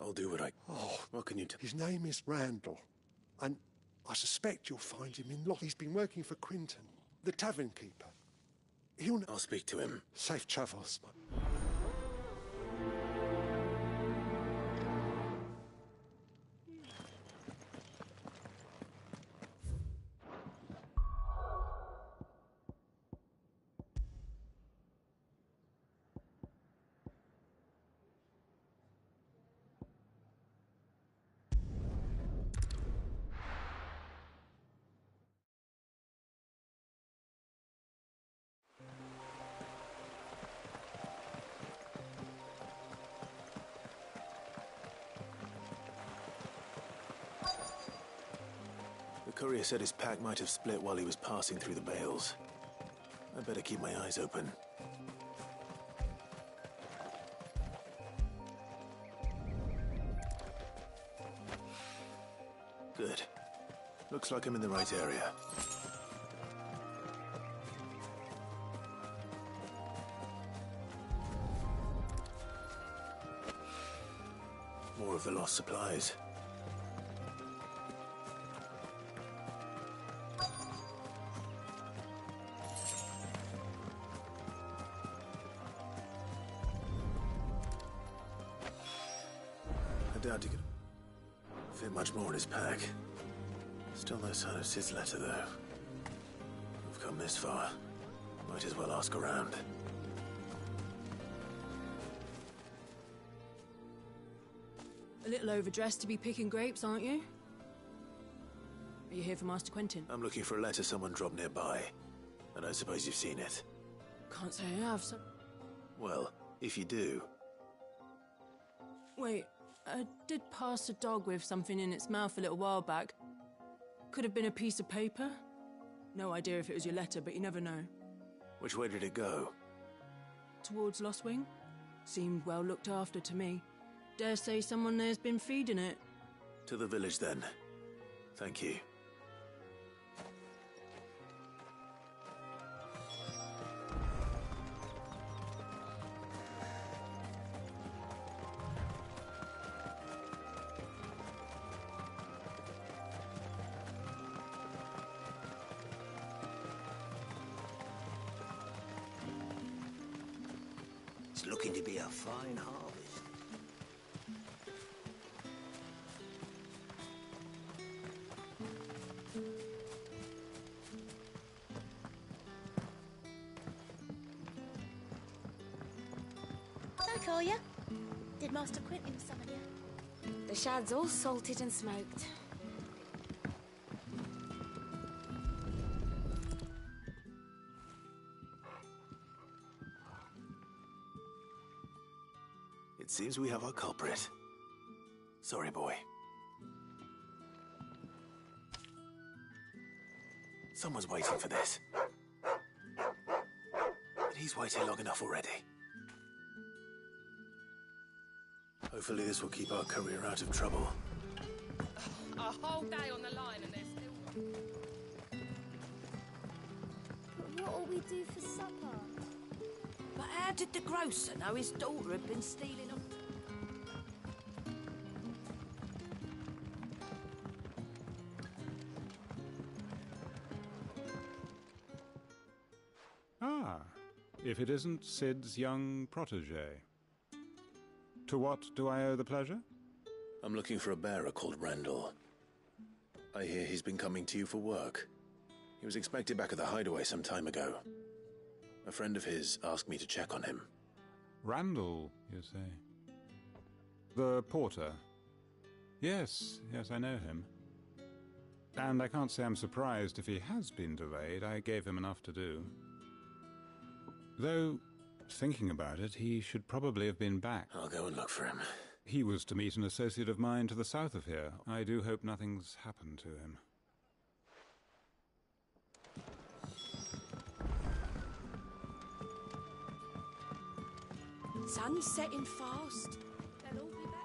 Speaker 2: I'll do what I...
Speaker 17: Oh,
Speaker 2: what can you do?
Speaker 17: His name is Randall, and I suspect you'll find him in Lock. He's been working for Quinton, the tavern keeper.
Speaker 2: I'll speak to him.
Speaker 17: Safe travels.
Speaker 2: The courier said his pack might have split while he was passing through the bales. I better keep my eyes open. Good. Looks like I'm in the right area. More of the lost supplies. I doubt he could fit much more in his pack. Still no sign of Sid's letter, though. We've come this far. Might as well ask around.
Speaker 20: A little overdressed to be picking grapes, aren't you? Are you here for Master Quentin?
Speaker 2: I'm looking for a letter someone dropped nearby. And I suppose you've seen it.
Speaker 20: Can't say I have, so...
Speaker 2: Well, if you do...
Speaker 20: Wait, I did pass a dog with something in its mouth a little while back. Could have been a piece of paper. No idea if it was your letter, but you never know.
Speaker 2: Which way did it go?
Speaker 20: Towards Lost Wing? Seemed well looked after to me. Dare say someone there's been feeding it.
Speaker 2: To the village, then. Thank you.
Speaker 1: It's looking to be a fine harvest.
Speaker 12: I call you. Did Master Quentin summon you?
Speaker 15: The shad's all salted and smoked.
Speaker 2: It seems we have our culprit. Sorry, boy. Someone's waiting for this. And he's waited long enough already. Hopefully this will keep our career out of trouble.
Speaker 15: A whole day on the line and they're still...
Speaker 12: But what'll we do for supper?
Speaker 23: But how did the grocer know his daughter had been stealing them?
Speaker 21: Ah, if it isn't Sid's young protege. To what do I owe the pleasure?
Speaker 2: I'm looking for a bearer called Randall. I hear he's been coming to you for work. He was expected back at the hideaway some time ago. A friend of his asked me to check on him.
Speaker 21: Randall, you say? The porter? Yes, I know him. And I can't say I'm surprised if he has been delayed. I gave him enough to do. Though, thinking about it, he should probably have been back.
Speaker 2: I'll go and look for him.
Speaker 21: He was to meet an associate of mine to the south of here. I do hope nothing's happened to him.
Speaker 23: Sun's setting fast. They'll all be back.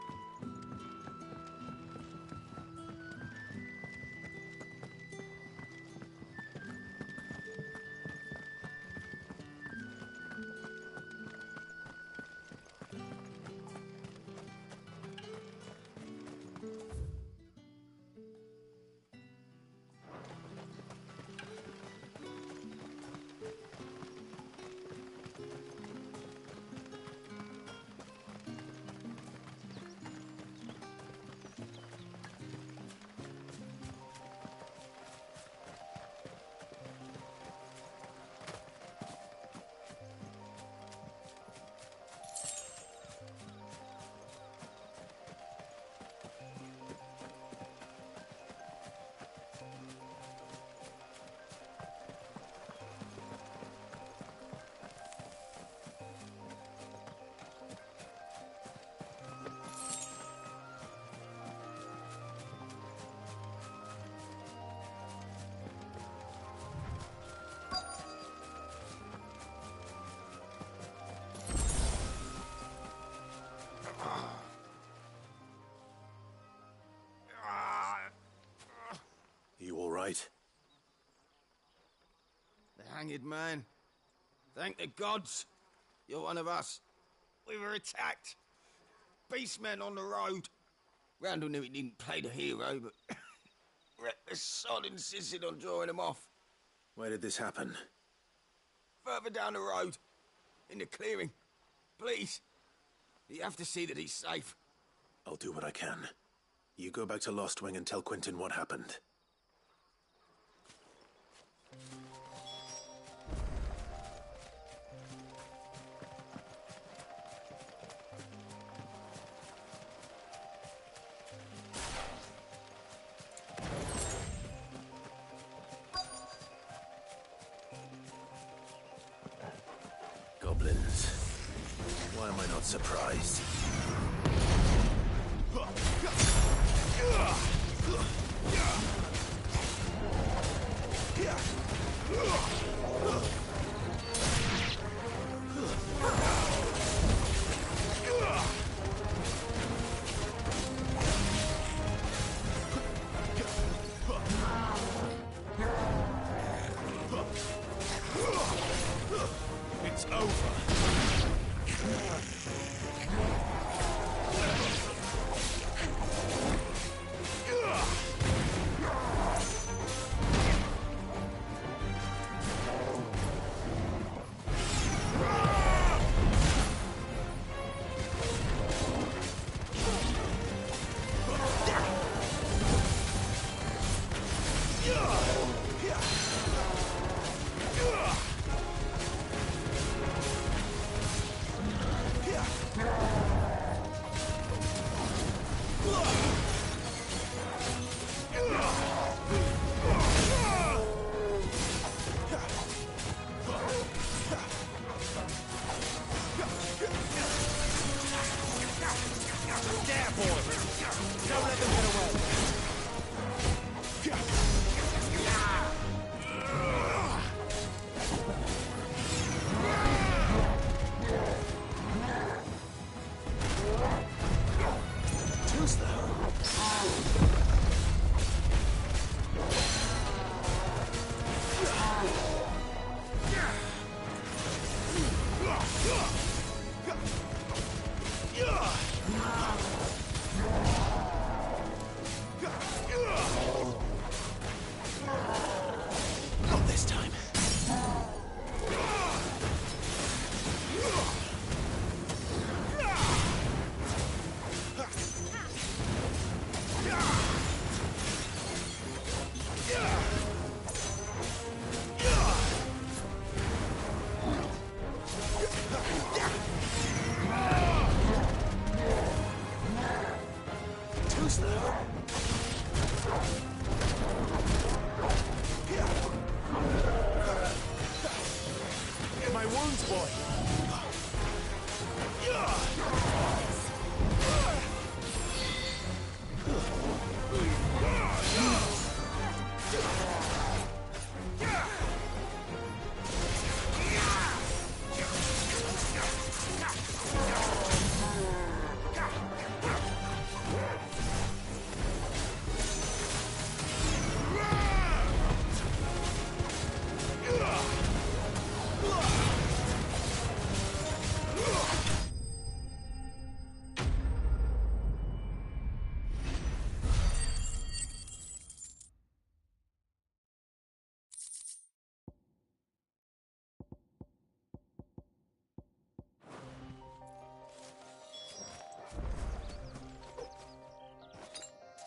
Speaker 2: right?
Speaker 13: The hanged man. Thank the gods. You're one of us. We were attacked. Beastmen on the road. Randall knew he didn't play the hero, but the sod insisted on drawing him off.
Speaker 2: Where did this happen?
Speaker 13: Further down the road. In the clearing. Please. You have to see that he's safe.
Speaker 2: I'll do what I can. You go back to Lost Wing and tell Quentin what happened. Goblins. Why am I not surprised?
Speaker 11: It's over.
Speaker 2: Not this time. Too slow. My wounds, boy.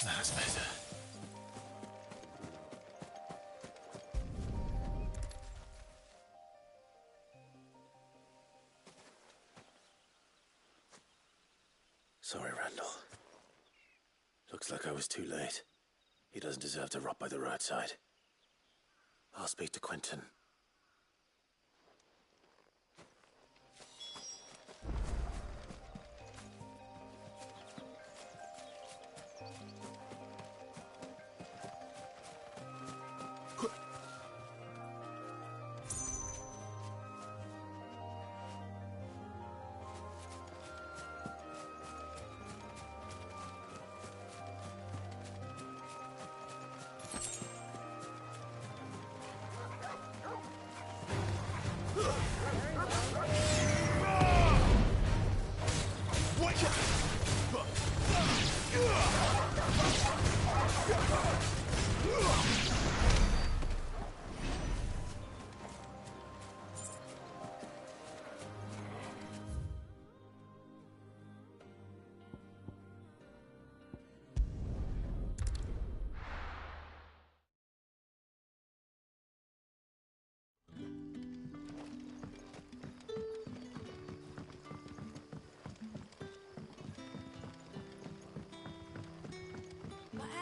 Speaker 2: That's better. Sorry, Randall. Looks like I was too late. He doesn't deserve to rot by the roadside. I'll speak to Quentin.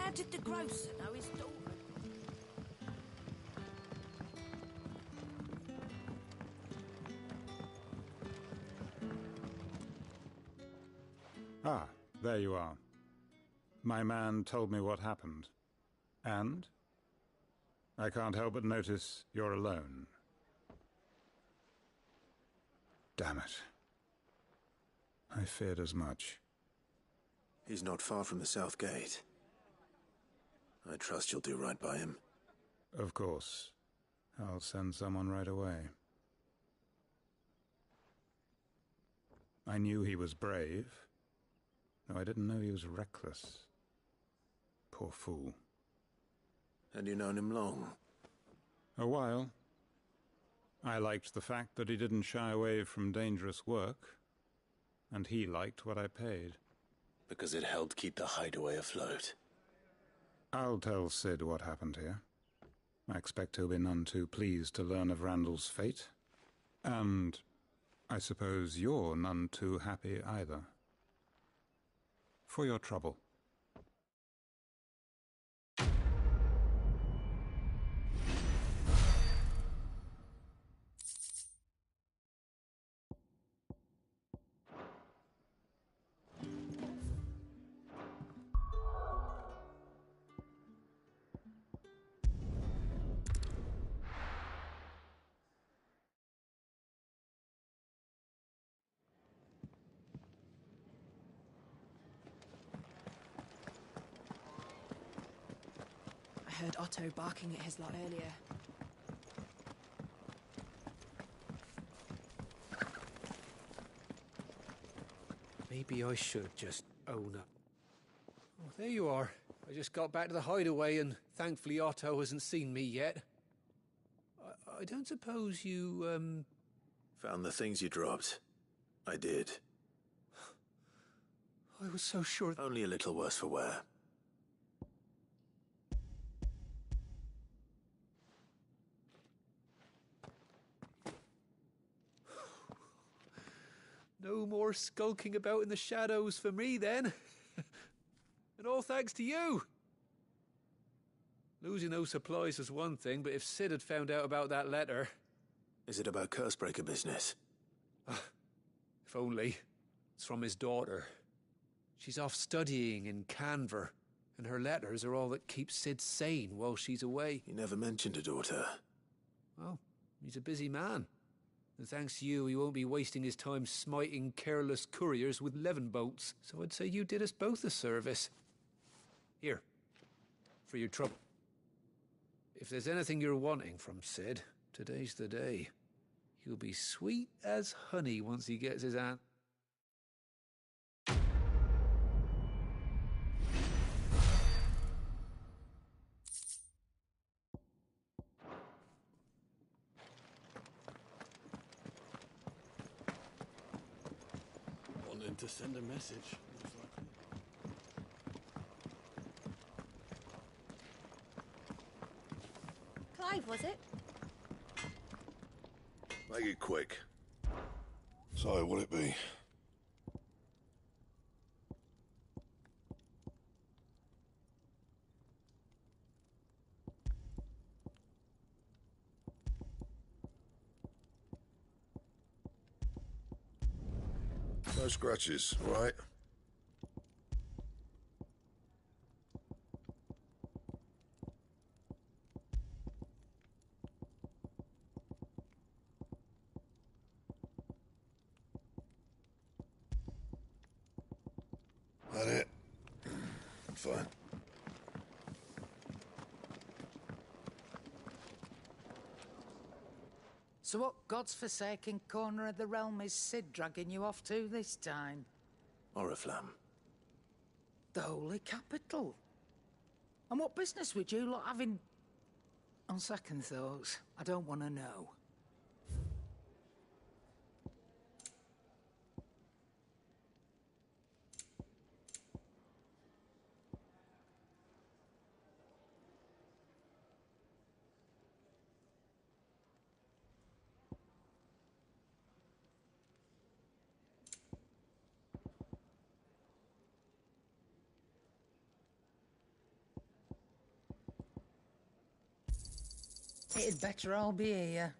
Speaker 23: how did the grocer know his daughter?
Speaker 21: Ah, there you are. My man told me what happened. And? I can't help but notice you're alone. Damn it. I feared as much.
Speaker 2: He's not far from the South Gate. I trust you'll do right by him.
Speaker 21: Of course. I'll send someone right away. I knew he was brave, though I didn't know he was reckless. Poor fool.
Speaker 2: And you known him long?
Speaker 21: A while. I liked the fact that he didn't shy away from dangerous work, and he liked what I paid.
Speaker 2: Because it helped keep the hideaway afloat.
Speaker 21: I'll tell Sid what happened here. I expect he'll be none too pleased to learn of Randall's fate. And I suppose you're none too happy either. For your trouble.
Speaker 7: I heard Otto barking at his lot earlier.
Speaker 9: Maybe I should just own up. Oh, there you are. I just got back to the hideaway and thankfully Otto hasn't seen me yet. I don't suppose you,
Speaker 2: Found the things you dropped. I did.
Speaker 9: I was so sure...
Speaker 2: Only a little worse for wear.
Speaker 9: No more skulking about in the shadows for me, then. And all thanks to you. Losing those supplies was one thing, but if Sid had found out about that letter...
Speaker 2: Is it about Cursebreaker business?
Speaker 9: If only. It's from his daughter. She's off studying in Canver, and her letters are all that keeps Sid sane while she's away.
Speaker 2: He never mentioned a daughter.
Speaker 9: Well, he's a busy man. And thanks to you, he won't be wasting his time smiting careless couriers with levin bolts. So I'd say you did us both a service. Here, for your trouble. If there's anything you're wanting from Sid, today's the day. He'll be sweet as honey once he gets his hand.
Speaker 2: Wanted to send a message.
Speaker 12: Clive, was it?
Speaker 11: Make it quick. So, what'll it be? No scratches, right? That it? Fine.
Speaker 23: So what God's forsaken corner of the realm is Sid dragging you off to this time?
Speaker 2: Oriflamme.
Speaker 23: The Holy Capital. And what business would you lot have in... On second thoughts, I don't want to know. It'd better all be here.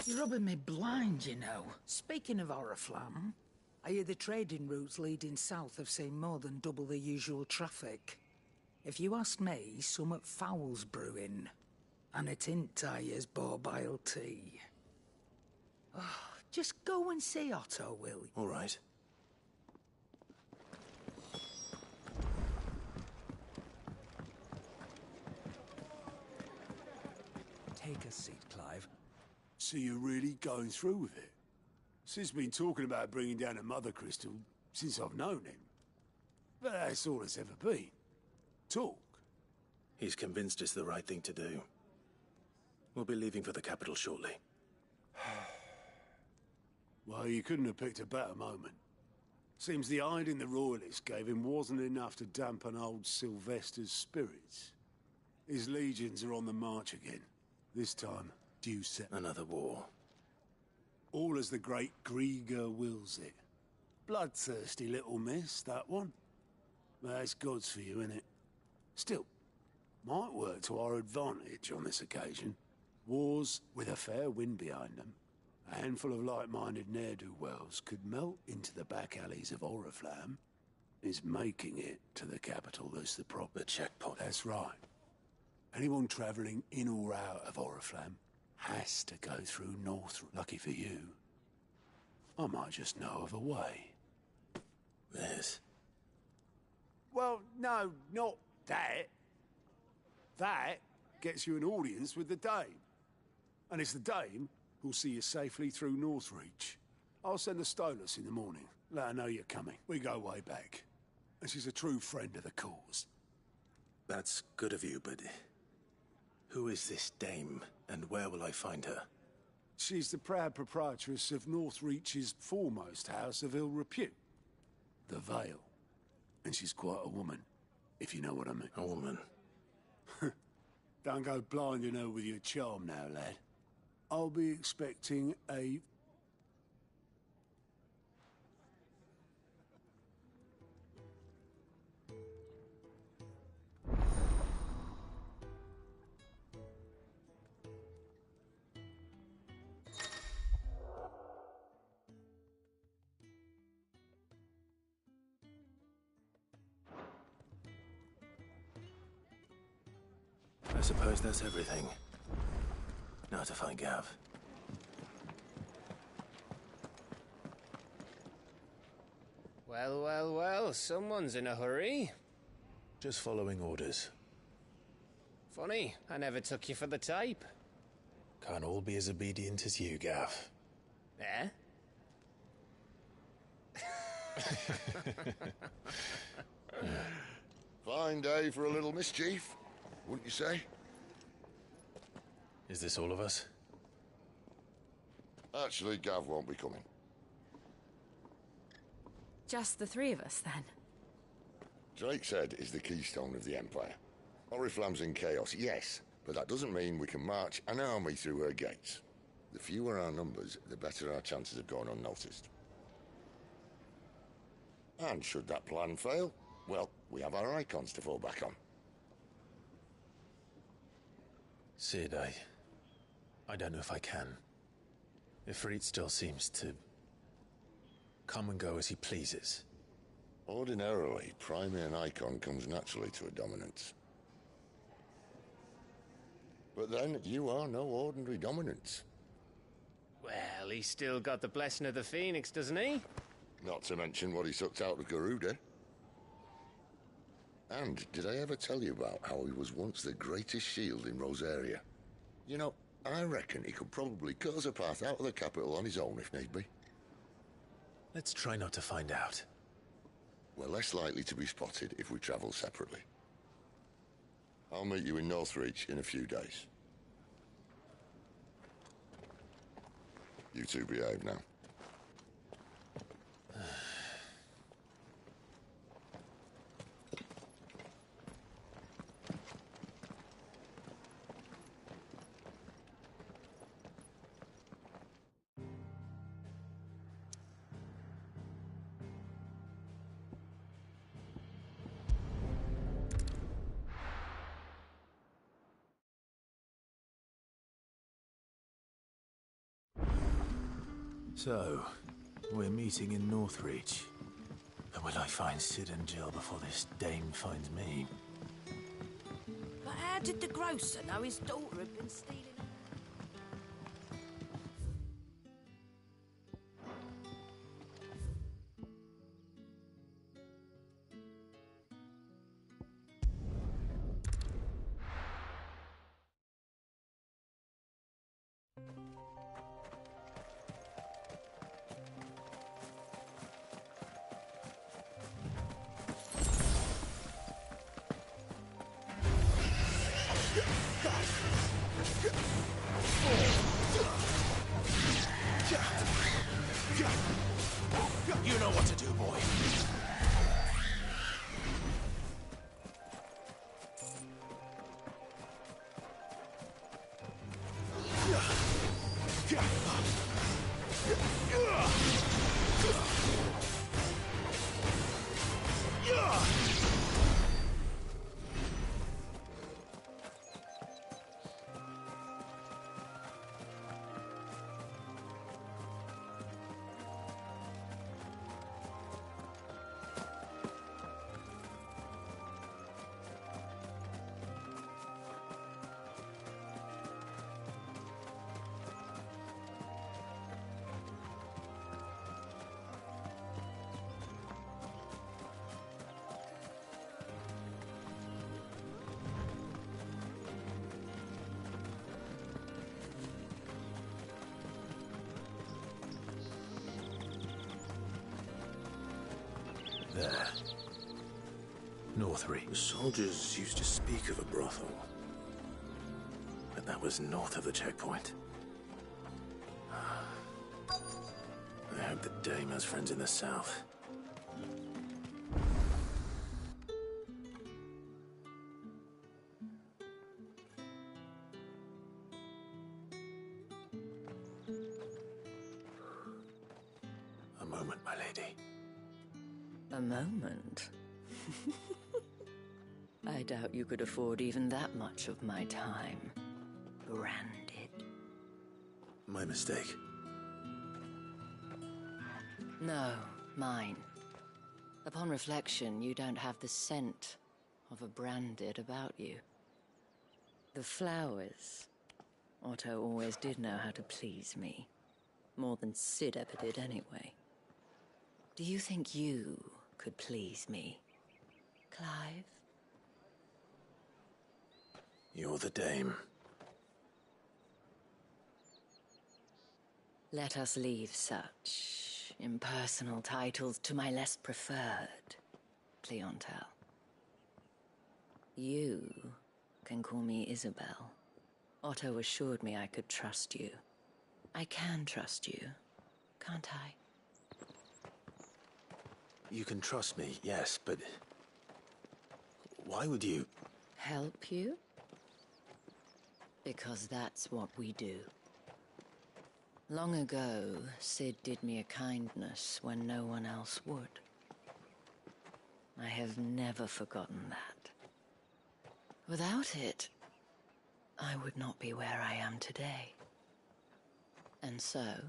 Speaker 23: You're rubbing me blind, you know. Speaking of Oriflamme, I hear the trading routes leading south have seen more than double the usual traffic. If you ask me, summat foul's brewing. And it ain't Tyre's borbile tea. Oh, just go and see Otto, will you?
Speaker 2: All right.
Speaker 9: Take a seat, Clive.
Speaker 11: So you're really going through with it? Sid's been talking about bringing down a mother crystal since I've known him. But that's all it's ever been. Talk.
Speaker 2: He's convinced it's the right thing to do. We'll be leaving for the capital shortly.
Speaker 11: Well, you couldn't have picked a better moment. Seems the hiding the Royalists gave him wasn't enough to dampen old Sylvester's spirits. His legions are on the march again. This time, due set.
Speaker 2: Another war.
Speaker 11: All as the great Grieger wills it. Bloodthirsty little miss, that one. But that's God's for you, innit? Still, might work to our advantage on this occasion. Wars with a fair wind behind them. A handful of like-minded ne'er-do-wells could melt into the back alleys of Oriflamme. Is making it to the capital that's the proper checkpoint. That's right. Anyone travelling in or out of Oriflamme has to go through North. Lucky for you, I might just know of a way.
Speaker 2: This?
Speaker 11: Well, no, not that. That gets you an audience with the Dame. And it's the Dame who'll see you safely through Northreach. I'll send the Stolas in the morning. Let her know you're coming. We go way back. And she's a true friend of the cause.
Speaker 2: That's good of you, but who is this Dame, and where will I find her?
Speaker 11: She's the proud proprietress of Northreach's foremost house of ill repute, the Vale. And she's quite a woman, if you know what I mean.
Speaker 2: A woman?
Speaker 11: Don't go blinding her with your charm now, lad. I'll be expecting a...
Speaker 2: I suppose that's everything. Now to find Gav.
Speaker 5: Well, well, well, someone's in a hurry.
Speaker 2: Just following orders.
Speaker 5: Funny, I never took you for the type.
Speaker 2: Can't all be as obedient as you, Gav.
Speaker 5: Eh?
Speaker 18: Fine day for a little mischief, wouldn't you say?
Speaker 2: Is this all of us?
Speaker 18: Actually, Gav won't be coming.
Speaker 19: Just the three of us, then?
Speaker 18: Drake's Head is the keystone of the Empire. Oriflamme's in chaos, yes, but that doesn't mean we can march an army through her gates. The fewer our numbers, the better our chances of going unnoticed. And should that plan fail, well, we have our icons to fall back on.
Speaker 2: Sid, I don't know if I can. Ifrit still seems to come and go as he pleases.
Speaker 18: Ordinarily, priming an icon comes naturally to a dominance. But then, you are no ordinary dominance.
Speaker 5: Well, he's still got the blessing of the Phoenix, doesn't he?
Speaker 18: Not to mention what he sucked out of Garuda. And did I ever tell you about how he was once the greatest shield in Rosaria? You know, I reckon he could probably cut us a path out of the capital on his own if need be.
Speaker 2: Let's try not to find out.
Speaker 18: We're less likely to be spotted if we travel separately. I'll meet you in Northreach in a few days. You two behave now.
Speaker 2: So, we're meeting in Northreach. But will I find Sid and Jill before this dame finds me?
Speaker 14: But how did the grocer know his daughter had been stealing?
Speaker 2: You know what to do, boy. There. Northreach. The soldiers used to speak of a brothel. But that was north of the checkpoint. I hope the dame has friends in the south. A moment, my lady.
Speaker 14: A moment? I doubt you could afford even that much of my time. Branded.
Speaker 2: My mistake.
Speaker 14: No, mine. Upon reflection, you don't have the scent of a branded about you. The flowers. Otto always did know how to please me. More than Sid ever did anyway. Do you think you could please me, Clive?
Speaker 2: You're the dame.
Speaker 14: Let us leave such impersonal titles to my less preferred clientele. You can call me Isabel. Otto assured me I could trust you. I can trust you, can't I?
Speaker 2: You can trust me, yes, but why would you?
Speaker 14: Help you? Because that's what we do. Long ago, Sid did me a kindness when no one else would. I have never forgotten that. Without it, I would not be where I am today. And so,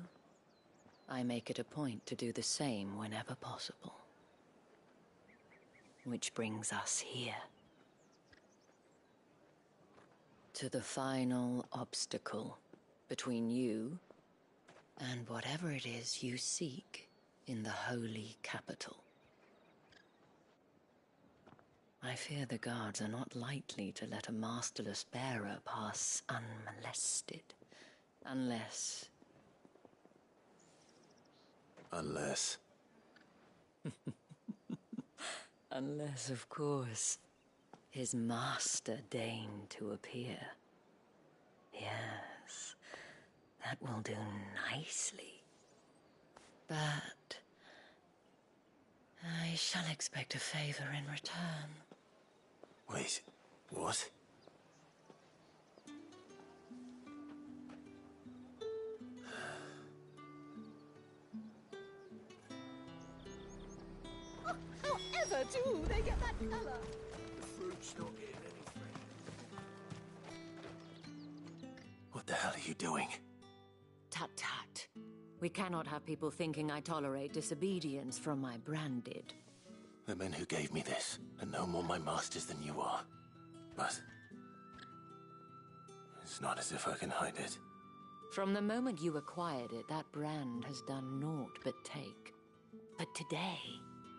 Speaker 14: I make it a point to do the same whenever possible. Which brings us here. To the final obstacle between you and whatever it is you seek in the holy capital. I fear the guards are not likely to let a masterless bearer pass unmolested. Unless... Unless, of course, his master deigned to appear. Yes, that will do nicely. But I shall expect a favor in return.
Speaker 2: Wait, what?
Speaker 12: However do they get that colour?
Speaker 1: The fruit's not getting any fresher.
Speaker 2: What the hell are you doing?
Speaker 14: Tut-tut. We cannot have people thinking I tolerate disobedience from my branded.
Speaker 2: The men who gave me this are no more my masters than you are. But it's not as if I can hide it.
Speaker 14: From the moment you acquired it, that brand has done naught but take. But today,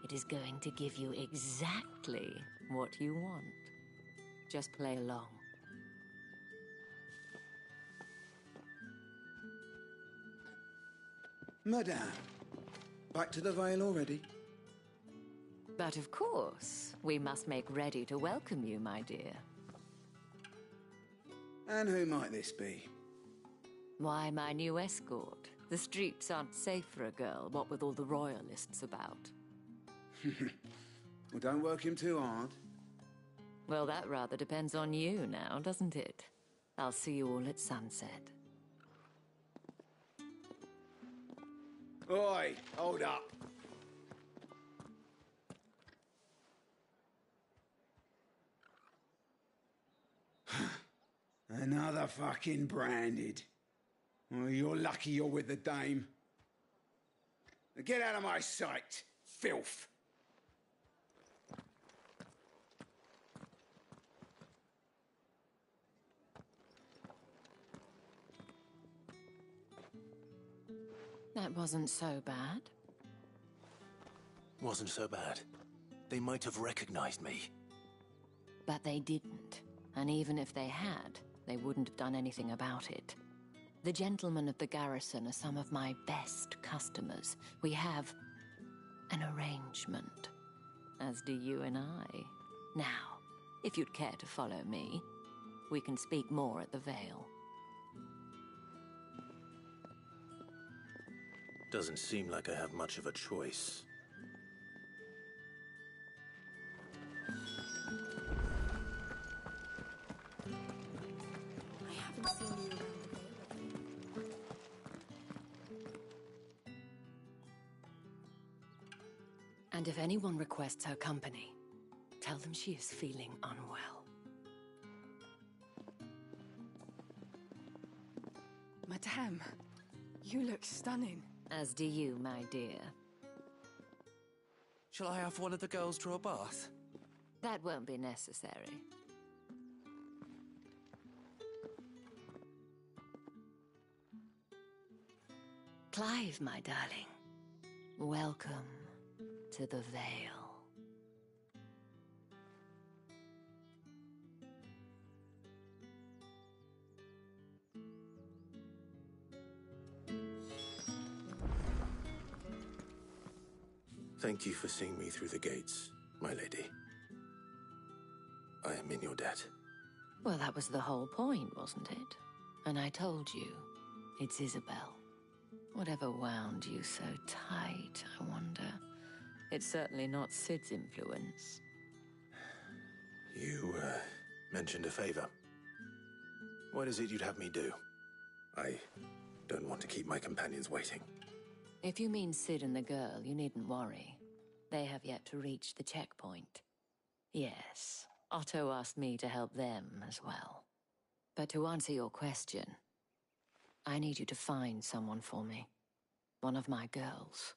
Speaker 14: it is going to give you exactly what you want. Just play along.
Speaker 3: Madame, back to the Vale already?
Speaker 14: But of course, we must make ready to welcome you, my dear.
Speaker 3: And who might this be?
Speaker 14: Why, my new escort. The streets aren't safe for a girl, what with all the royalists about.
Speaker 3: Well, don't work him too hard.
Speaker 14: Well, that rather depends on you now, doesn't it? I'll see you all at sunset.
Speaker 3: Oi, hold up. Another fucking branded. Well, you're lucky you're with the dame. Now get out of my sight, filth.
Speaker 14: That wasn't so bad.
Speaker 2: Wasn't so bad. They might have recognized me.
Speaker 14: But they didn't. And even if they had, they wouldn't have done anything about it. The gentlemen of the garrison are some of my best customers. We have an arrangement, as do you and I. Now, if you'd care to follow me, we can speak more at the Vale.
Speaker 2: Doesn't seem like I have much of a choice.
Speaker 12: I haven't seen you around the Vale.
Speaker 14: And if anyone requests her company, tell them she is feeling unwell.
Speaker 16: Madame, you look stunning.
Speaker 14: As do you, my dear.
Speaker 22: Shall I have one of the girls draw a bath?
Speaker 14: That won't be necessary. Clive, my darling. Welcome to the Vale.
Speaker 2: Thank you for seeing me through the gates, my lady. I am in your debt.
Speaker 14: Well, that was the whole point, wasn't it? And I told you, it's Isabel. Whatever wound you so tight, I wonder. It's certainly not Sid's influence.
Speaker 2: You, mentioned a favor. What is it you'd have me do? I don't want to keep my companions waiting.
Speaker 14: If you mean Sid and the girl, you needn't worry. They have yet to reach the checkpoint. Yes, Otto asked me to help them as well. But to answer your question, I need you to find someone for me. One of my girls.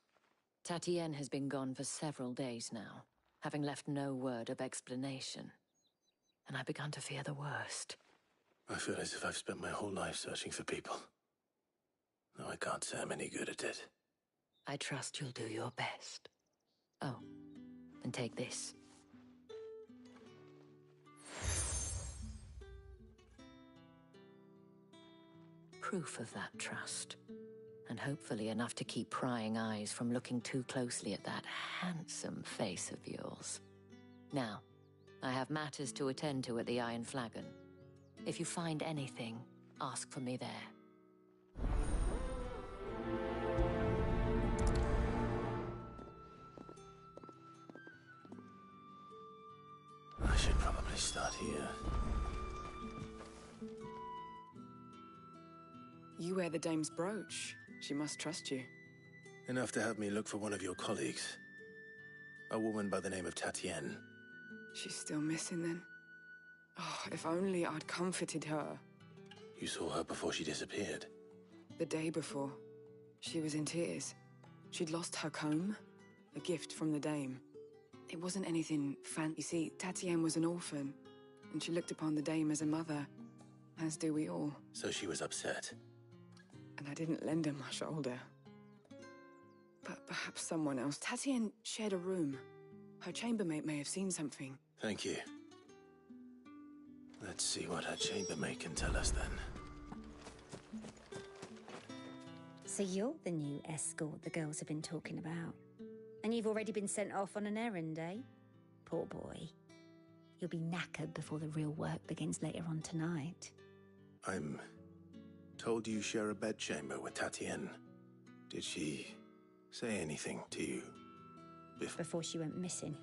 Speaker 14: Tatienne has been gone for several days now, having left no word of explanation. And I've begun to fear the worst.
Speaker 2: I feel as if I've spent my whole life searching for people. Though I can't say I'm any good at it.
Speaker 14: I trust you'll do your best. Oh, and take this. Proof of that trust. And hopefully enough to keep prying eyes from looking too closely at that handsome face of yours. Now, I have matters to attend to at the Iron Flagon. If you find anything, ask for me there.
Speaker 2: I should probably start here.
Speaker 16: You wear the dame's brooch. She must trust you.
Speaker 2: Enough to have me look for one of your colleagues. A woman by the name of Tatienne.
Speaker 16: She's still missing then. Oh, if only I'd comforted her.
Speaker 2: You saw her before she disappeared.
Speaker 16: The day before. She was in tears. She'd lost her comb, a gift from the dame. It wasn't anything fancy. You see, Tatienne was an orphan, and she looked upon the dame as a mother, as do we all.
Speaker 2: So she was upset.
Speaker 16: And I didn't lend her my shoulder. But perhaps someone else. Tatienne shared a room. Her chambermaid may have seen something.
Speaker 2: Thank you. Let's see what her chambermaid can tell us then.
Speaker 4: So you're the new escort the girls have been talking about. And you've already been sent off on an errand, eh? Poor boy. You'll be knackered before the real work begins later on tonight.
Speaker 2: I'm told you share a bedchamber with Tatienne. Did she say anything to you
Speaker 4: before she went missing?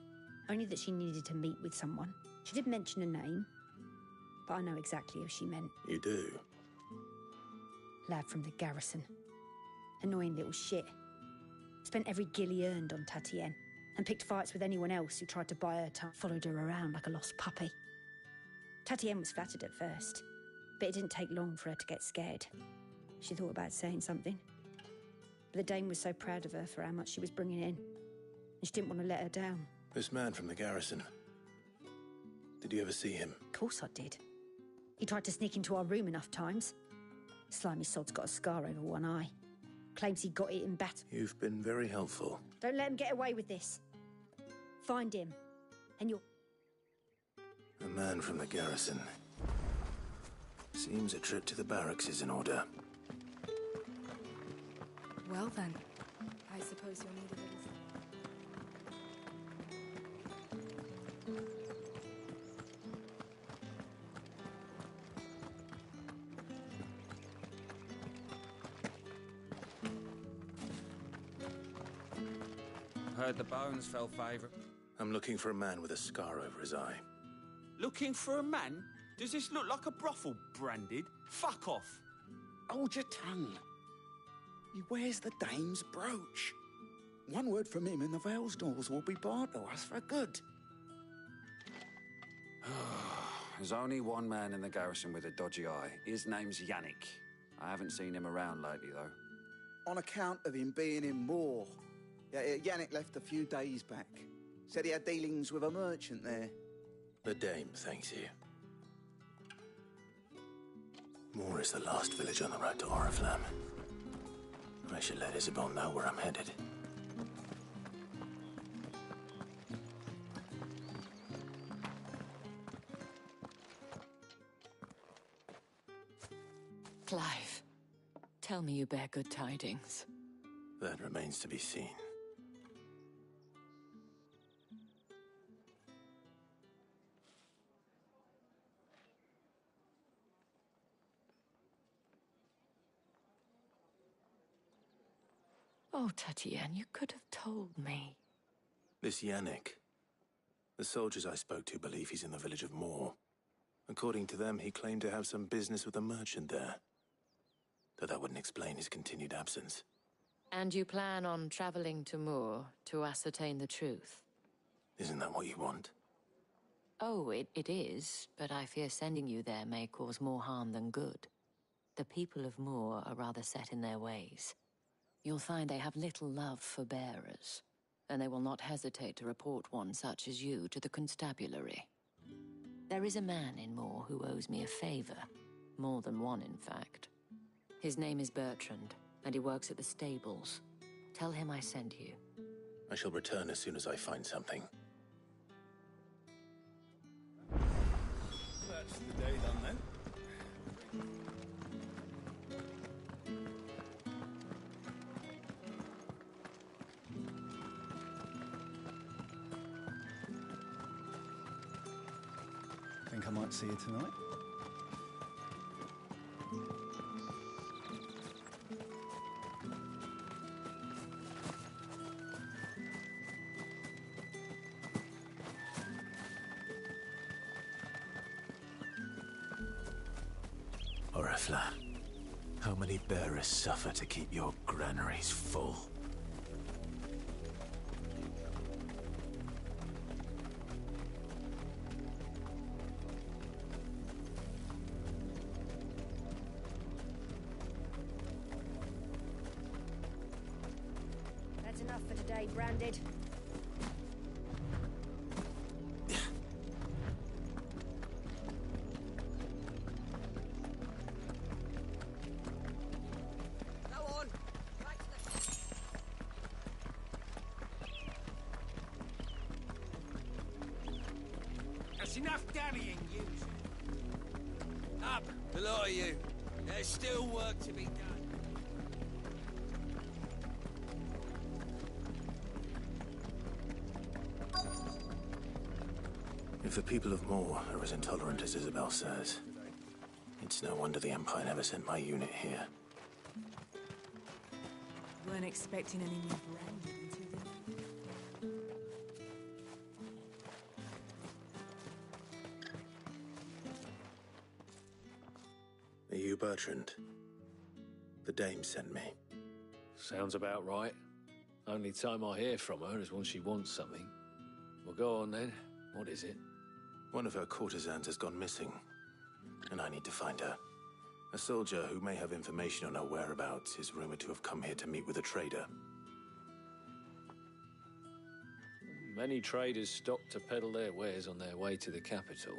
Speaker 4: Only that she needed to meet with someone. She did mention a name, but I know exactly who she meant.
Speaker 2: You do?
Speaker 4: Lad from the garrison. Annoying little shit. Spent every guil he earned on Tatienne, and picked fights with anyone else who tried to buy her time. Followed her around like a lost puppy. Tatienne was flattered at first, but it didn't take long for her to get scared. She thought about saying something. But the dame was so proud of her for how much she was bringing in, and she didn't want to let her down.
Speaker 2: This man from the garrison. Did you ever see him?
Speaker 4: Of course I did. He tried to sneak into our room enough times. Slimy sod's got a scar over one eye. Claims he got it in battle.
Speaker 2: You've been very helpful.
Speaker 4: Don't let him get away with this. Find him, and you'll...
Speaker 2: A man from the garrison. Seems a trip to the barracks is in order.
Speaker 16: Well then, I suppose you'll need a little...
Speaker 6: Heard the bones fell favourite.
Speaker 2: I'm looking for a man with a scar over his eye.
Speaker 8: Looking for a man? Does this look like a brothel, Branded? Fuck off.
Speaker 3: Hold your tongue. He wears the dame's brooch. One word from him and the Vale's doors will be barred to us for good.
Speaker 6: There's only one man in the garrison with a dodgy eye. His name's Yannick. I haven't seen him around lately, though.
Speaker 3: On account of him being in war. Yeah, Yannick left a few days back. Said he had dealings with a merchant there.
Speaker 2: The dame thanks you. Moor is the last village on the road to Oriflamme. I should let Isabel know where I'm headed.
Speaker 14: Clive, tell me you bear good tidings.
Speaker 2: That remains to be seen.
Speaker 14: Oh, Tatienne, you could have told me.
Speaker 2: This Yannick. The soldiers I spoke to believe he's in the village of Moor. According to them, he claimed to have some business with a merchant there. Though that wouldn't explain his continued absence.
Speaker 14: And you plan on traveling to Moor to ascertain the truth?
Speaker 2: Isn't that what you want?
Speaker 14: Oh, it is, but I fear sending you there may cause more harm than good. The people of Moor are rather set in their ways. You'll find they have little love for bearers, and they will not hesitate to report one such as you to the constabulary. There is a man in Moor who owes me a favor. More than one, in fact. His name is Bertrand, and he works at the stables. Tell him I sent you.
Speaker 2: I shall return as soon as I find something.
Speaker 8: That's the day done then.
Speaker 10: Think I might see you tonight?
Speaker 2: Oriflamme, how many bearers suffer to keep your granaries full?
Speaker 4: way, Branded.
Speaker 8: That's enough damning, you. Up, the lot of you. There's still work to be done.
Speaker 2: If the people of Moor are as intolerant as Isabel says, it's no wonder the Empire never sent my unit here.
Speaker 16: Weren't expecting any new Branded until then.
Speaker 2: Are you Bertrand? The dame sent me.
Speaker 15: Sounds about right. Only time I hear from her is when she wants something. Well, go on then. What is it?
Speaker 2: One of her courtesans has gone missing, and I need to find her. A soldier who may have information on her whereabouts is rumored to have come here to meet with a trader.
Speaker 15: Many traders stop to peddle their wares on their way to the capital,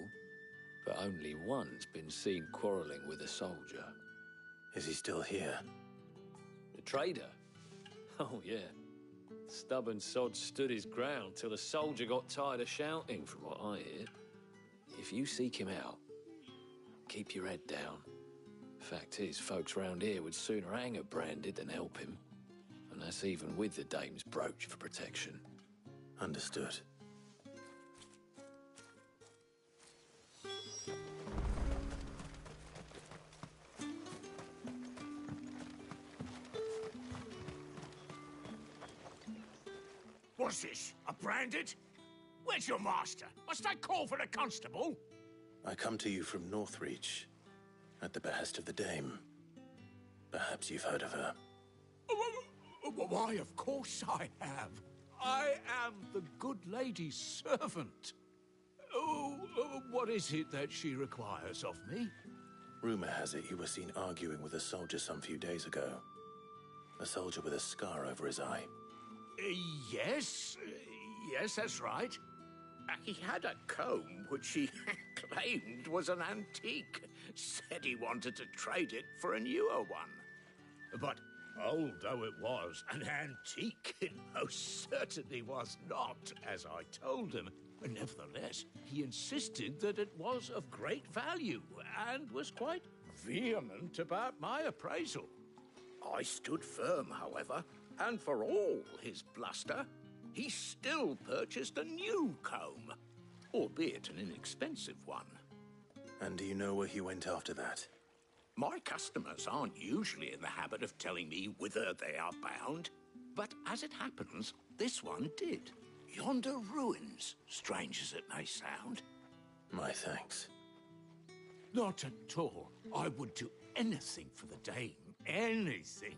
Speaker 15: but only one's been seen quarrelling with a soldier.
Speaker 2: Is he still here?
Speaker 15: The trader? Oh, yeah. Stubborn sod stood his ground till the soldier got tired of shouting, from what I hear. If you seek him out, keep your head down. Fact is, folks round here would sooner hang a Branded than help him. And that's even with the dame's brooch for protection.
Speaker 2: Understood.
Speaker 1: What's this? A Branded? Where's your master? Must I call for the constable?
Speaker 2: I come to you from Northreach, at the behest of the dame. Perhaps you've heard of her.
Speaker 1: Why, of course I have. I am the good lady's servant. What is it that she requires of me?
Speaker 2: Rumor has it you were seen arguing with a soldier some few days ago. A soldier with a scar over his eye.
Speaker 1: Yes, that's right. He had a comb which he claimed was an antique. Said he wanted to trade it for a newer one. But old though it was, an antique it most certainly was not, as I told him. Nevertheless, he insisted that it was of great value and was quite vehement about my appraisal. I stood firm, however, and for all his bluster, he still purchased a new comb, albeit an inexpensive one.
Speaker 2: And do you know where he went after that?
Speaker 1: My customers aren't usually in the habit of telling me whither they are bound, but as it happens, this one did. Yonder ruins, strange as it may sound.
Speaker 2: My thanks.
Speaker 1: Not at all. I would do anything for the dame. Anything.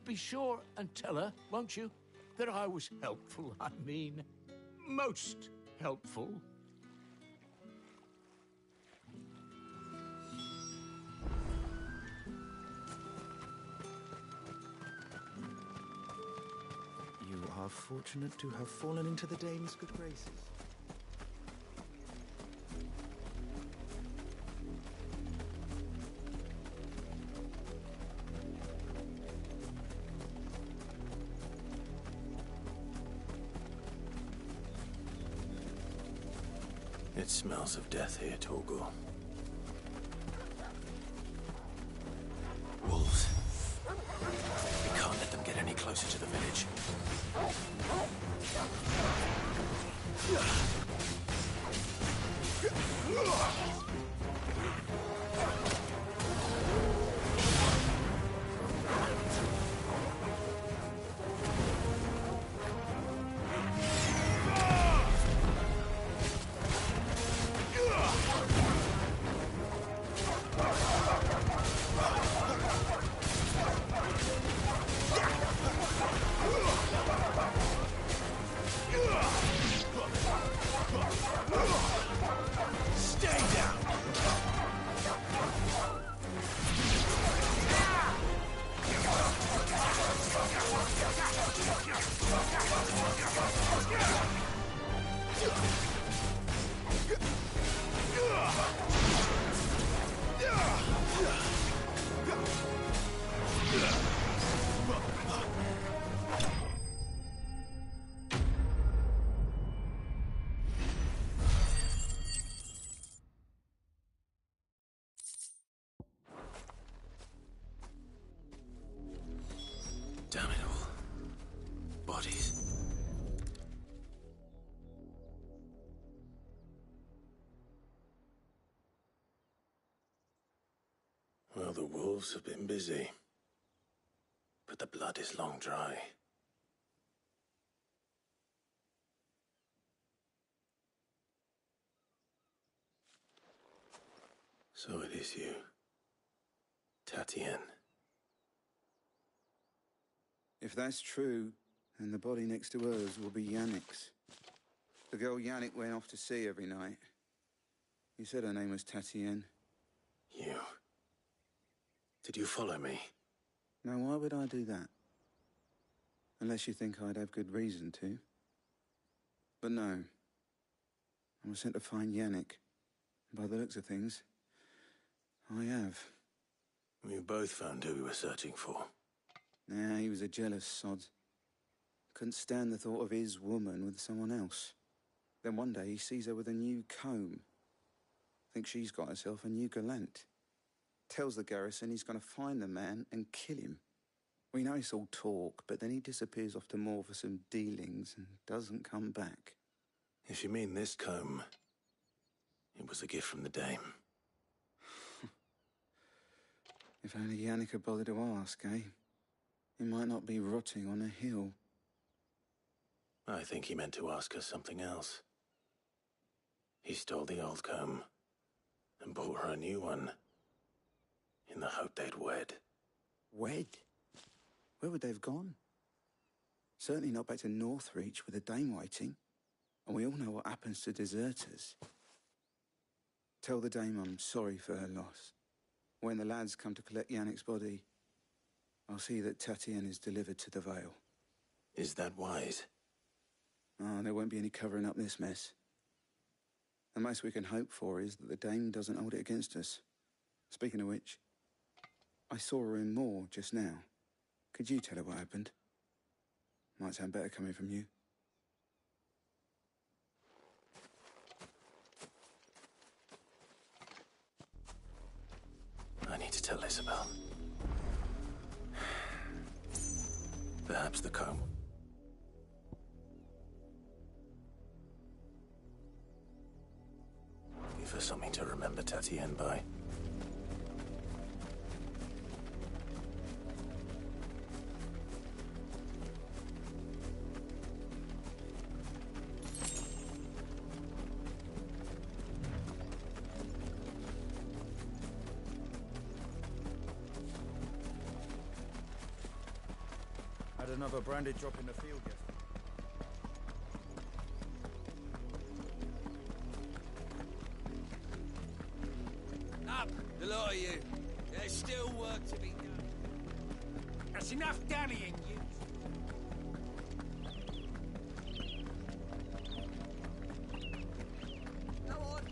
Speaker 1: Be sure and tell her, won't you, that I was helpful. I mean, most helpful.
Speaker 10: You are fortunate to have fallen into the dame's good graces.
Speaker 2: It smells of death here, Torgor. Wolves. We can't let them get any closer to the village.
Speaker 1: Stay down!
Speaker 2: bodies. Well, the wolves have been busy, but the blood is long dry. So it is you, Tatien.
Speaker 3: If that's true, then the body next to hers will be Yannick's. The girl Yannick went off to sea every night. You said her name was Tatien.
Speaker 2: You. Did you follow me?
Speaker 3: Now, why would I do that? Unless you think I'd have good reason to. But no. I was sent to find Yannick. By the looks of things, I have.
Speaker 2: We both found who we were searching for.
Speaker 3: Nah, he was a jealous sod. Couldn't stand the thought of his woman with someone else. Then one day he sees her with a new comb. Thinks she's got herself a new gallant. Tells the garrison he's going to find the man and kill him. We know it's all talk, but then he disappears off to Moor for some dealings and doesn't come back.
Speaker 2: If you mean this comb, it was a gift from the dame.
Speaker 3: If only Yannick had bothered to ask, eh? He might not be rotting on a hill.
Speaker 2: I think he meant to ask her something else. He stole the old comb and bought her a new one in the hope they'd wed.
Speaker 3: Wed? Where would they have gone? Certainly not back to Northreach with a dame waiting. And we all know what happens to deserters. Tell the dame I'm sorry for her loss. When the lads come to collect Yannick's body, I'll see that Tatien is delivered to the Vale.
Speaker 2: Is that wise?
Speaker 3: Oh, there won't be any covering up this mess. The most we can hope for is that the dame doesn't hold it against us. Speaking of which, I saw her in Moor just now. Could you tell her what happened? Might sound better coming from you.
Speaker 2: I need to tell Isabel. Perhaps the comb. Give her something to remember Tatien by.
Speaker 10: Had another branded drop in the field yesterday.
Speaker 8: Up, the lot of you. There's still work to be done. That's enough dallying, you. Go on.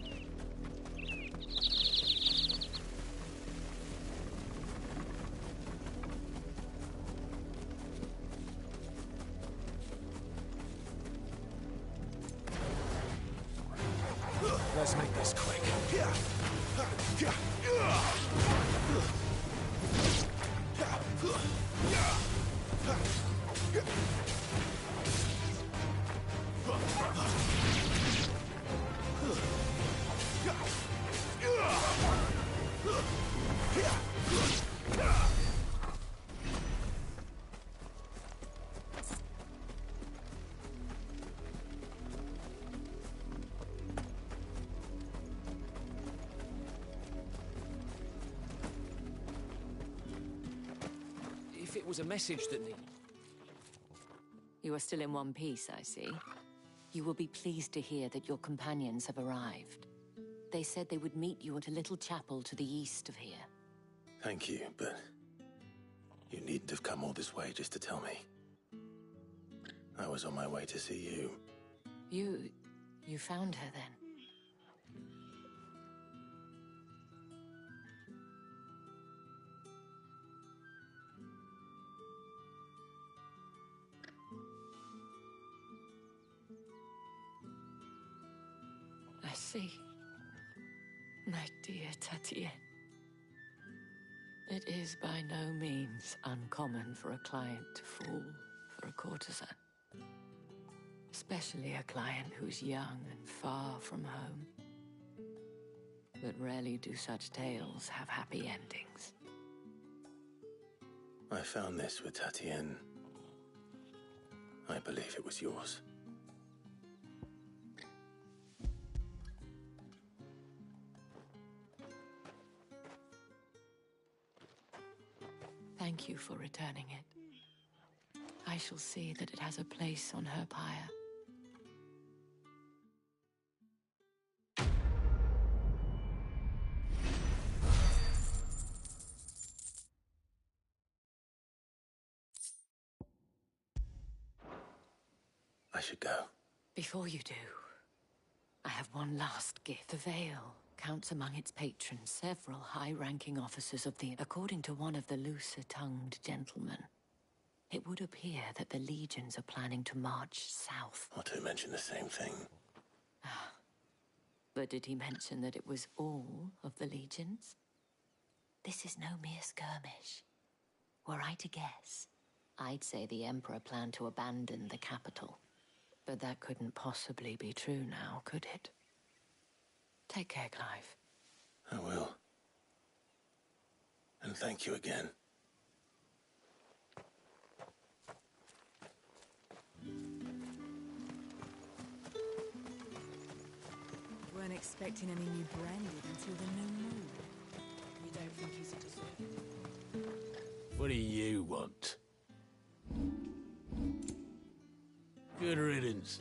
Speaker 2: Let's make this quick.
Speaker 5: If it was a message that needed...
Speaker 14: You are still in one piece, I see. You will be pleased to hear that your companions have arrived. They said they would meet you at a little chapel to the east of here.
Speaker 2: Thank you, but you needn't have come all this way just to tell me. I was on my way to see you.
Speaker 14: You found her then? I see. My dear Tatien. It is by no means uncommon for a client to fall for a courtesan. Especially a client who's young and far from home. But rarely do such tales have happy endings.
Speaker 2: I found this with Tatienne. I believe it was yours.
Speaker 14: Thank you for returning it. I shall see that it has a place on her pyre.
Speaker 2: I should go.
Speaker 14: Before you do, I have one last gift. The Veil counts among its patrons several high-ranking officers of the... According to one of the looser-tongued gentlemen, it would appear that the legions are planning to march south.
Speaker 2: Or to mention the same thing.
Speaker 14: But did he mention that it was all of the legions? This is no mere skirmish. Were I to guess, I'd say the Emperor planned to abandon the capital. But that couldn't possibly be true now, could it? Take care, Clive.
Speaker 2: I will. And thank you again.
Speaker 13: Weren't expecting any new branded until the new moon. You don't think he's a deserter?
Speaker 11: What do you want? Good riddance.